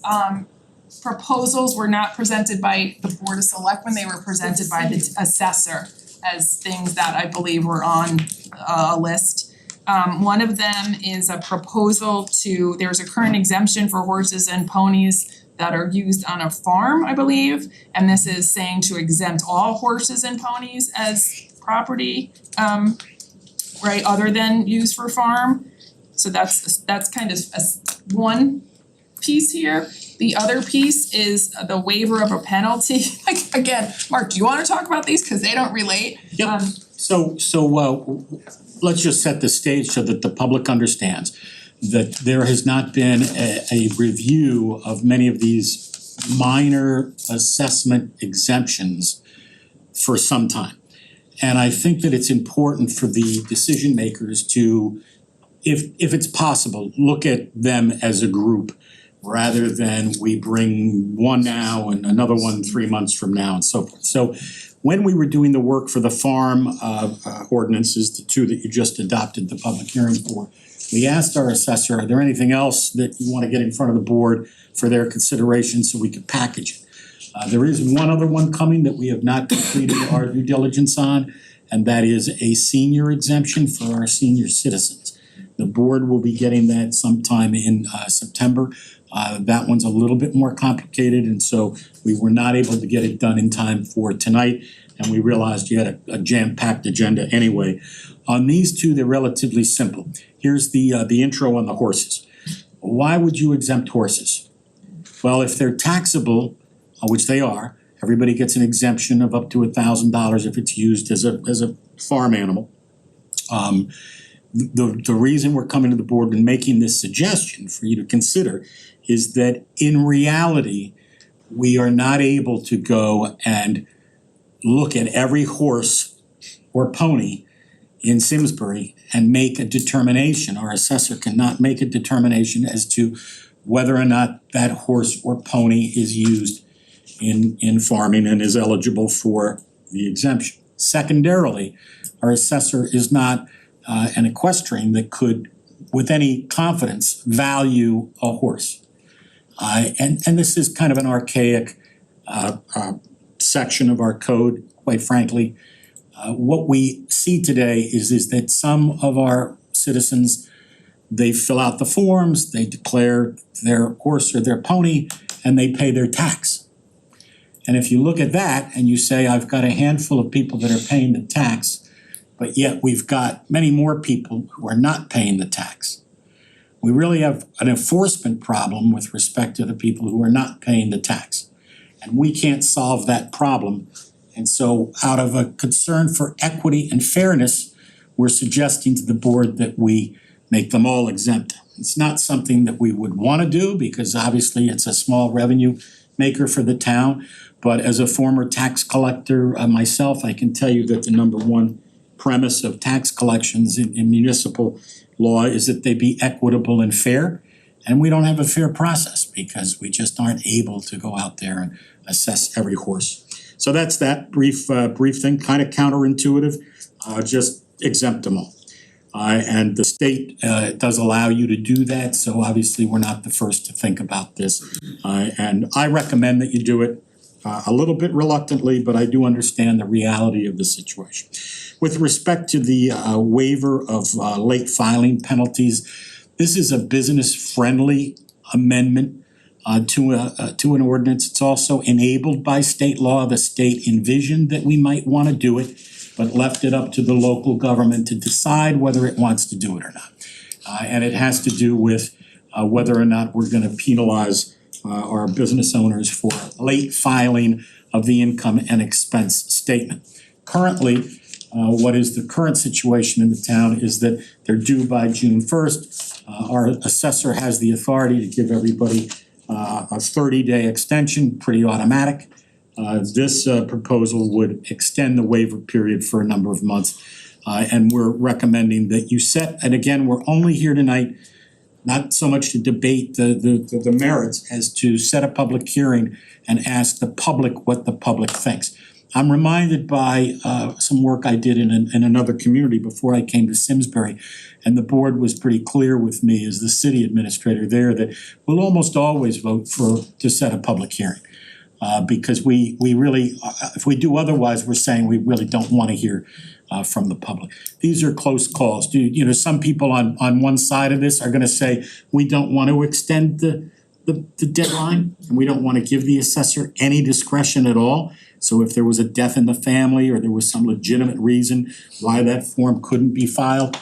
proposals were not presented by the Board of Selectmen, they were presented by the assessor as things that I believe were on a list. One of them is a proposal to, there's a current exemption for horses and ponies that are used on a farm, I believe. And this is saying to exempt all horses and ponies as property, right, other than used for farm. So that's kind of one piece here. The other piece is the waiver of a penalty. Again, Mark, do you wanna talk about these? Cause they don't relate. Yep. So let's just set the stage so that the public understands that there has not been a review of many of these minor assessment exemptions for some time. And I think that it's important for the decision makers to, if it's possible, look at them as a group rather than we bring one now and another one 3 months from now and so forth. So when we were doing the work for the farm ordinances, the two that you just adopted the public hearing for, we asked our assessor, are there anything else that you wanna get in front of the board for their consideration so we could package it? There is one other one coming that we have not completed our due diligence on, and that is a senior exemption for our senior citizens. The board will be getting that sometime in September. That one's a little bit more complicated, and so we were not able to get it done in time for tonight, and we realized you had a jam-packed agenda anyway. On these two, they're relatively simple. Here's the intro on the horses. Why would you exempt horses? Well, if they're taxable, which they are, everybody gets an exemption of up to $1,000 if it's used as a farm animal. The reason we're coming to the board and making this suggestion for you to consider is that in reality, we are not able to go and look at every horse or pony in Simsbury and make a determination. Our assessor cannot make a determination as to whether or not that horse or pony is used in farming and is eligible for the exemption. Secondarily, our assessor is not an equestrian that could, with any confidence, value a horse. And this is kind of an archaic section of our code, quite frankly. What we see today is that some of our citizens, they fill out the forms, they declare their horse or their pony, and they pay their tax. And if you look at that and you say, I've got a handful of people that are paying the tax, but yet we've got many more people who are not paying the tax. We really have an enforcement problem with respect to the people who are not paying the tax. And we can't solve that problem. And so out of a concern for equity and fairness, we're suggesting to the board that we make them all exempt. It's not something that we would wanna do because obviously it's a small revenue maker for the town. But as a former tax collector myself, I can tell you that the number one premise of tax collections in municipal law is that they be equitable and fair. And we don't have a fair process because we just aren't able to go out there and assess every horse. So that's that brief thing, kind of counterintuitive, just exempt them all. And the state does allow you to do that, so obviously we're not the first to think about this. And I recommend that you do it a little bit reluctantly, but I do understand the reality of the situation. With respect to the waiver of late filing penalties, this is a business-friendly amendment to an ordinance. It's also enabled by state law. The state envisioned that we might want to do it, but left it up to the local government to decide whether it wants to do it or not. And it has to do with whether or not we're gonna penalize our business owners for late filing of the income and expense statement. Currently, what is the current situation in the town is that they're due by June 1st. Our assessor has the authority to give everybody a 30-day extension, pretty automatic. This proposal would extend the waiver period for a number of months. And we're recommending that you set, and again, we're only here tonight not so much to debate the merits as to set a public hearing and ask the public what the public thinks. I'm reminded by some work I did in another community before I came to Simsbury, and the board was pretty clear with me as the city administrator there that we'll almost always vote to set a public hearing. Because we really, if we do otherwise, we're saying we really don't wanna hear from the public. These are close calls. Some people on one side of this are gonna say, we don't want to extend the deadline, and we don't wanna give the assessor any discretion at all. So if there was a death in the family or there was some legitimate reason why that form couldn't be filed,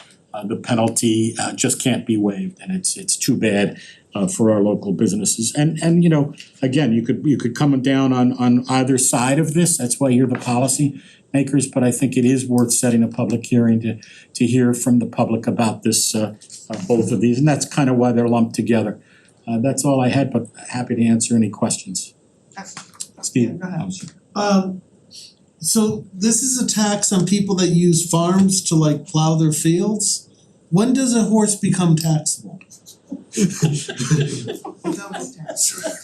the penalty just can't be waived, and it's too bad for our local businesses. And again, you could come down on either side of this. That's why you're the policy makers, but I think it is worth setting a public hearing to hear from the public about this, both of these, and that's kind of why they're lumped together. That's all I had, but happy to answer any questions. Steve? So this is a tax on people that use farms to like plow their fields. When does a horse become taxable?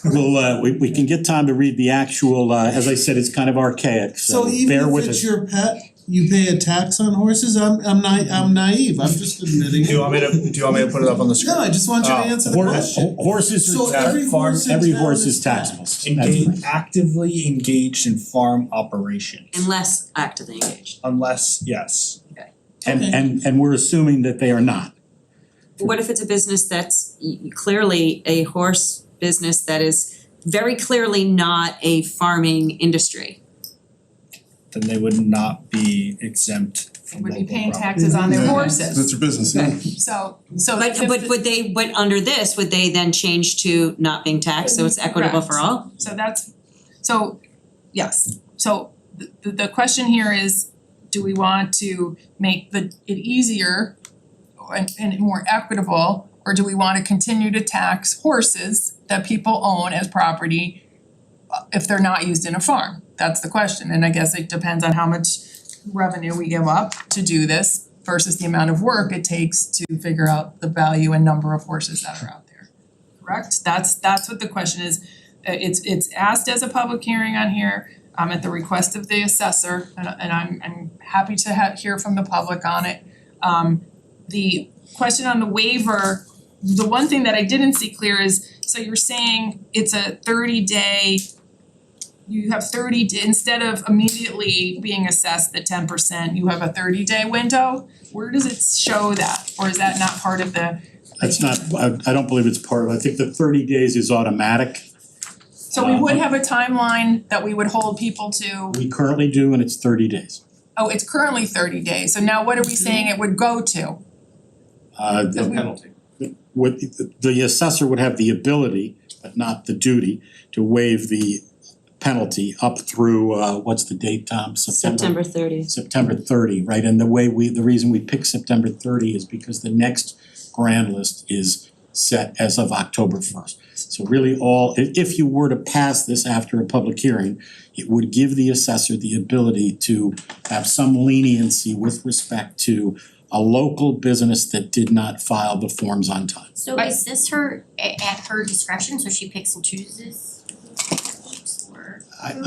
Well, we can get time to read the actual, as I said, it's kind of archaic, so So even bear if with it's us. your pet, you pay a tax on horses? I'm naive, I'm just admitting it. Do you want me to put it up on the screen? No, I just want you to answer the question. Horses So every horse in every town horse is is taxable. Actively engaged in farm operation, Unless actively engaged. unless, yes. And we're assuming that they are not. What if it's a business that's clearly a horse business that is very clearly not a farming industry? Then they would not be exempt They from would be local paying property. taxes on their horses. That's their business, yeah. So But under this, would they then change to not being taxed, so it's equitable for all? Yes, so the question here is, do we want to make it easier and more equitable, or do we wanna continue to tax horses that people own as property if they're not used in a farm? That's the question, and I guess it depends on how much revenue we give up to do this versus the amount of work it takes to figure out the value and number of horses that are out there. Correct? That's what the question is. It's asked as a public hearing on here, at the request of the assessor, and I'm happy to hear from the public on it. The question on the waiver, the one thing that I didn't see clear is, so you're saying it's a 30-day, you have instead of immediately being assessed the 10%, you have a 30-day window? Where does it show that, or is that not part of the? That's not, I don't believe it's part of it. I think the 30 days is automatic. So we would have a timeline that we would hold people to. We currently do, and it's 30 days. Oh, it's currently 30 days, so now what are we saying it would go to? The penalty. The assessor would have the ability, but not the duty, to waive the penalty up through, what's the date, Tom? September 30th. September 30, right? And the reason we pick September 30 is because the next grand list is set as of October 1st. So really if you were to pass this after a public hearing, it would give the assessor the ability to have some leniency with respect to a local business that did not file the forms on time. So is this at her discretion, so she picks and chooses?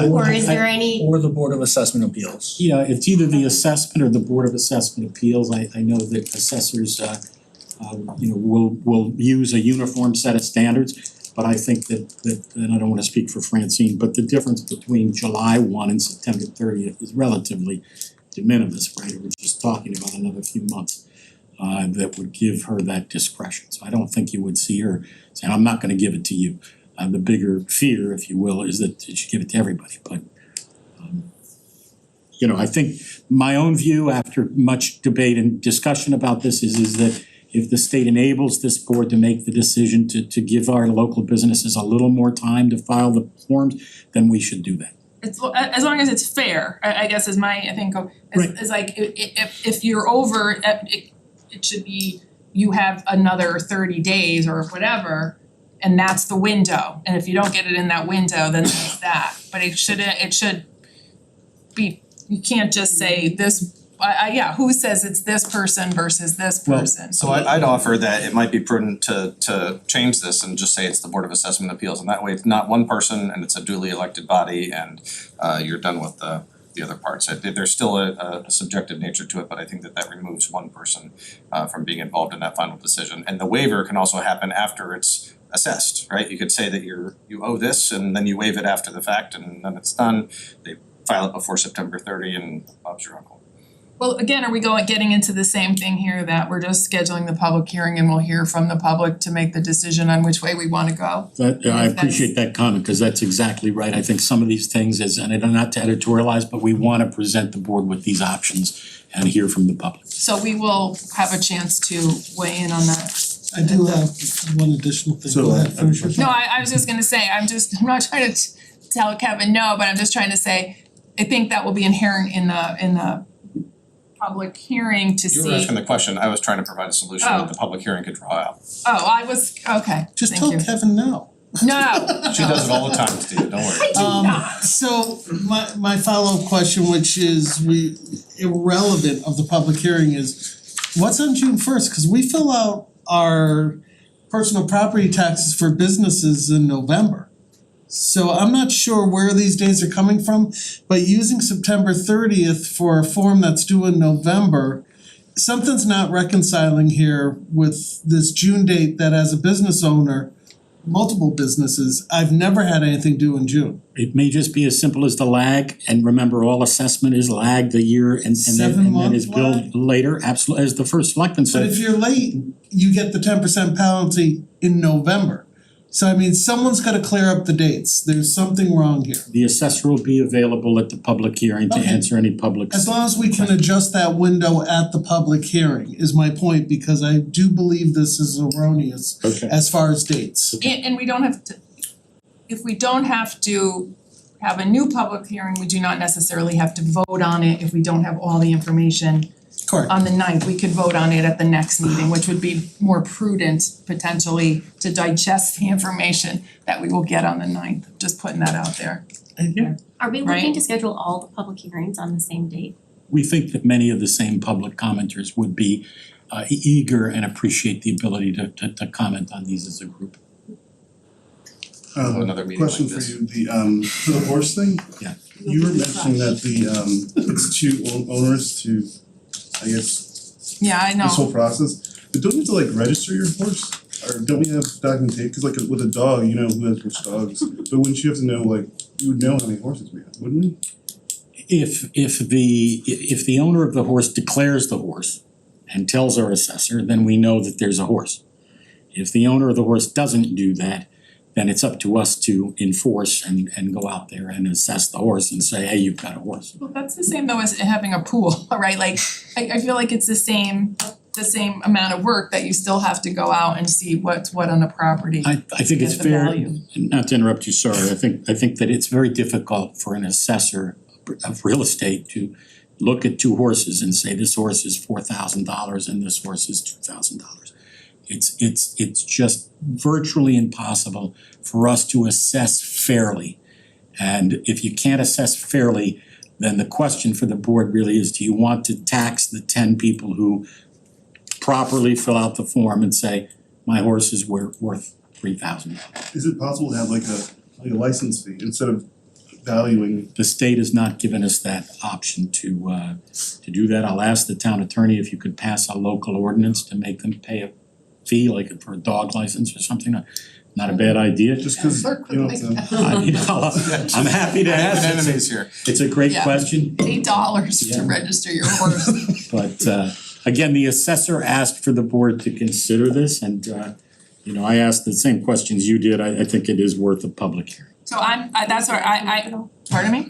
Or is there any? Or the Board of Assessment Appeals. Yeah, it's either the assessment or the Board of Assessment Appeals. I know that assessors will use a uniform set of standards, but I think that and I don't wanna speak for Francine, but the difference between July 1 and September 30th is relatively de minimis, right? We're just talking about another few months that would give her that discretion. So I don't think you would see her saying, I'm not gonna give it to you. The bigger fear, if you will, is that you should give it to everybody, but I think my own view after much debate and discussion about this is that if the state enables this board to make the decision to give our local businesses a little more time to file the forms, then we should do that. It's as long as it's fair, I guess is my, I think, is like if you're over, it should be, you have another 30 days or whatever, and that's the window, and if you don't get it in that window, then that's that. But it should be, you can't just say this, who says it's this person versus this person? So I'd offer that it might be prudent to change this and just say it's the Board of Assessment Appeals, and that way it's not one person and it's a duly elected body and you're done with the other parts. There's still a subjective nature to it, but I think that removes one person from being involved in that final decision. And the waiver can also happen after it's assessed, right? You could say that you owe this and then you waive it after the fact and then it's done. They file it before September 30 and Bob's your uncle. Well, again, are we getting into the same thing here that we're just scheduling the public hearing and we'll hear from the public to make the decision on which way we wanna go? I appreciate that comment, cause that's exactly right. I think some of these things and not to editorialize, but we wanna present the board with these options and hear from the public. So we will have a chance to weigh in on that. I do have one additional thing. Go ahead, finish your thought. No, I was just gonna say, I'm not trying to tell Kevin no, but I'm just trying to say, I think that will be inherent in the public hearing to see. You were asking the question, I was trying to provide a solution that the public hearing could draw out. Oh, I was, okay, Just thank tell you. Kevin no. No. She does it all the time, Steve, don't worry. I do not. So my follow-up question, which is irrelevant of the public hearing, is what's on June 1st? Cause we fill out our personal property taxes for businesses in November. So I'm not sure where these days are coming from, but using September 30th for a form that's due in November, something's not reconciling here with this June date that as a business owner, multiple businesses, I've never had anything due in June. It may just be as simple as the lag, and remember, all assessment is lagged a year and then is billed later, absolutely, as the first selectman said. But if you're late, you get the 10% penalty in November. So I mean, someone's gotta clear up the dates, there's something wrong here. The assessor will be available at the public hearing to answer any public. As long as we can adjust that window at the public hearing is my point, because I do believe this is erroneous as far as dates. And we don't have to, if we don't have to have a new public hearing, we do not necessarily have to vote on it if we don't have all the information. Correct. On the 9th, we could vote on it at the next meeting, which would be more prudent potentially to digest the information that we will get on the 9th, just putting that out there. Are we Right. looking to schedule all the public hearings on the same date? We think that many of the same public commenters would be eager and appreciate the ability to comment on these as a group. Another meeting like Question this. for you, for the horse thing? Yeah. You were mentioning that it's too onerous to, I guess, Yeah, I know. this whole process, but don't you have to like register your horse? Or don't we have documentation, cause like with a dog, you know who has which dogs, but wouldn't you have to know, like, you would know how many horses we have, wouldn't we? If the owner of the horse declares the horse and tells our assessor, then we know that there's a horse. If the owner of the horse doesn't do that, then it's up to us to enforce and go out there and assess the horse and say, hey, you've got a horse. Well, that's the same though as having a pool, right? Like, I feel like it's the same amount of work that you still have to go out and see what's what on the property. I think it's Get the fair, value. not to interrupt you, sorry, I think that it's very difficult for an assessor of real estate to look at two horses and say this horse is $4,000 and this horse is $2,000. It's just virtually impossible for us to assess fairly. And if you can't assess fairly, then the question for the board really is, do you want to tax the 10 people who properly fill out the form and say, my horse is worth $3,000? Is it possible to have like a license fee instead of valuing? The state has not given us that option to do that. I'll ask the town attorney if you could pass a local ordinance to make them pay a fee, like for a dog license or something. Not a bad idea. Just cause, you know, I mean, I'm happy to ask. Enemies here. It's a great Yeah. question, $8 Yeah. to register your horse. but again, the assessor asked for the board to consider this, and you know, I asked the same questions you did. I think it is worth a public hearing. So that's where I pardon me?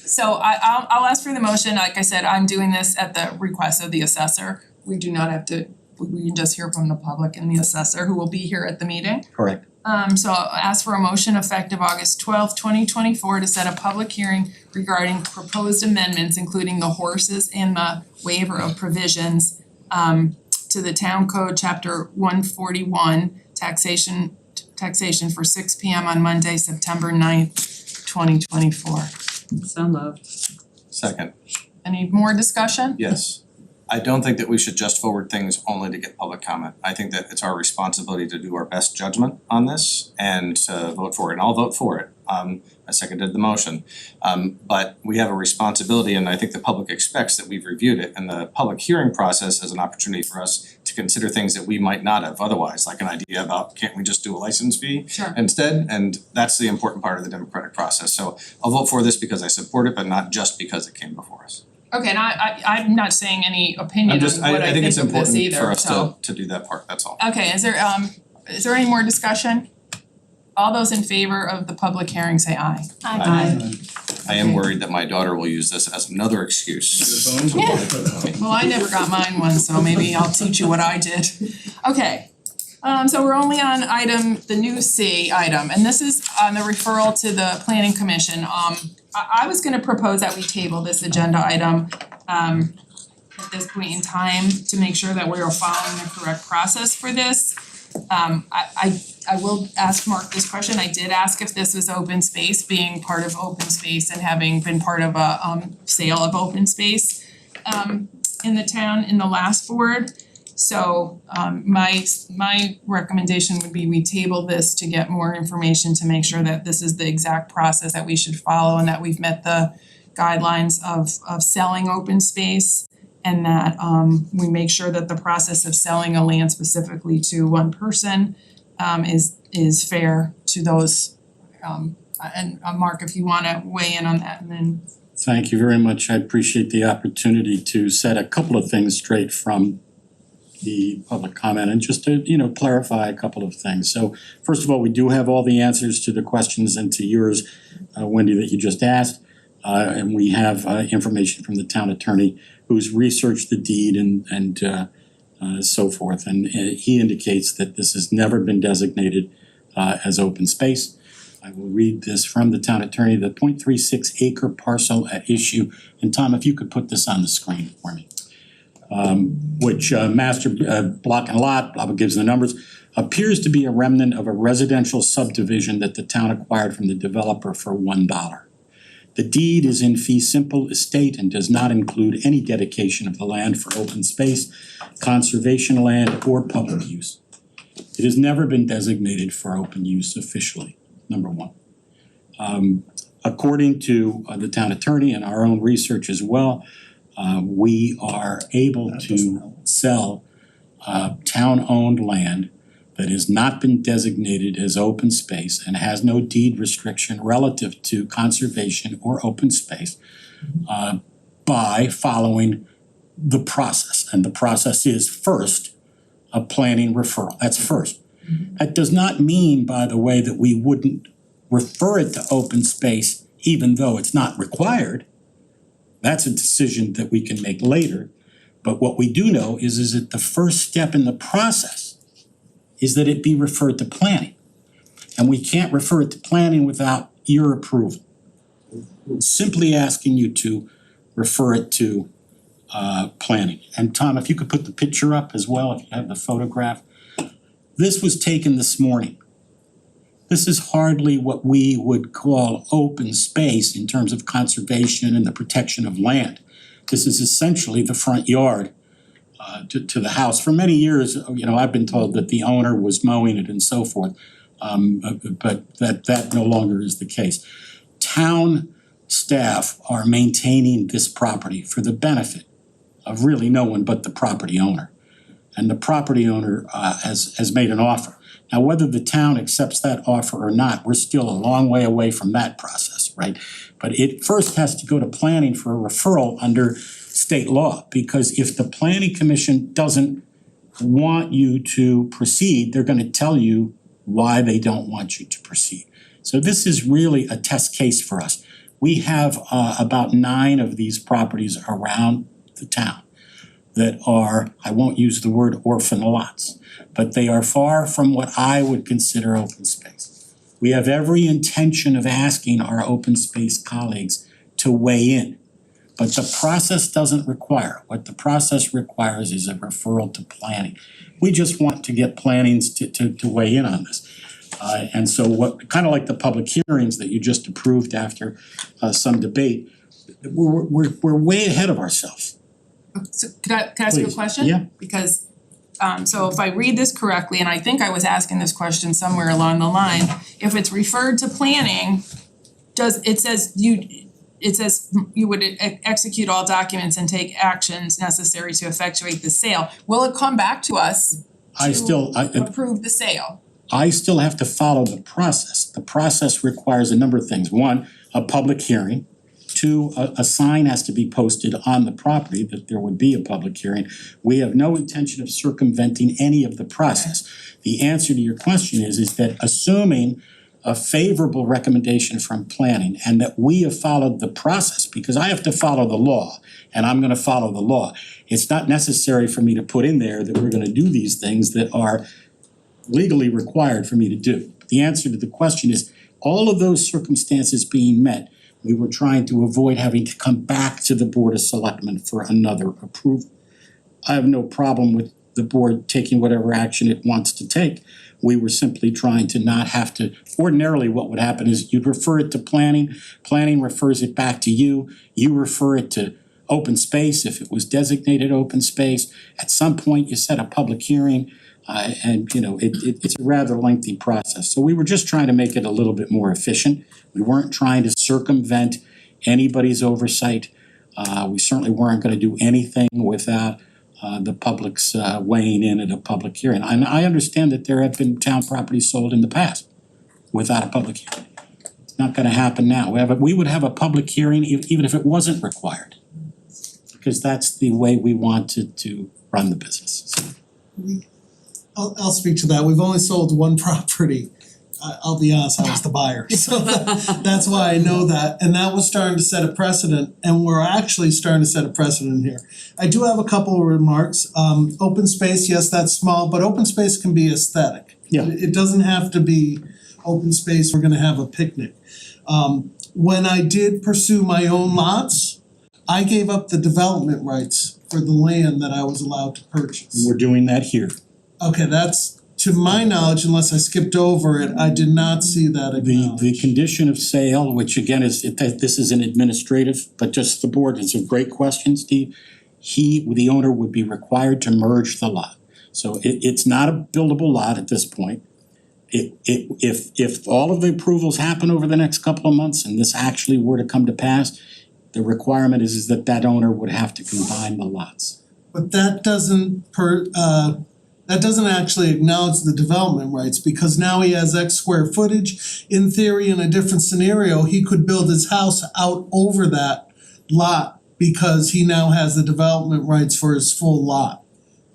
So I'll ask for the motion. Like I said, I'm doing this at the request of the assessor. We do not have to, we can just hear from the public and the assessor who will be here at the meeting. Correct. So I'll ask for a motion effective August 12th, 2024 to set a public hearing regarding proposed amendments, including the horses and the waiver of provisions to the town code, chapter 141, taxation for 6 p.m. on Monday, September 9th, 2024. So moved. Second, Any more discussion? yes. I don't think that we should just forward things only to get public comment. I think that it's our responsibility to do our best judgment on this and to vote for it, and I'll vote for it. I seconded the motion. But we have a responsibility, and I think the public expects that we've reviewed it, and the public hearing process is an opportunity for us to consider things that we might not have otherwise, like an idea about, can't we just do a license fee Sure. instead? And that's the important part of the democratic process. So I'll vote for this because I support it, but not just because it came before us. Okay, and I'm not saying any opinion I'm on just, what I think it's of this important either, for us so. to do that part, that's all. Okay, is there any more discussion? All those in favor of the public hearing say aye. I am worried that my daughter will use this as another excuse. Well, I never got mine one, so maybe I'll teach you what I did. Okay, so we're only on the new C item, and this is on the referral to the planning commission. I was gonna propose that we table this agenda item at this point in time to make sure that we are following the correct process for this. I will ask Mark this question. I did ask if this was open space, being part of open space and having been part of a sale of open space in the town in the last board. So my recommendation would be we table this to get more information to make sure that this is the exact process that we should follow and that we've met the guidelines of selling open space, and that we make sure that the process of selling a land specifically to one person is fair to those. And Mark, if you wanna weigh in on that, and then Thank you very much. I appreciate the opportunity to set a couple of things straight from the public comment and just to, you know, clarify a couple of things. So first of all, we do have all the answers to the questions and to yours, Wendy, that you just asked. And we have information from the town attorney who's researched the deed and so forth. And he indicates that this has never been designated as open space. I will read this from the town attorney, the 0.36 acre parcel at issue. And Tom, if you could put this on the screen for me. Which master block and lot, blah, blah, gives the numbers, appears to be a remnant of a residential subdivision that the town acquired from the developer for $1. The deed is in fee simple estate and does not include any dedication of the land for open space, conservation land, or public use. It has never been designated for open use officially, number one. According to the town attorney and our own research as well, we are able to sell town-owned land that has not been designated as open space and has no deed restriction relative to conservation or open space by following the process. And the process is first a planning referral. That's first. That does not mean, by the way, that we wouldn't refer it to open space even though it's not required. That's a decision that we can make later. But what we do know is that the first step in the process is that it be referred to planning. And we can't refer it to planning without your approval. We're simply asking you to refer it to planning. And Tom, if you could put the picture up as well, if you have the photograph. This was taken this morning. This is hardly what we would call open space in terms of conservation and the protection of land. This is essentially the front yard to the house. For many years, I've been told that the owner was mowing it and so forth, but that no longer is the case. Town staff are maintaining this property for the benefit of really no one but the property owner. And the property owner has made an offer. Now, whether the town accepts that offer or not, we're still a long way away from that process, right? But it first has to go to planning for a referral under state law, because if the planning commission doesn't want you to proceed, they're gonna tell you why they don't want you to proceed. So this is really a test case for us. We have about 9 of these properties around the town that are, I won't use the word orphan lots, but they are far from what I would consider open space. We have every intention of asking our open space colleagues to weigh in, but the process doesn't require. What the process requires is a referral to planning. We just want to get plannings to weigh in on this. And so what, kind of like the public hearings that you just approved after some debate, we're way ahead of ourselves. So could I ask you a Please. question? Yeah. Because so if I read this correctly, and I think I was asking this question somewhere along the line, if it's referred to planning, it says you would execute all documents and take actions necessary to effectuate the sale. Will it come back to us to approve the sale? I still have to follow the process. The process requires a number of things. 1, a public hearing. 2, a sign has to be posted on the property that there would be a public hearing. We have no intention of circumventing any of the process. The answer to your question is that assuming a favorable recommendation from planning and that we have followed the process, because I have to follow the law and I'm gonna follow the law. It's not necessary for me to put in there that we're gonna do these things that are legally required for me to do. The answer to the question is all of those circumstances being met, we were trying to avoid having to come back to the Board of Selectmen for another approval. I have no problem with the board taking whatever action it wants to take. We were simply trying to not have to, ordinarily what would happen is you'd refer it to planning, planning refers it back to you, you refer it to open space if it was designated open space. At some point you set a public hearing, and it's a rather lengthy process. So we were just trying to make it a little bit more efficient. We weren't trying to circumvent anybody's oversight. We certainly weren't gonna do anything without the public's weighing in at a public hearing. And I understand that there have been town properties sold in the past without a public hearing. It's not gonna happen now. We would have a public hearing even if it wasn't required, because that's the way we wanted to run the business. So. I'll speak to that. We've only sold 1 property. I'll be honest, I was the buyer, so that's why I know that. And that was starting to set a precedent, and we're actually starting to set a precedent here. I do have a couple of remarks. Open space, yes, that's small, but open space can be aesthetic. Yeah. It doesn't have to be open space, we're gonna have a picnic. When I did pursue my own lots, I gave up the development rights for the land that I was allowed to purchase. We're doing that here. Okay, that's, to my knowledge, unless I skipped over it, I did not see that acknowledged. The condition of sale, which again is, this is an administrative, but just the board, it's a great question, Steve. The owner would be required to merge the lot. So it's not a buildable lot at this point. If all of the approvals happen over the next couple of months and this actually were to come to pass, the requirement is that owner would have to combine the lots. But that doesn't actually acknowledge the development rights, because now he has X square footage. In theory, in a different scenario, he could build his house out over that lot because he now has the development rights for his full lot.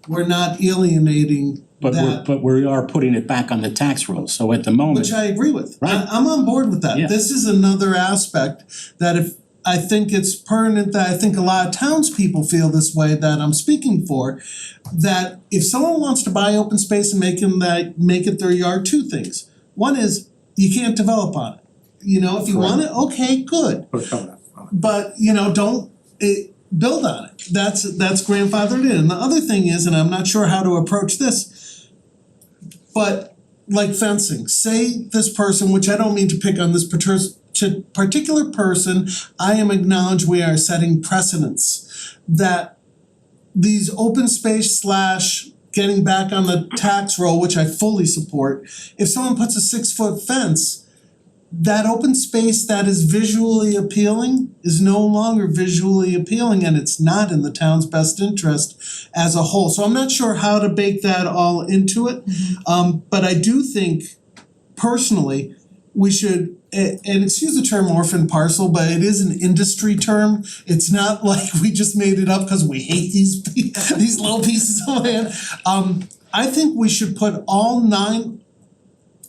We're not alienating that. But we are putting it back on the tax rolls, so at the moment. Which I agree with. Right. I'm on board with that. Yeah. This is another aspect that I think it's pertinent, that I think a lot of townspeople feel this way that I'm speaking for, that if someone wants to buy open space and make it their yard, 2 things. One is you can't develop on it. If you want it, okay, good. But don't build on it. That's grandfathered in. And the other thing is, and I'm not sure how to approach this, But like fencing, say this person, which I don't mean to pick on this particular person, I am acknowledged we are setting precedents that these open space / getting back on the tax roll, which I fully support, if someone puts a 6-foot fence, that open space that is visually appealing is no longer visually appealing, and it's not in the town's best interest as a whole. So I'm not sure how to bake that all into it. But I do think personally, we should, and excuse the term orphan parcel, but it is an industry term. It's not like we just made it up because we hate these little pieces of land. I think we should put all 9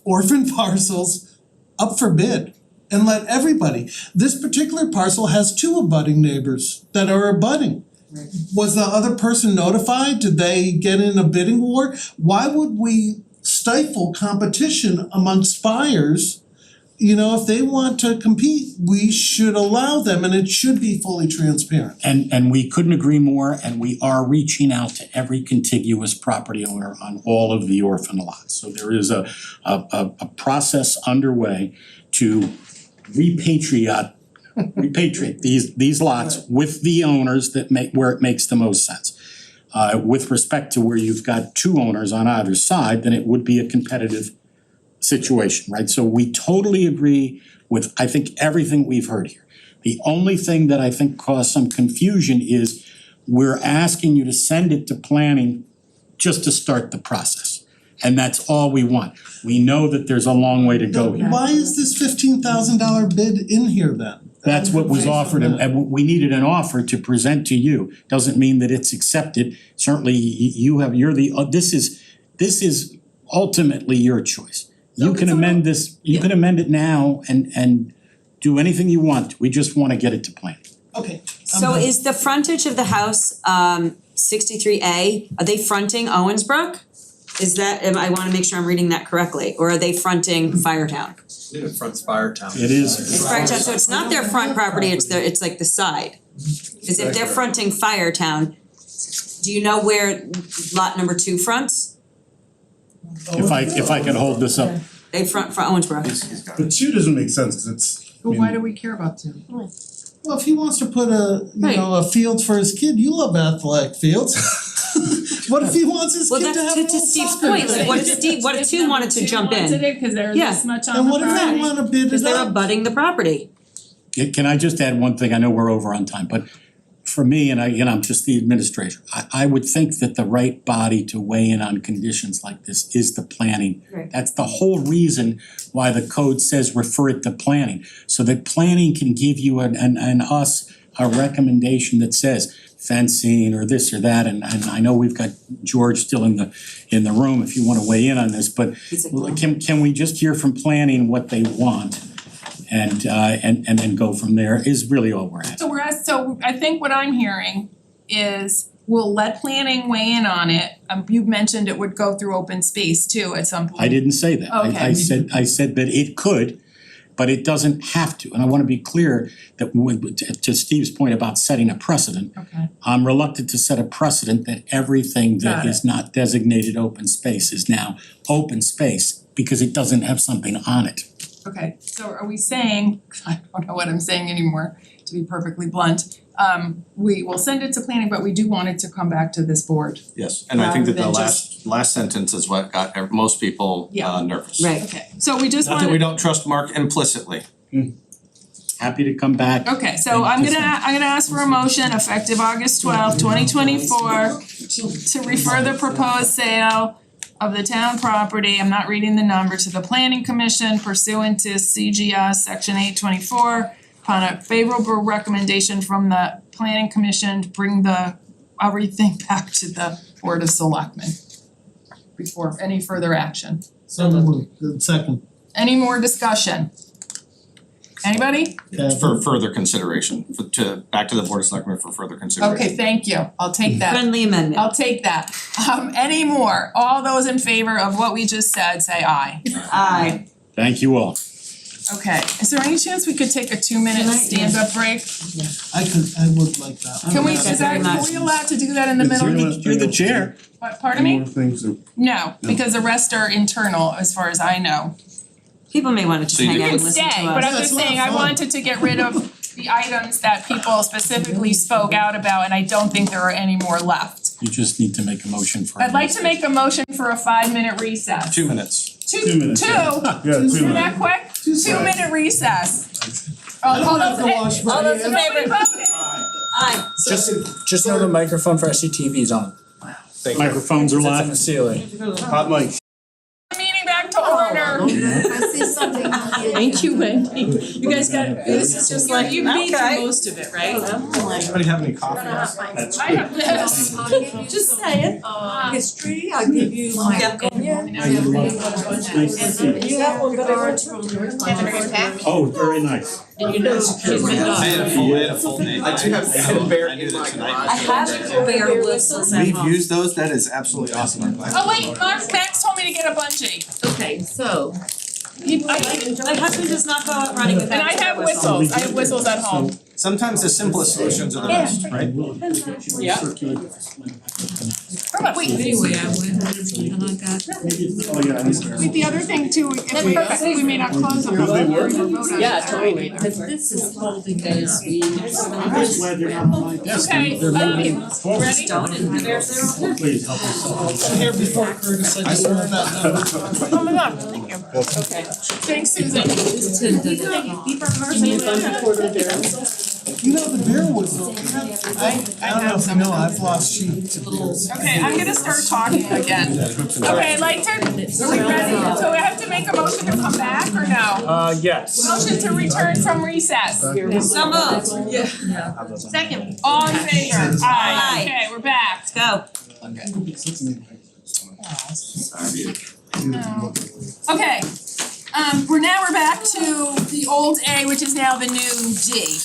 orphan parcels up for bid and let everybody. This particular parcel has 2 abutting neighbors that are abutting. Was the other person notified? Did they get in a bidding war? Why would we stifle competition amongst buyers? You know, if they want to compete, we should allow them, and it should be fully transparent. And we couldn't agree more, and we are reaching out to every contiguous property owner on all of the orphan lots. So there is a process underway to repatriate these lots with the owners that where it makes the most sense. With respect to where you've got 2 owners on either side, then it would be a competitive situation, right? So we totally agree with, I think, everything we've heard here. The only thing that I think caused some confusion is we're asking you to send it to planning just to start the process. And that's all we want. We know that there's a long way to go here. Why is this $15,000 bid in here then? That's what was offered, and we needed an offer to present to you. Doesn't mean that it's accepted. Certainly, this is ultimately your choice. You can amend this, you can amend it now and do anything you want. We just wanna get it to plan. Okay. So is the frontage of the house 63A, are they fronting Owensbrook? Is that, I wanna make sure I'm reading that correctly, or are they fronting Firetown? It fronts Firetown. It is. It's Firetown, so it's not their front property, it's like the side. Cause if they're fronting Firetown, do you know where lot number 2 fronts? If I could hold this up. They front Owensbrook. But 2 doesn't make sense, cause it's, I But why mean, do we care about 2? Well, if he wants to put a field for his kid, you love athletic fields. What if he wants his Well, kid to have that's a to little Steve's soccer point, like thing? what if 2 wanted to jump in? Wanted it because there was Yeah. this much on And the what if they property. wanna bid Cause it they're up? abutting the property. Can I just add one thing? I know we're over on time, but for me, and I'm just the administrator, I would think that the right body to weigh in on conditions like this is the planning. Right. That's the whole reason why the code says refer it to planning, so that planning can give you and us a recommendation that says fencing or this or that, and I know we've got George still in the room if you wanna weigh in on this, but can we just hear from planning what they want? And then go from there is really all we're asking. So I think what I'm hearing is we'll let planning weigh in on it. You mentioned it would go through open space too at some point. I didn't say that. Okay. I said that it could, but it doesn't have to. And I wanna be clear that to Steve's point about setting a precedent. Okay. I'm reluctant to set a precedent that everything that Got it. is not designated open space is now open space because it doesn't have something on it. Okay, so are we saying, I don't know what I'm saying anymore, to be perfectly blunt. We will send it to planning, but we do want it to come back to this board. Yes, and I think that the Rather than last sentence is what got most people nervous. Right. Okay, so we just Not that we wanna, don't trust Mark implicitly. Happy to come back. okay, so I'm gonna ask for a motion effective August 12th, 2024 to refer the proposed sale of the town property, I'm not reading the number, to the planning commission pursuant to CGS section 824. Upon a favorable recommendation from the planning commission to bring everything back to the board of selectmen before any further action. So moved. Second. Any more discussion? Anybody? For further consideration, back to the Board of Selectmen for further consideration. Okay, thank you, I'll take that. Friendly amendment. I'll take that. Any more? All those in favor of what we just said, say aye. Aye. Thank you all. Okay, is there any chance we could take a 2-minute stand-up break? I would like that. Can we, are we allowed to do that in the middle? You're the chair. What, pardon Any me? more things that No, because the rest are internal as far as I know. People may wanna just So you hang You out can and listen to us. stay, but I'm just saying, I wanted to get rid of the items that people specifically spoke out about, and I don't think there are any more left. You just need to make a motion for. I'd like to make a motion for a 5-minute recess. 2 minutes. 2 minutes, yeah. Yeah, 2 Is minutes. that quick? 2-minute recess. All those in favor? Aye. Just know the microphone for SCTV is on. Microphones are It's in live. the ceiling. Hot mic. Meeting back to order. I see something on the. Thank you, Wendy. You guys got, this is just like, you beat Okay. through most of it, right? Anybody have any coffee? I have this. I'll give you Just some, saying. history, I'll give you my opinion. You have regards from Oh, very nice. And you know she's been I had a full name. I do have a bear I knew in that my tonight. I have bear whistles at We've home. used those, that is absolutely awesome, I'm glad. Oh wait, Max told me to get a bungee. Okay, so. My husband does not go out running without And I have a whistle. whistles, I have whistles at home. Sometimes the simplest solutions are the best, right? Yeah. Wait, Anyway, I went and I got. wait, the other thing too, if we may not close the public hearing or vote on it. Yeah, totally. Because this is holding those Okay, ready? Don't and there's their. Please help us. Here before Curtis, I just want that note. Oh my god, thank you. Okay, thanks Susan. You know, the bear whistle. I don't know if you know, I've lost sheep to bears. Okay, I'm gonna start talking again. Okay, I'd like to, are we ready? So I have to make a motion to come back or no? Yes. Motion to return from recess. So moved. Second. All in favor? Aye. Okay, we're back. Let's go. Okay, we're back to the old A, which is now the new D,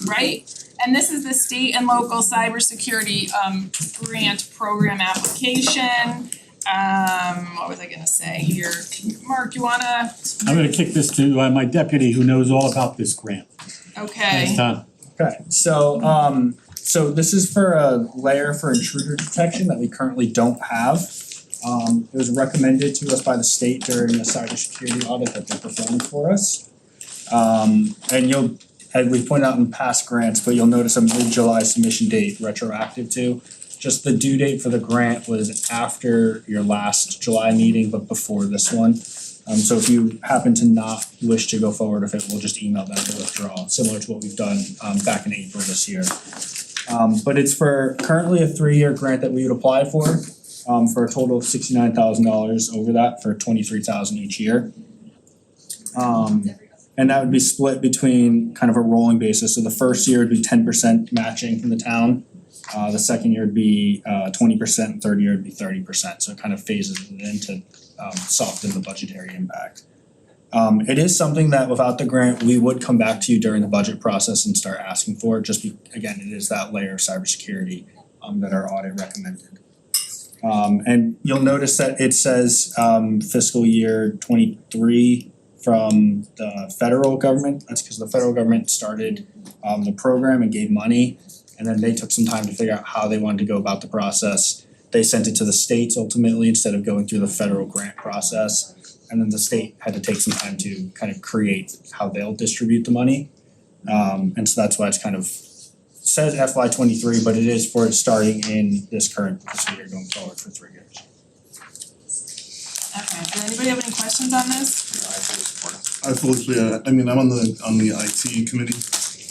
right? And this is the state and local cybersecurity grant program application. What was I gonna say here? Mark, you wanna? I'm gonna kick this to my deputy who knows all about this grant. Okay. Thanks, Tom. Okay, so this is for a layer for intruder detection that we currently don't have. It was recommended to us by the state during the cybersecurity audit that they performed for us. And we pointed out in past grants, but you'll notice a mid-July submission date retroactive to. Just the due date for the grant was after your last July meeting, but before this one. So if you happen to not wish to go forward with it, we'll just email them to withdraw, similar to what we've done back in April this year. But it's for currently a 3-year grant that we would apply for a total of $69,000 over that for $23,000 each year. And that would be split between kind of a rolling basis, so the first year would be 10% matching from the town. The second year would be 20%, and third year would be 30%, so it kind of phases it in to soften the budgetary impact. It is something that without the grant, we would come back to you during the budget process and start asking for, again, it is that layer of cybersecurity that our audit recommended. And you'll notice that it says fiscal year 23 from the federal government. That's because the federal government started the program and gave money, and then they took some time to figure out how they wanted to go about the process. They sent it to the states ultimately instead of going through the federal grant process. And then the state had to take some time to kind of create how they'll distribute the money. And so that's why it's kind of says FY 23, but it is for starting in this current fiscal year going forward for 3 years. Okay, does anybody have any questions on this? I fully support it. I mean, I'm on the IT committee,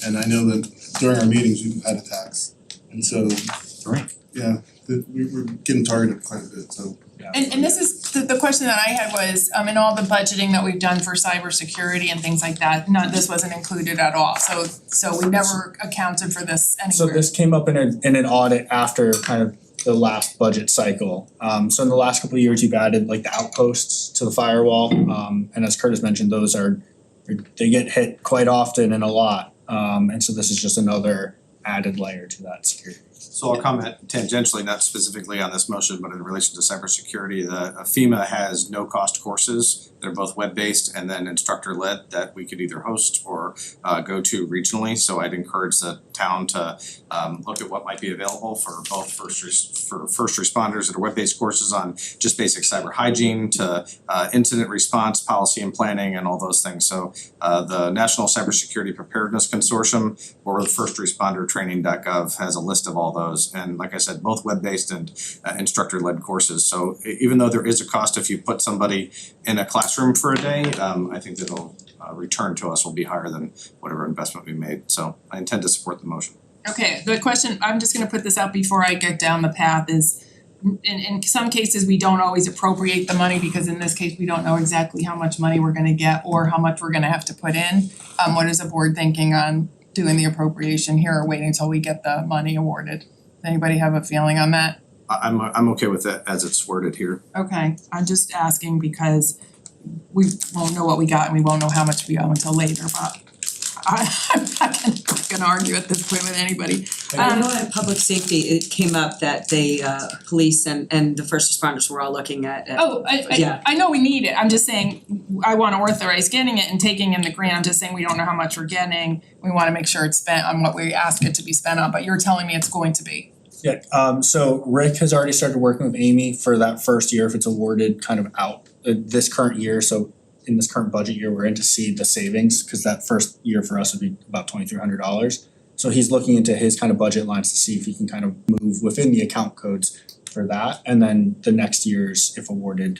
and I know that during our meetings, we've had attacks. And so, yeah, we're getting targeted quite a bit, so. And this is, the question that I had was, in all the budgeting that we've done for cybersecurity and things like that, this wasn't included at all, so we never accounted for this anywhere. So this came up in an audit after kind of the last budget cycle. So in the last couple of years, you've added like the outposts to the firewall. And as Curtis mentioned, they get hit quite often and a lot. And so this is just another added layer to that security. So I'll comment tangentially, not specifically on this motion, but in relation to cybersecurity, the FEMA has no-cost courses They're both web-based and then instructor-led that we could either host or go to regionally. So I'd encourage the town to look at what might be available for both first responders that are web-based courses on just basic cyber hygiene to incident response, policy and planning and all those things. So the National Cybersecurity Preparedness Consortium or the firstresponder.training.gov has a list of all those. And like I said, both web-based and instructor-led courses. So even though there is a cost if you put somebody in a classroom for a day, I think that it'll return to us will be higher than whatever investment we made. So I intend to support the motion. Okay, the question, I'm just gonna put this out before I get down the path is in some cases, we don't always appropriate the money because in this case, we don't know exactly how much money we're gonna get or how much we're gonna have to put in. What is the board thinking on doing the appropriation here or waiting until we get the money awarded? Does anybody have a feeling on that? I'm okay with it as it's worded here. Okay, I'm just asking because we won't know what we got and we won't know how much we owe until later, but I'm not gonna argue at this point with anybody. I know in public safety, it came up that they police and the first responders were all looking at yeah. I know we need it, I'm just saying, I wanna authorize getting it and taking in the grant, I'm just saying we don't know how much we're getting. We wanna make sure it's spent on what we ask it to be spent on, but you're telling me it's going to be. Yeah, so Rick has already started working with Amy for that first year if it's awarded kind of out this current year, so in this current budget year, we're in to see the savings, cause that first year for us would be about $2,300. So he's looking into his kind of budget lines to see if he can kind of move within the account codes for that, and then the next year's, if awarded,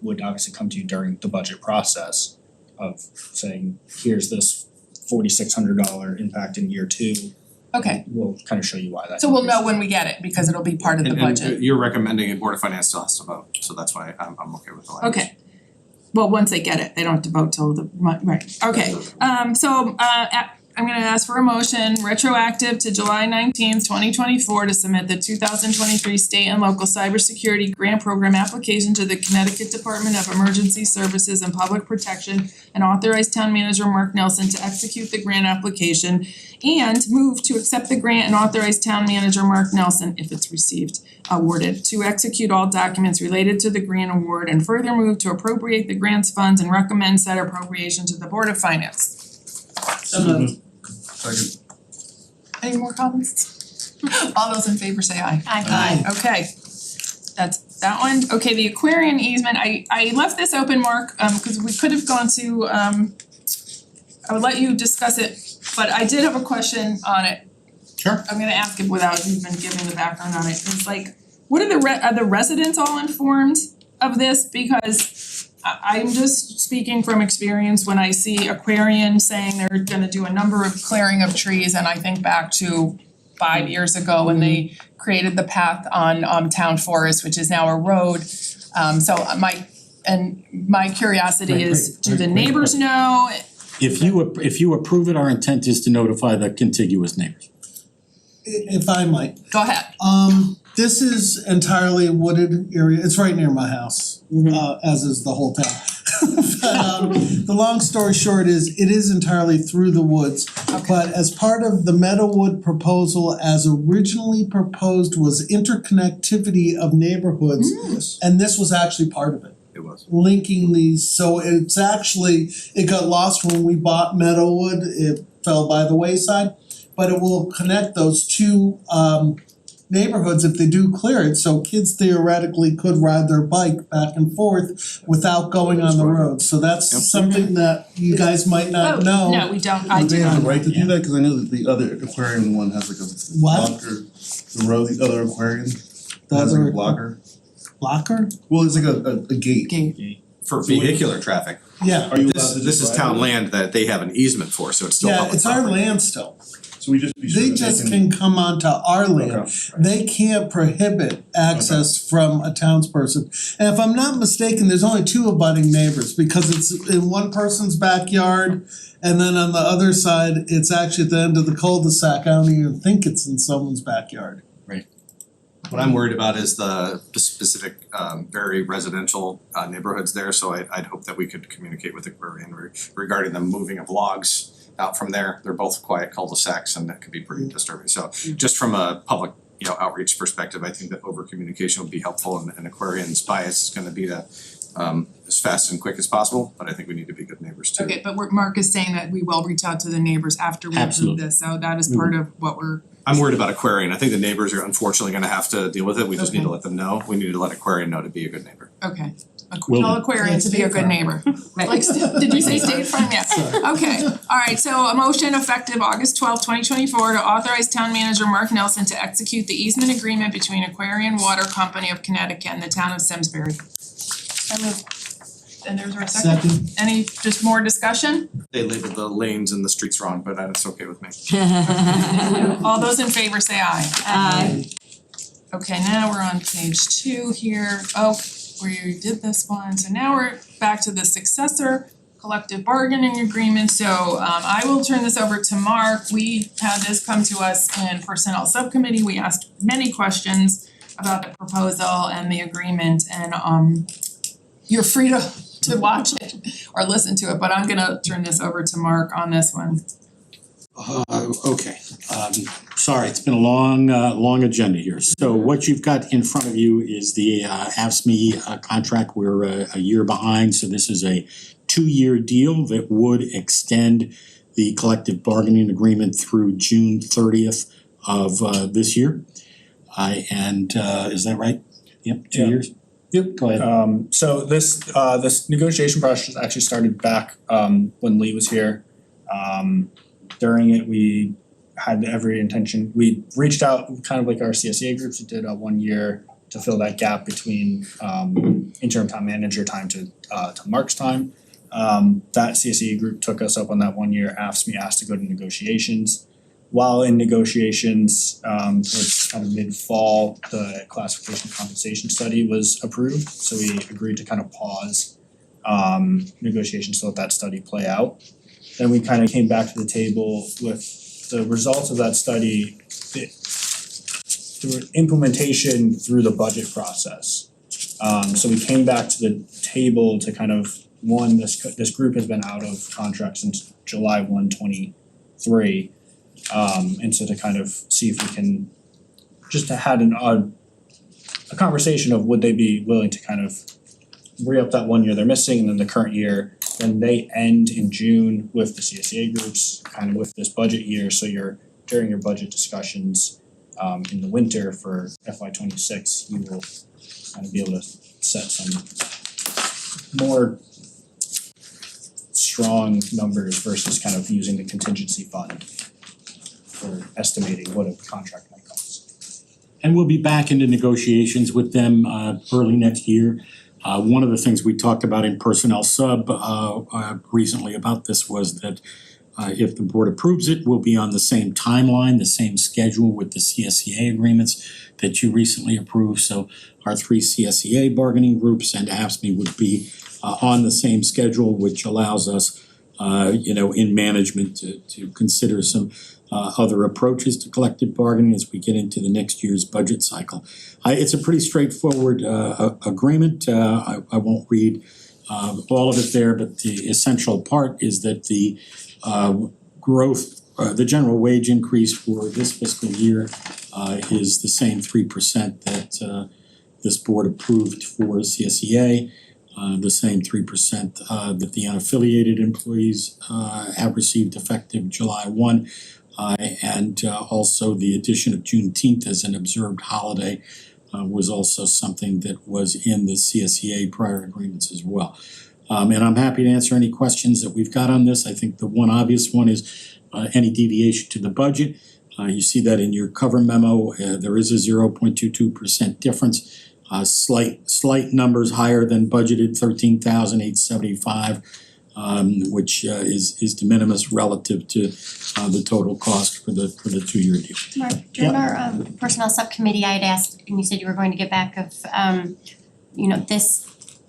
would obviously come to you during the budget process of saying, here's this $4,600 impact in year 2. Okay, We'll kind of show you why that. so we'll know when we get it because it'll be part of the budget. And you're recommending and Board of Finance still has to vote, so that's why I'm okay with the language. Okay. Well, once they get it, they don't have to vote till the right, okay. I'm gonna ask for a motion retroactive to July 19th, 2024 to submit the 2023 state and local cybersecurity grant program application to the Connecticut Department of Emergency Services and Public Protection and authorize town manager Mark Nelson to execute the grant application and move to accept the grant and authorize town manager Mark Nelson, if it's received, awarded, to execute all documents related to the grant award and further move to appropriate the grant's funds and recommend said appropriation to the Board of Finance. So moved. Second. Any more comments? All those in favor say aye. Aye. Okay. That's that one. Okay, the Aquarian easement, I left this open, Mark, cause we could have gone to I would let you discuss it, but I did have a question on it. Sure. I'm gonna ask it without even giving the background on it. It's like, what are are the residents all informed of this? Because I'm just speaking from experience when I see Aquarian saying they're gonna do a number of clearing of trees, and I think back to 5 years ago when they created the path on Town Forest, which is now a road. So my curiosity is, do the neighbors know? If you approve it, our intent is to notify the contiguous neighbors. If I might. Go ahead. This is entirely a wooded area, it's right near my house, as is the whole town. But the long story short is, it is entirely through the woods. But as part of the Meadowwood proposal as originally proposed was interconnectivity of neighborhoods. And this was actually part of it. It was. Linking these, so it's actually, it got lost when we bought Meadowwood, it fell by the wayside. But it will connect those two neighborhoods if they do clear it, so kids theoretically could ride their bike back and forth without going on the road. So that's something that you guys might not know. No, we don't, I Do do they have not. the right to do that? Cause I know that the other Aquarian one has like a blocker, the road, the other Aquarian has like a blocker. Blocker? Well, it's like a gate. For vehicular traffic. Yeah. Are you allowed This to this just is ride town it? land that they have an easement for, so it's still Yeah, public it's our property. land still. So we just be sure They that just can come onto our land. Okay. They can't prohibit access from a townsperson. And if I'm not mistaken, there's only 2 abutting neighbors because it's in one person's backyard and then on the other side, it's actually at the end of the cul-de-sac. I don't even think it's in someone's backyard. What I'm worried about is the specific very residential neighborhoods there, so I'd hope that we could communicate with Aquarian regarding the moving of logs out from there. They're both quiet cul-de-sacs and that could be pretty disturbing. So just from a public, outreach perspective, I think that over communication would be helpful, and Aquarian's bias is gonna be to as fast and quick as possible, but I think we need to be good neighbors too. Okay, but Mark is saying that we will reach out to the neighbors after we approve Absolutely. this, so that is part of what we're. I'm worried about Aquarian. I think the neighbors are unfortunately gonna have to deal with it. We just need to Okay. let them know. We need to let Aquarian know to be a good neighbor. Okay. Will Tell do. Aquarian to be a good neighbor. Like, did you say State Farm? Yeah. Okay, alright, so a motion effective August 2024 to authorize town manager Mark Nelson to execute the easement agreement between Aquarian Water Company of Connecticut and the town of Simsbury. I move. And there's a second? Any, just more discussion? They labeled the lanes and the streets wrong, but that's okay with me. All those in favor say aye. Aye. Okay, now we're on page 2 here. Oh, we did this one, so now we're back to the successor collective bargaining agreement. So I will turn this over to Mark. We had this come to us in personnel subcommittee. We asked many questions about the proposal and the agreement, and you're free to watch it or listen to it, but I'm gonna turn this over to Mark on this one. Okay, sorry, it's been a long agenda here. So what you've got in front of you is the AFSCME contract. We're a year behind, so this is a 2-year deal that would extend the collective bargaining agreement through June 30th of this year. Is that right? Yep, 2 years? Yep. Go ahead. So this negotiation process actually started back when Lee was here. During it, we had every intention, we reached out kind of like our CSEA groups, we did 1 year to fill that gap between interim town manager time to Mark's time. That CSEA group took us up on that 1 year, AFSCME asked to go to negotiations. While in negotiations, towards kind of mid-fall, the classification compensation study was approved, so we agreed to kind of pause negotiations to let that study play out. Then we kind of came back to the table with the results of that study, through implementation through the budget process. So we came back to the table to kind of, one, this group has been out of contract since July 1, 2023. And so to kind of see if we can just to had a conversation of would they be willing to kind of re-up that 1 year they're missing, and then the current year, then they end in June with the CSEA groups, kind of with this budget year, so you're during your budget discussions in the winter for FY 26, you will kind of be able to set some more strong numbers versus kind of using the contingency fund for estimating what a contract might cost. And we'll be back into negotiations with them early next year. One of the things we talked about in personnel sub recently about this was that if the board approves it, we'll be on the same timeline, the same schedule with the CSEA agreements that you recently approved. So our 3 CSEA bargaining groups and AFSCME would be on the same schedule, which allows us in management to consider some other approaches to collective bargaining as we get into the next year's budget cycle. It's a pretty straightforward agreement. I won't read all of it there, but the essential part is that the growth, the general wage increase for this fiscal year is the same 3% that this board approved for CSEA. The same 3% that the unaffiliated employees have received effective July 1. And also the addition of Juneteenth as an observed holiday was also something that was in the CSEA prior agreements as well. And I'm happy to answer any questions that we've got on this. I think the one obvious one is any deviation to the budget. You see that in your cover memo, there is a 0.22% difference. Slight numbers higher than budgeted, 13,875, which is de minimis relative to the total cost for the 2-year deal. Mark, during our personnel subcommittee, I had asked, and you said you were going to get back of, this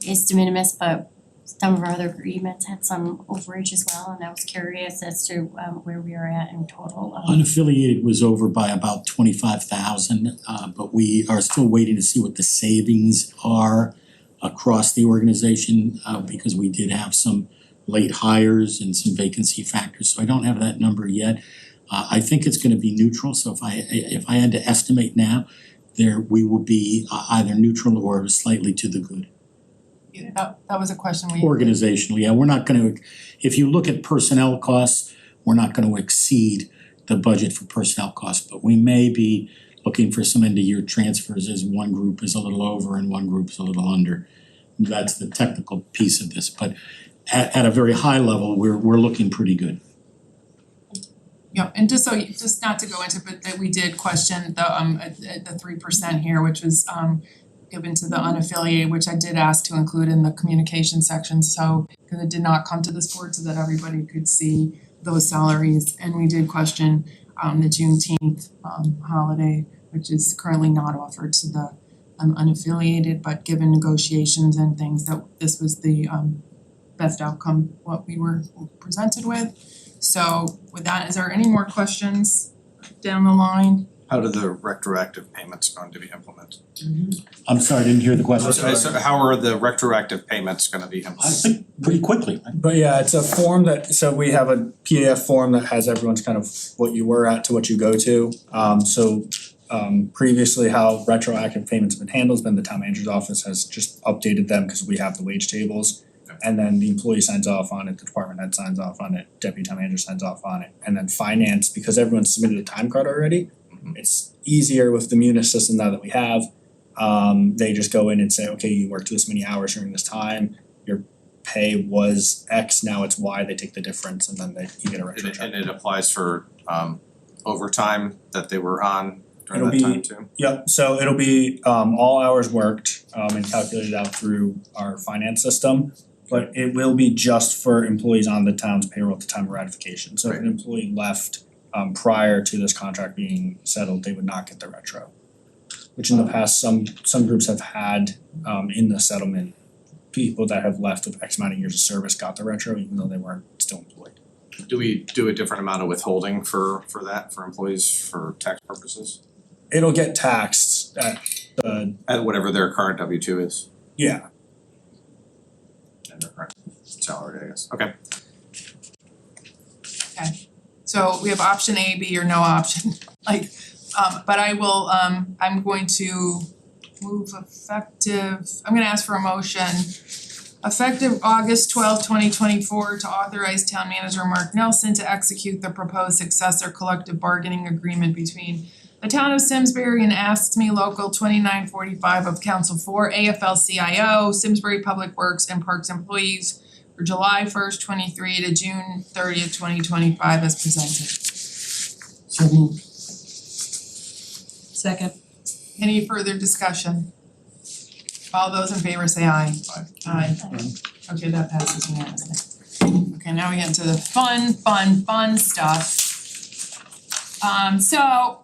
is de minimis, but some of our other agreements had some overage as well, and I was curious as to where we are at in total. Unaffiliated was over by about 25,000, but we are still waiting to see what the savings are across the organization because we did have some late hires and some vacancy factors, so I don't have that number yet. I think it's gonna be neutral, so if I had to estimate now, we will be either neutral or slightly to the good. That was a question we. Organizationally, yeah, we're not gonna, if you look at personnel costs, we're not gonna exceed the budget for personnel costs, but we may be looking for some end of year transfers as one group is a little over and one group's a little under. That's the technical piece of this, but at a very high level, we're looking pretty good. Yeah, and just not to go into, but that we did question the 3% here, which was given to the unaffiliated, which I did ask to include in the communication section, so because it did not come to this board so that everybody could see those salaries. And we did question the Juneteenth holiday, which is currently not offered to the unaffiliated, but given negotiations and things, that this was the best outcome, what we were presented with. So with that, is there any more questions down the line? How do the retroactive payments going to be implemented? I'm sorry, I didn't hear the question. So how are the retroactive payments gonna be I implemented? think pretty quickly. But yeah, it's a form that, so we have a PDF form that has everyone's kind of what you were at to what you go to. Previously how retroactive payments have been handled has been the town manager's office has just updated them because we have the wage tables. And then the employee signs off on it, the department head signs off on it, deputy town manager signs off on it. And then finance, because everyone's submitted a time card already, it's easier with the Munis system now that we have. They just go in and say, okay, you worked this many hours during this time, your pay was X, now it's Y, they take the difference and then you get a retro check. And it applies for overtime that they were on during It'll that be- time too? Yep, so it'll be all hours worked and calculated out through our finance system. But it will be just for employees on the town's payroll at the time of ratification. So if an employee left prior to this contract being settled, they would not get the retro. Which in the past, some groups have had in the settlement, people that have left with X amount of years of service got the retro even though they weren't still employed. Do we do a different amount of withholding for that, for employees, for tax purposes? It'll get taxed at the, At whatever their current W-2 is yeah, and their current salary, I guess, okay. Okay, so we have option A, B, or no option, but I will, I'm going to move effective, I'm gonna ask for a motion. Effective August 2024 to authorize town manager Mark Nelson to execute the proposed successor collective bargaining agreement between the town of Simsbury and AFSCME Local 2945 of Council 4, AFL-CIO, Simsbury Public Works and Parks employees for July 1st, 23 to June 30th, 2025 as presented. So moved. Second. Any further discussion? All those in favor say aye. Aye. Okay, that passes unanimously. Okay, now we get into the fun stuff. So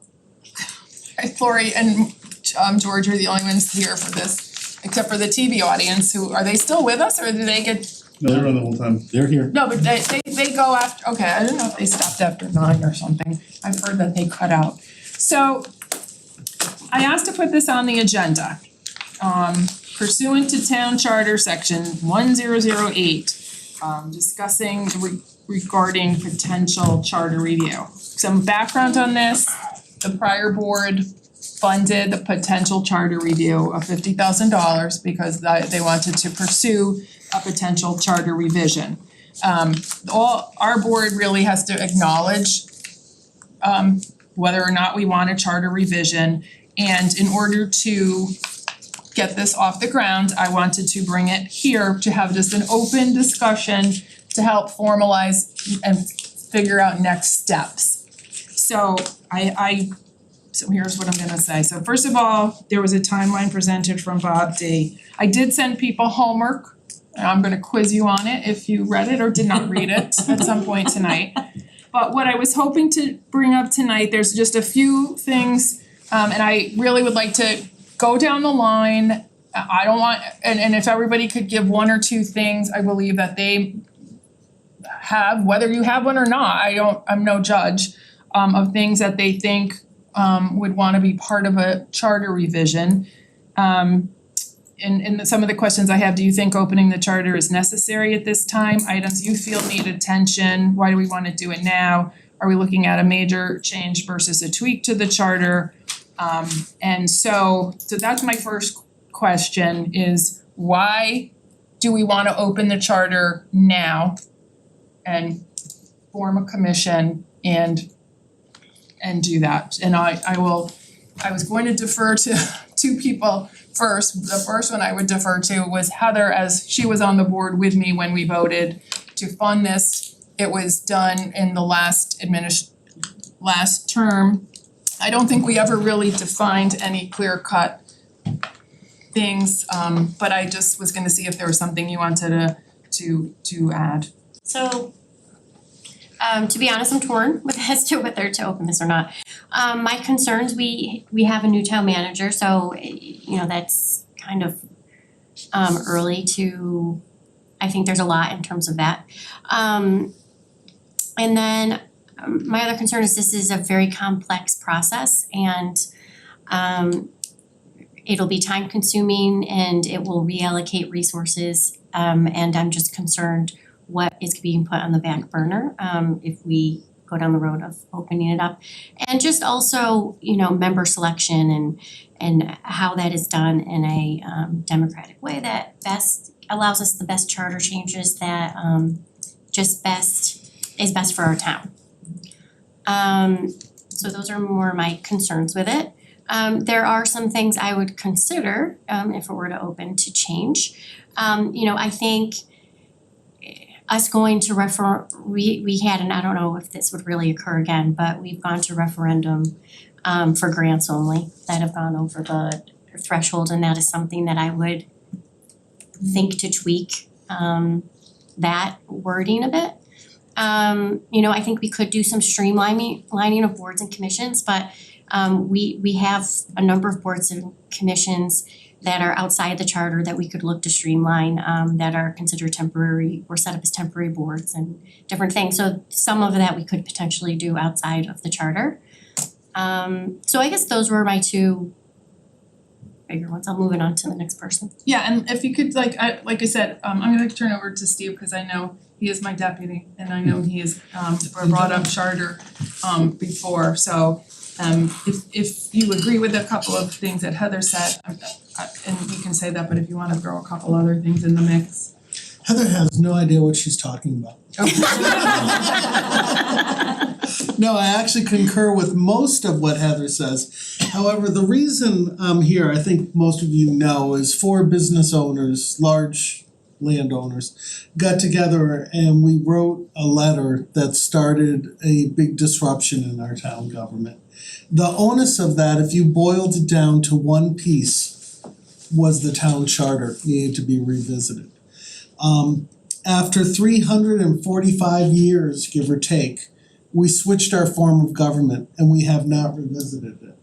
Lori and George are the only ones here for this, except for the TV audience, who, are they still with us or do they get? No, they're on the whole time. They're here. No, but they go after, okay, I don't know if they stopped after 9 or something. I've heard that they cut out. So I asked to put this on the agenda. Pursuant to Town Charter Section 1008, discussing regarding potential charter review. Some background on this, the prior board funded the potential charter review of $50,000 because they wanted to pursue a potential charter revision. Our board really has to acknowledge whether or not we want a charter revision, and in order to get this off the ground, I wanted to bring it here to have just an open discussion to help formalize and figure out next steps. So so here's what I'm gonna say. So first of all, there was a timeline presented from Bob D. I did send people homework, and I'm gonna quiz you on it if you read it or did not read it at some point tonight. But what I was hoping to bring up tonight, there's just a few things, and I really would like to go down the line. I don't want, and if everybody could give one or two things, I believe that they have, whether you have one or not, I'm no judge, of things that they think would wanna be part of a charter revision. And some of the questions I have, do you think opening the charter is necessary at this time? Items you feel need attention, why do we wanna do it now? Are we looking at a major change versus a tweak to the charter? And so that's my first question is why do we wanna open the charter now and form a commission and do that? And I was going to defer to two people first. The first one I would defer to was Heather, as she was on the board with me when we voted to fund this. It was done in the last term. I don't think we ever really defined any clear-cut things, but I just was gonna see if there was something you wanted to add. So, to be honest, I'm torn as to whether to open this or not. My concerns, we have a new town manager, so you know, that's kind of early to, I think there's a lot in terms of that. And then my other concern is this is a very complex process, and it'll be time consuming and it will reallocate resources, and I'm just concerned what is being put on the back burner if we go down the road of opening it up. And just also, you know, member selection and how that is done in a democratic way that best allows us the best charter changes that is best for our town. So those are more my concerns with it. There are some things I would consider if it were to open to change. You know, I think us going to we had, and I don't know if this would really occur again, but we've gone to referendum for grants only that have gone over the threshold, and that is something that I would think to tweak that wording a bit. You know, I think we could do some streamlining of boards and commissions, but we have a number of boards and commissions that are outside the charter that we could look to streamline, that are considered temporary or set up as temporary boards and different things. So some of that we could potentially do outside of the charter. So I guess those were my two bigger ones. I'll move it on to the next person. Yeah, and if you could, like I said, I'm gonna turn over to Steve because I know he is my deputy and I know he has brought up charter before. So if you agree with a couple of things that Heather said, and you can say that, but if you wanna throw a couple other things in the mix. Heather has no idea what she's talking about. No, I actually concur with most of what Heather says. However, the reason I'm here, I think most of you know, is 4 business owners, large landowners, got together and we wrote a letter that started a big disruption in our town government. The onus of that, if you boiled it down to one piece, was the town charter needed to be revisited. After 345 years, give or take, we switched our form of government and we have not revisited it.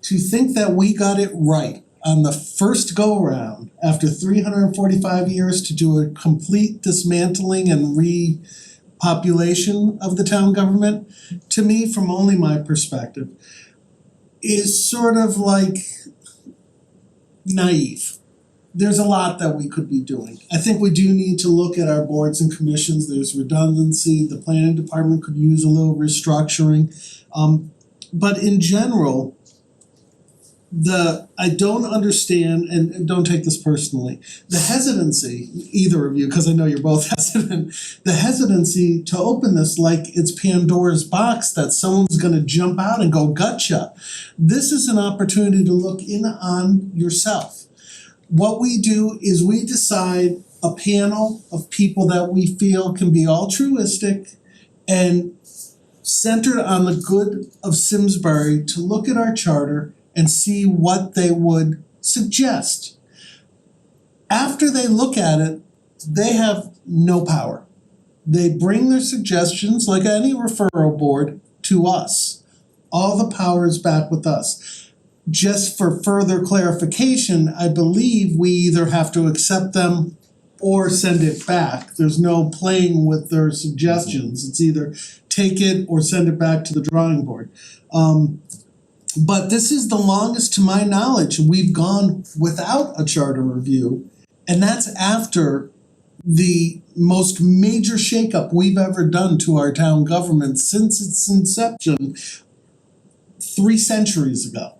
To think that we got it right on the first go around after 345 years to do a complete dismantling and repopulation of the town government, to me, from only my perspective, is sort of like naive. There's a lot that we could be doing. I think we do need to look at our boards and commissions. There's redundancy. The planning department could use a little restructuring. But in general, I don't understand, and don't take this personally, the hesitancy, either of you, because I know you're both hesitant, the hesitancy to open this like it's Pandora's box that someone's gonna jump out and go gotcha. This is an opportunity to look in on yourself. What we do is we decide a panel of people that we feel can be altruistic and centered on the good of Simsbury to look at our charter and see what they would suggest. After they look at it, they have no power. They bring their suggestions, like any referral board, to us. All the power is back with us. Just for further clarification, I believe we either have to accept them or send it back. There's no playing with their suggestions. It's either take it or send it back to the drawing board. But this is the longest, to my knowledge, we've gone without a charter review, and that's after the most major shakeup we've ever done to our town government since its inception 3 centuries ago.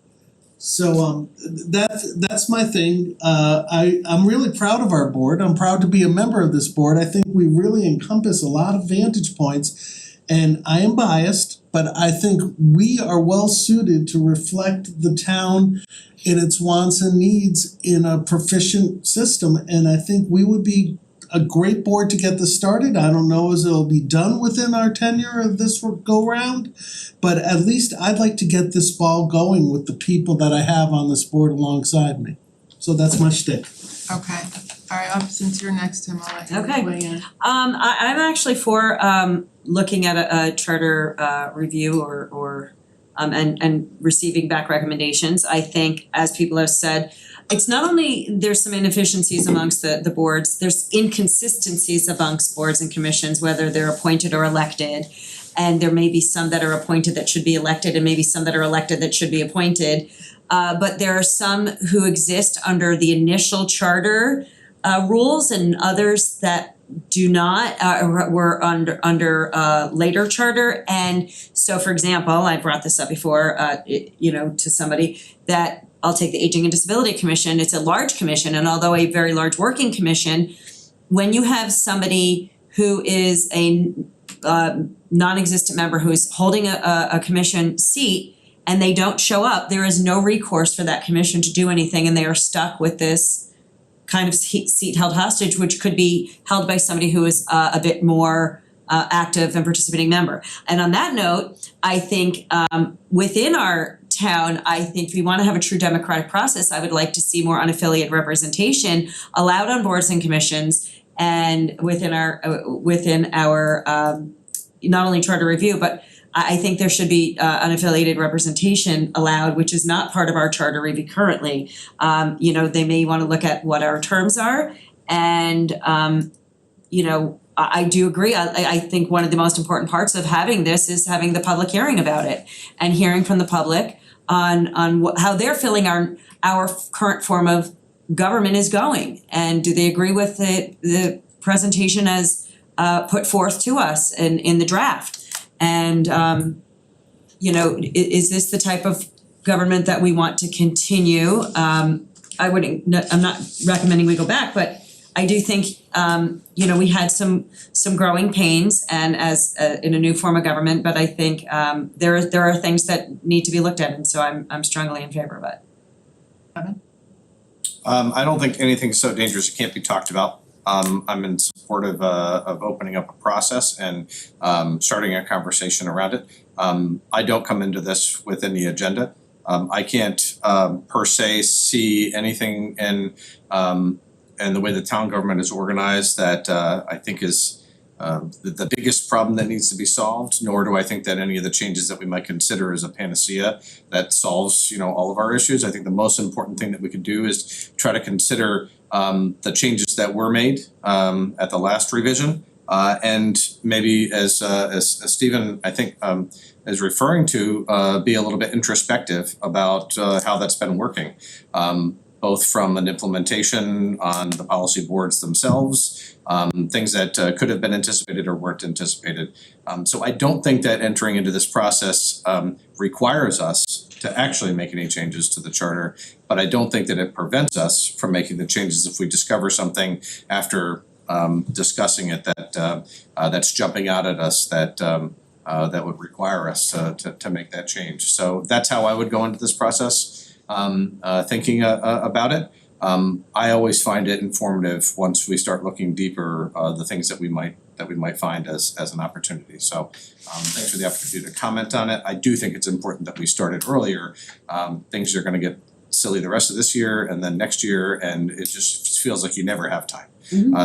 So that's my thing. I'm really proud of our board. I'm proud to be a member of this board. I think we really encompass a lot of vantage points. And I am biased, but I think we are well suited to reflect the town in its wants and needs in a proficient system. And I think we would be a great board to get this started. I don't know as it'll be done within our tenure of this go round, but at least I'd like to get this ball going with the people that I have on this board alongside me. So that's my shtick. Okay, alright, since you're next, Tim, I'll let you Okay. weigh in. I'm actually for looking at a charter review or and receiving back recommendations. I think, as people have said, it's not only there's some inefficiencies amongst the boards, there's inconsistencies amongst boards and commissions, whether they're appointed or elected. And there may be some that are appointed that should be elected and maybe some that are elected that should be appointed. But there are some who exist under the initial charter rules and others that do not were under later charter. And so, for example, I brought this up before to somebody that I'll take the Aging and Disability Commission. It's a large commission, and although a very large working commission, when you have somebody who is a non-existent member who's holding a commission seat and they don't show up, there is no recourse for that commission to do anything, and they are stuck with this kind of seat held hostage, which could be held by somebody who is a bit more active and participating member. And on that note, I think within our town, I think we want to have a true democratic process. I would like to see more unaffiliated representation allowed on boards and commissions, and within our not only charter review, but I think there should be unaffiliated representation allowed, which is not part of our charter review currently. They may want to look at what our terms are, and I do agree. I think one of the most important parts of having this is having the public hearing about it and hearing from the public on how they're feeling our current form of government is going, and do they agree with the presentation as put forth to us in the draft. And is this the type of government that we want to continue? I'm not recommending we go back, but I do think we had some growing pains and as in a new form of government, but I think there are things that need to be looked at, and so I'm strongly in favor of it. I don't think anything's so dangerous it can't be talked about. I'm in support of opening up a process and starting a conversation around it. I don't come into this with any agenda. I can't per se see anything in the way the town government is organized that I think is the biggest problem that needs to be solved, nor do I think that any of the changes that we might consider as a panacea that solves, all of our issues. I think the most important thing that we could do is try to consider the changes that were made at the last revision, and maybe as Stephen I think is referring to, be a little bit introspective about how that's been working, both from an implementation on the policy boards themselves, things that could have been anticipated or weren't anticipated. So I don't think that entering into this process requires us to actually make any changes to the charter, but I don't think that it prevents us from making the changes if we discover something after discussing it that that's jumping out at us that would require us to make that change. So that's how I would go into this process, thinking about it. I always find it informative once we start looking deeper, the things that we might find as an opportunity. So thanks for the opportunity to comment on it. I do think it's important that we started earlier. Things are gonna get silly the rest of this year and then next year, and it just feels like you never have time.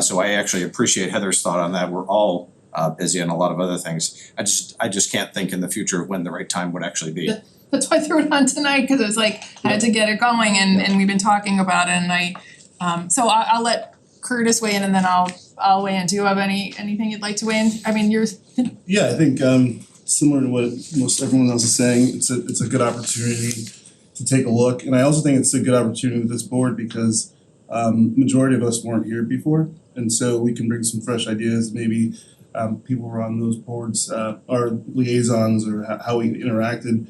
So I actually appreciate Heather's thought on that. We're all busy on a lot of other things. I just can't think in the future when the right time would actually be. That's why I threw it on tonight, because it was like, I had to get it going and we've been talking about it, and so I'll let Curtis weigh in and then I'll weigh in. Do you have anything you'd like to weigh in? I mean, yours. Yeah, I think similar to what most everyone else is saying, it's a good opportunity to take a look. And I also think it's a good opportunity with this board because majority of us weren't here before. And so we can bring some fresh ideas, maybe people who are on those boards, our liaisons or how we interacted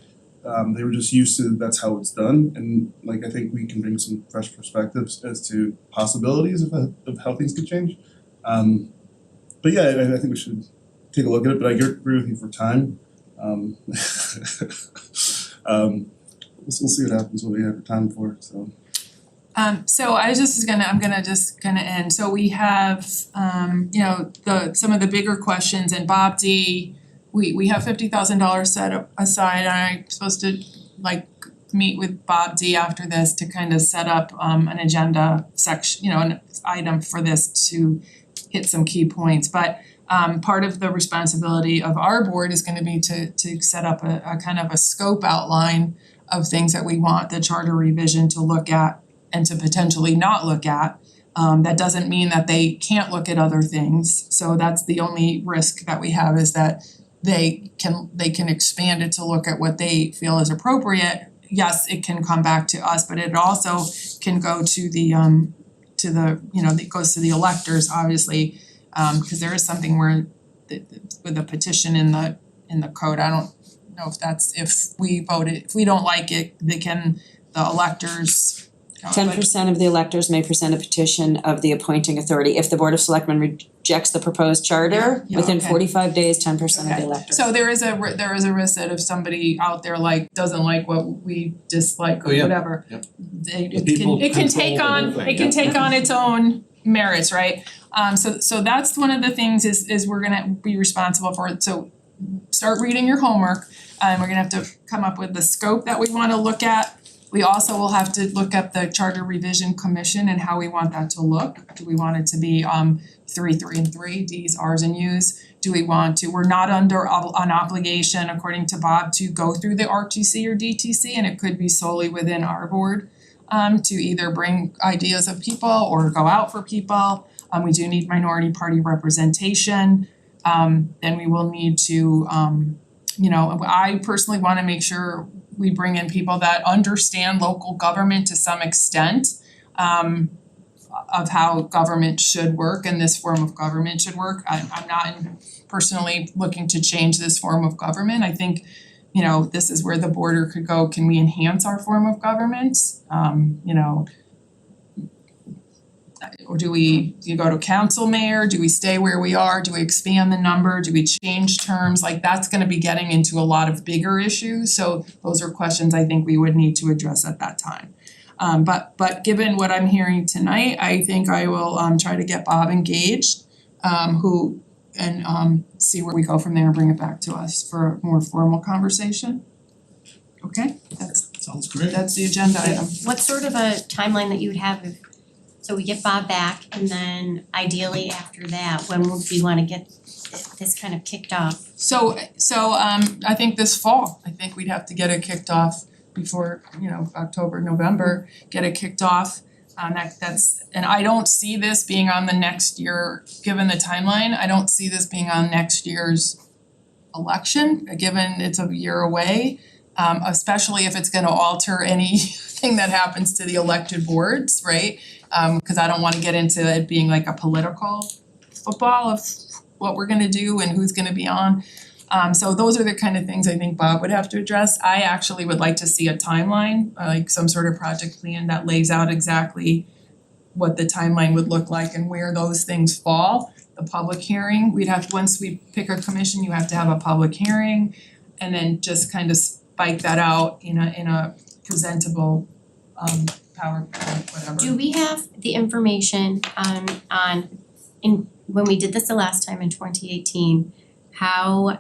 They were just used to that's how it's done, and like I think we can bring some fresh perspectives as to possibilities of how things could change. But yeah, I think we should take a look at it, but I agree with you for time. We'll see what happens, what we have time for, so. So I'm gonna end, so we have you know, some of the bigger questions, and Bob D, we have $50,000 set aside, and I'm supposed to like meet with Bob D after this to kind of set up an agenda section, you know, an item for this to hit some key points, but part of the responsibility of our board is gonna be to set up a kind of a scope outline of things that we want the charter revision to look at and to potentially not look at. That doesn't mean that they can't look at other things, so that's the only risk that we have, is that they can expand it to look at what they feel is appropriate. Yes, it can come back to us, but it also can go to the you know, it goes to the electors, obviously, because there is something where with a petition in the code, I don't know if we vote it, if we don't like it, the electors. 10% of the electors may present a petition of the appointing authority. If the Board of Selectmen rejects the proposed charter, Yeah, within okay. 45 days, 10% of the electors. So there is a risk that if somebody out there like doesn't like what we dislike or Oh, yeah. whatever, Yep. it can take on its own merits, right? So that's one of the things is we're gonna be responsible for it. So start reading your homework, and we're gonna have to come up with the scope that we wanna look at. We also will have to look at the Charter Revision Commission and how we want that to look. Do we want it to be 3, 3, and 3, Ds, Rs, and Us? Do we want to, we're not under an obligation, according to Bob, to go through the RTC or DTC, and it could be solely within our board to either bring ideas of people or go out for people. We do need minority party representation. Then we will need to you know, I personally wanna make sure we bring in people that understand local government to some extent, of how government should work and this form of government should work. I'm not personally looking to change this form of government. I think, you know, this is where the border could go. Can we enhance our form of government? You know, or do you go to council mayor? Do we stay where we are? Do we expand the number? Do we change terms? Like that's gonna be getting into a lot of bigger issues. So those are questions I think we would need to address at that time. But given what I'm hearing tonight, I think I will try to get Bob engaged, see where we go from there and bring it back to us for a more formal conversation. Okay, Sounds great. that's the agenda item. What sort of a timeline that you would have if, so we get Bob back, and then ideally after that, when would we wanna get this kind of kicked off? So I think this fall, I think we'd have to get it kicked off before, you know, October, November, get it kicked off. That's, and I don't see this being on the next year, given the timeline, I don't see this being on next year's election, given it's a year away. Especially if it's gonna alter anything that happens to the elected boards, right? Cause I don't wanna get into it being like a political football of what we're gonna do and who's gonna be on. So those are the kind of things I think Bob would have to address. I actually would like to see a timeline, like some sort of project plan that lays out exactly what the timeline would look like and where those things fall. The public hearing, we'd have, once we pick a commission, you have to have a public hearing and then just kind of spike that out in a presentable PowerPoint, whatever. Do we have the information on when we did this the last time in 2018, how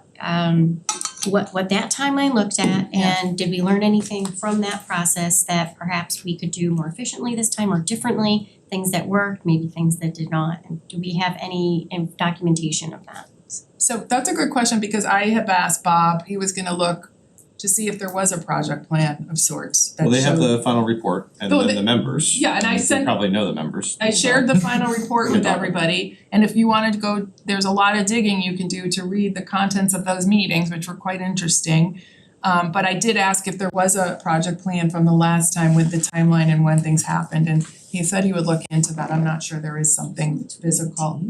what that timeline looked at, and did we learn anything from that process that perhaps we could do more efficiently this time or differently, things that worked, maybe things that did not, and do we have any documentation of that? So that's a good question, because I have asked Bob, he was gonna look to see if there was a project plan of sorts that Well, they have showed- the final report and Oh, then they- the members. Yeah, and I You sent- probably know the members. I shared the final report with Good topic. everybody, and if you wanted to go, there's a lot of digging you can do to read the contents of those meetings, which were quite interesting. But I did ask if there was a project plan from the last time with the timeline and when things happened, and he said he would look into that. I'm not sure there is something physical.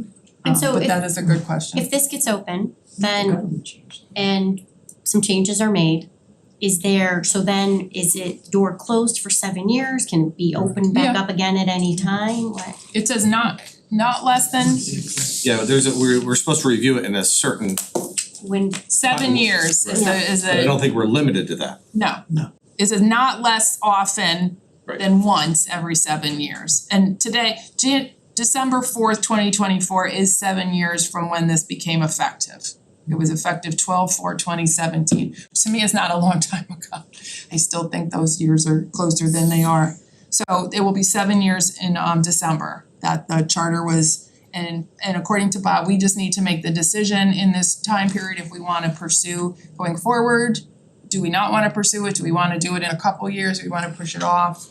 And so But if- that is a good question. If this gets open, then and some changes are made, is there, so then is it door closed for 7 years? Can it be opened back up again at any time? What? It says not less than Yeah, we're supposed to review it in a certain, 7 years I don't think we're limited to that. No. It says not less often than once every 7 years. And today, December 4th, 2024 is 7 years from when this became effective. It was effective 12/4/2017. To me, it's not a long time ago. I still think those years are closer than they are. So it will be 7 years in December that the charter was, and according to Bob, we just need to make the decision in this time period if we wanna pursue going forward. Do we not wanna pursue it? Do we wanna do it in a couple years? Do we wanna push it off?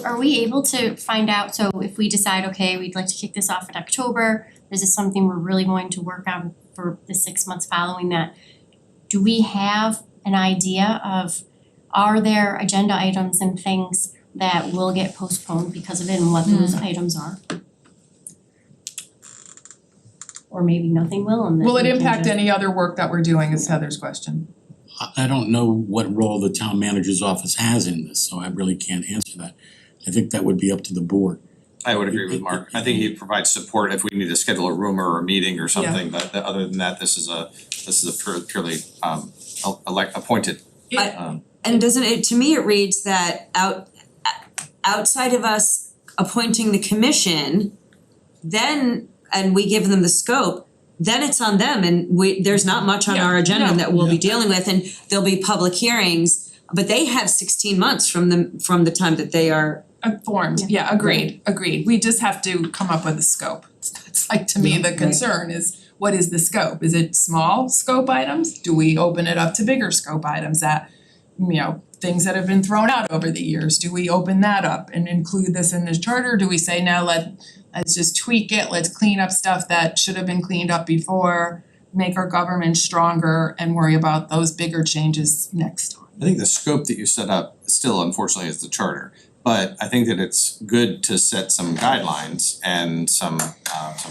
Are we able to find out, so if we decide, okay, we'd like to kick this off in October, this is something we're really going to work on for the 6 months following that, do we have an idea of, are there agenda items and things that will get postponed because of it and what those items are? Or maybe nothing will and then Will it we can impact just- any other work that we're doing is Heather's question. I don't know what role the town manager's office has in this, so I really can't answer that. I think that would be up to the board. I would agree with Mark. I think he provides support if we need to schedule a room or a meeting or something, but other than that, this is a purely appointed. And doesn't it, to me, it reads that outside of us appointing the commission, then, and we give them the scope, then it's on them and there's not much on our agenda that we'll be dealing with and there'll be public hearings, but they have 16 months from the time that they are Formed, agreed. We just have to come up with a scope. It's like, to me, the concern is, what is the scope? Is it small scope items? Do we open it up to bigger scope items that, things that have been thrown out over the years? Do we open that up and include this in this charter? Do we say, now let's just tweak it, let's clean up stuff that should have been cleaned up before, make our government stronger and worry about those bigger changes next time? I think the scope that you set up still unfortunately is the charter. But I think that it's good to set some guidelines and some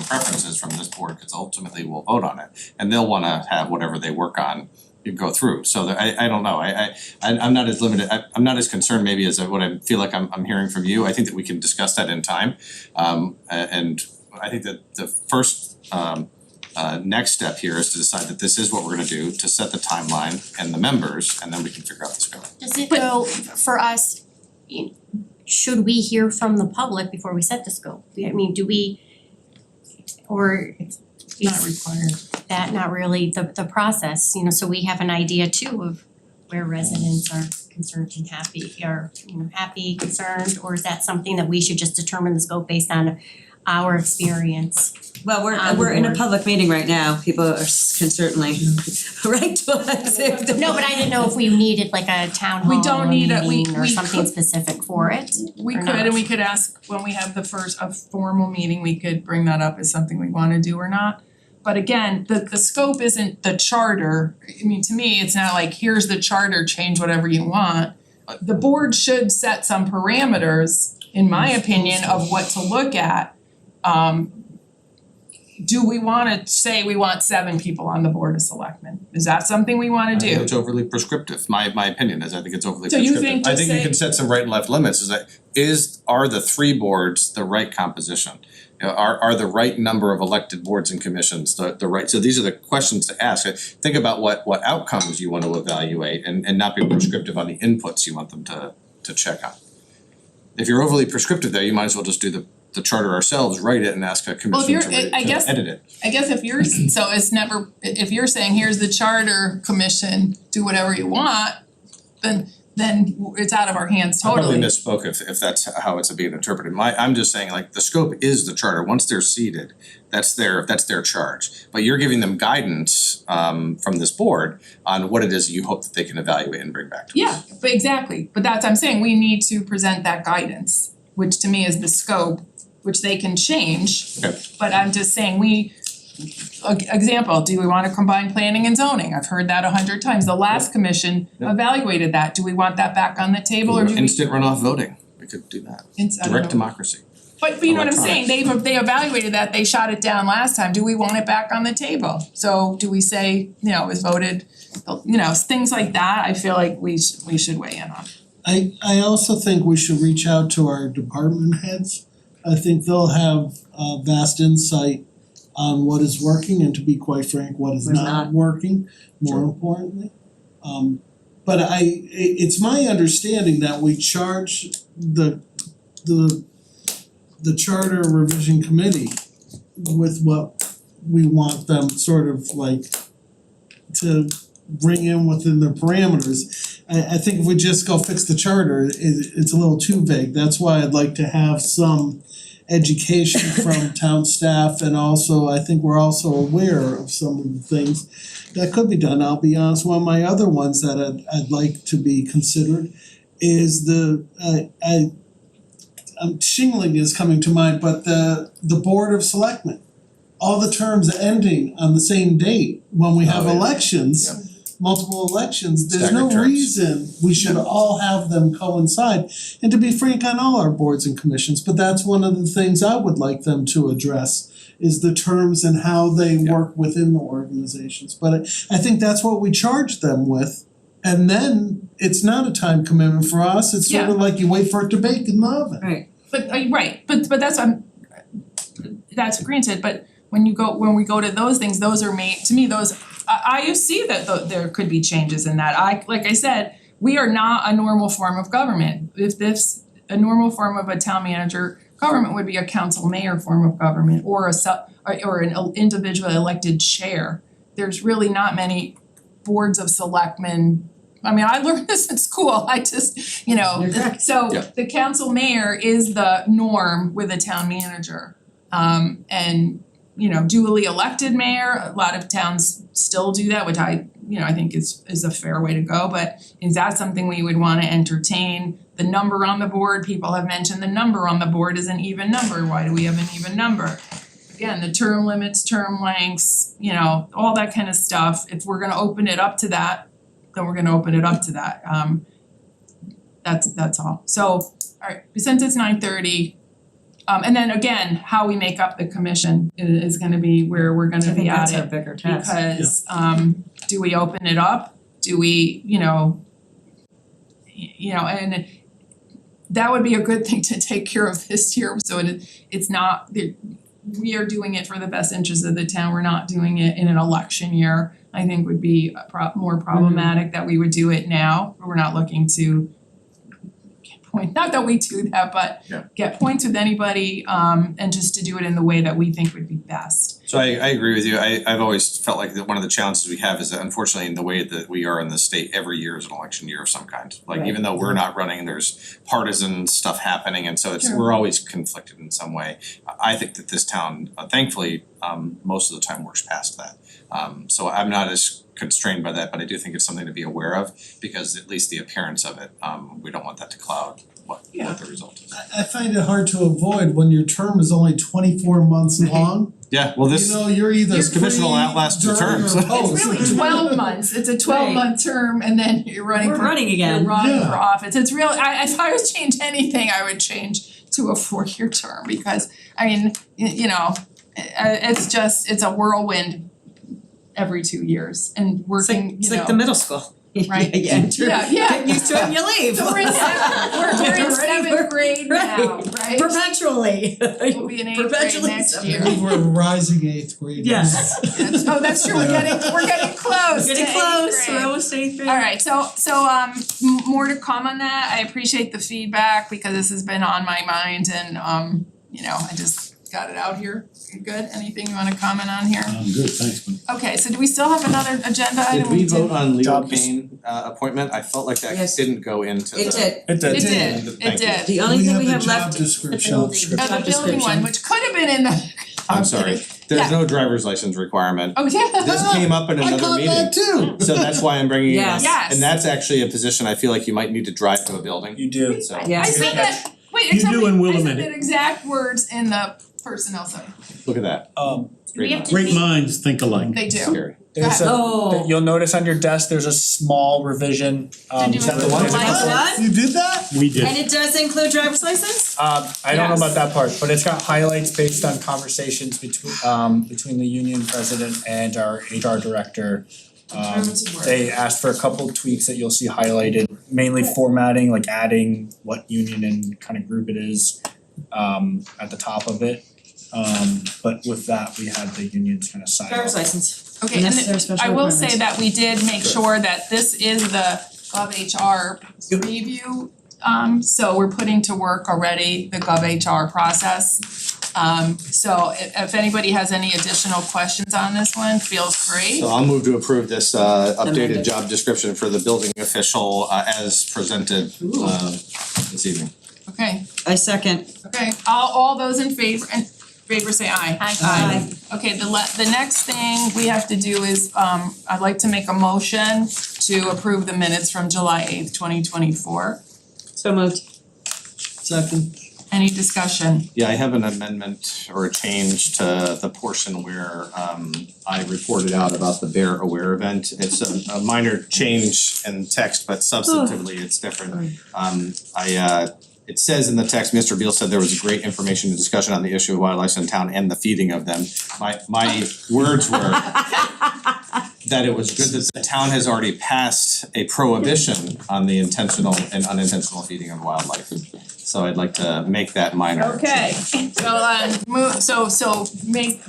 preferences from this board, cause ultimately we'll vote on it. And they'll wanna have whatever they work on, you go through, so I don't know, I'm not as limited, I'm not as concerned maybe as what I feel like I'm hearing from you. I think that we can discuss that in time. And I think that the first next step here is to decide that this is what we're gonna do, to set the timeline and the members, and then we can figure out the scope. Does it go for us, should we hear from the public before we set the scope? I mean, do we, or Not required. that not really the process, so we have an idea too of where residents are concerned and happy, or happy, concerned, or is that something that we should just determine the scope based on our experience? Well, we're in a public meeting right now, people can certainly write to us if they No, but I didn't know if we needed like a town hall We don't need a- meeting or we something could- specific for it. We or could, not. and we could ask when we have a formal meeting, we could bring that up as something we wanna do or not. But again, the scope isn't the charter. I mean, to me, it's not like, here's the charter, change whatever you want. The board should set some parameters, in my opinion, of what to look at. Do we wanna say we want 7 people on the board of selectmen? Is that something we wanna I think do? it's overly prescriptive, my opinion is I think it's overly So prescriptive. you think I just think you say- can set some right and left limits, are the 3 boards the right composition? Are the right number of elected boards and commissions the right, so these are the questions to ask. Think about what outcomes you want to evaluate and not be prescriptive on the inputs you want them to check on. If you're overly prescriptive there, you might as well just do the charter ourselves, write it and ask a commission to edit it. I guess if you're, so it's never, if you're saying, here's the charter commission, do whatever you want, then it's out of our hands I totally. probably misspoke if that's how it's being interpreted. I'm just saying, like, the scope is the charter. Once they're seated, that's their charge. But you're giving them guidance from this board on what it is you hope that they can evaluate and bring back to us. Yeah, but exactly, but that's, I'm saying, we need to present that guidance, which to me is the scope, which they can change. Okay. But I'm just saying, example, do we wanna combine planning and zoning? I've heard that 100 times. The last commission evaluated that. Do we want that back on the table or do we? Instant runoff voting, we could do that. I don't Direct know. democracy. But you know what I'm saying, they evaluated that, they shot it down last time, do we want it back on the table? So do we say, you know, it was voted, you know, things like that, I feel like we should weigh in on. I also think we should reach out to our department heads. I think they'll have vast insight on what is working and, to be quite frank, what is not working, more importantly. But it's my understanding that we charge the charter revision committee with what we want them sort of like to bring in within their parameters. I think if we just go fix the charter, it's a little too vague. That's why I'd like to have some education from town staff, and also I think we're also aware of some of the things that could be done. I'll be honest, one of my other ones that I'd like to be considered is shingling is coming to mind, but the Board of Selectmen. All the terms ending on the same date when we have elections. Multiple elections, there's no reason we should all have them coincide. And to be frank, on all our boards and commissions, but that's one of the things I would like them to address is the terms and how they work within the organizations. But I think that's what we charge them with. And then it's not a time commitment for us, it's sort of like you wait for it to bake in the oven. Right. But that's granted, but when we go to those things, those are made, to me, those, I see that there could be changes in that. Like I said, we are not a normal form of government. If this, a normal form of a town manager government would be a council mayor form of government or an individually elected chair. There's really not many boards of selectmen. I mean, I learned this in school, I just, you know, so the council mayor is the norm with a town manager. And you know, duly elected mayor, a lot of towns still do that, which I think is a fair way to go, but is that something we would wanna entertain? The number on the board, people have mentioned the number on the board is an even number, why do we have an even number? Again, the term limits, term lengths, you know, all that kind of stuff, if we're gonna open it up to that, then we're gonna open it up to that, that's all. So, alright, since it's 9:30, and then again, how we make up the commission is gonna be where we're gonna be at it. I think that's our bigger task. Because do we open it up? Do we, you know, and that would be a good thing to take care of this year, so it's not, we are doing it for the best interest of the town, we're not doing it in an election year. I think would be more problematic that we would do it now, we're not looking to point, not that we do that, but get points with anybody and just to do it in the way that we think would be best. So I agree with you. I've always felt like that one of the challenges we have is that unfortunately in the way that we are in the state, every year is an election year of some kind. Like even though we're not running, there's partisan stuff happening, and so we're always conflicted in some way. I think that this town, thankfully, most of the time works past that. So I'm not as constrained by that, but I do think it's something to be aware of, because at least the appearance of it, we don't want that to cloud what the result is. I find it hard to avoid when your term is only 24 months long. Yeah, well this, You know, you're either this commission will outlast two terms. It's really 12 months, it's a 12-month term and then you're running for office. It's real, if I was to change anything, I would change to a 4-year term, because I mean, you know, it's a whirlwind every 2 years and working, It's like the middle school. Right. Get used to it and you leave. So we're in seventh grade now, right? Perpetually. We'll be in 8th grade next year. We're rising 8th graders. Yes. Oh, that's true, we're getting close We're getting to close, 8th grade. we're almost 8th grade. Alright, so more to come on that. I appreciate the feedback because this has been on my mind and you know, I just got it out here. You good? Anything you wanna comment on here? I'm good, thanks. Okay, so do we still have another agenda item? Did we vote on Leo Kane appointment? I felt like that Yes. didn't go into the. It did. It did. Thank you. The only thing we have the left job is the description. building. The building one, which could have been in the. I'm sorry, there's no driver's license requirement. Oh, yeah. This came up in another meeting. I caught that too. So that's why I'm bringing it up. Yes. And that's actually a position I feel like you might need to drive to a building. You do. So. Yeah. I said that, wait, You do and will I said amend it. the exact words in the personnel section. Look at that. We have to Great think- minds think alike. They do. Scary. There's Oh. you'll notice on your desk, there's a small revision, Did you is that the one? Like You did that? We did. And it does include driver's license? I don't know about that part, but it's got highlights based on conversations between the union president and our HR director. They asked for a couple tweaks that you'll see highlighted, mainly formatting, like adding what union and kind of group it is at the top of it. But with that, we had the unions kind of sign Driver's off. license. Okay, and Unless there are special I will say requirements. that we did make sure that this is the GovHR preview. So we're putting to work already the GovHR process. So if anybody has any additional questions on this one, feel free. So I'll move to approve this updated Amended. job description for the building official as presented this evening. Okay, I second. okay, all those in favor say aye. Aye. Okay, the next thing we have to do is I'd like to make a motion to approve the minutes from July 8th, 2024. So moved. Second. Any discussion? Yeah, I have an amendment or a change to the portion where I reported out about the Bear Aware event. It's a minor change in text, but substantively it's different. It says in the text, Mr. Beal said there was great information and discussion on the issue of wildlife in town and the feeding of them. My words were that it was good that the town has already passed a prohibition on the intentional and unintentional feeding of wildlife. So I'd like to make that minor Okay, so make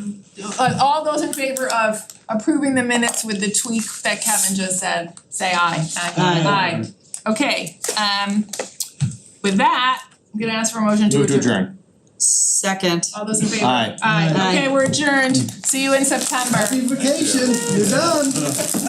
all those in favor of approving the minutes with the tweak that Kevin just said, say aye. Aye. Okay, with that, I'm gonna ask for a motion to Move to adjourn. adjourn. Second. All those in favor? Aye. Aye. Aye. Okay, we're adjourned. See you in September. Happy vacation, you're done.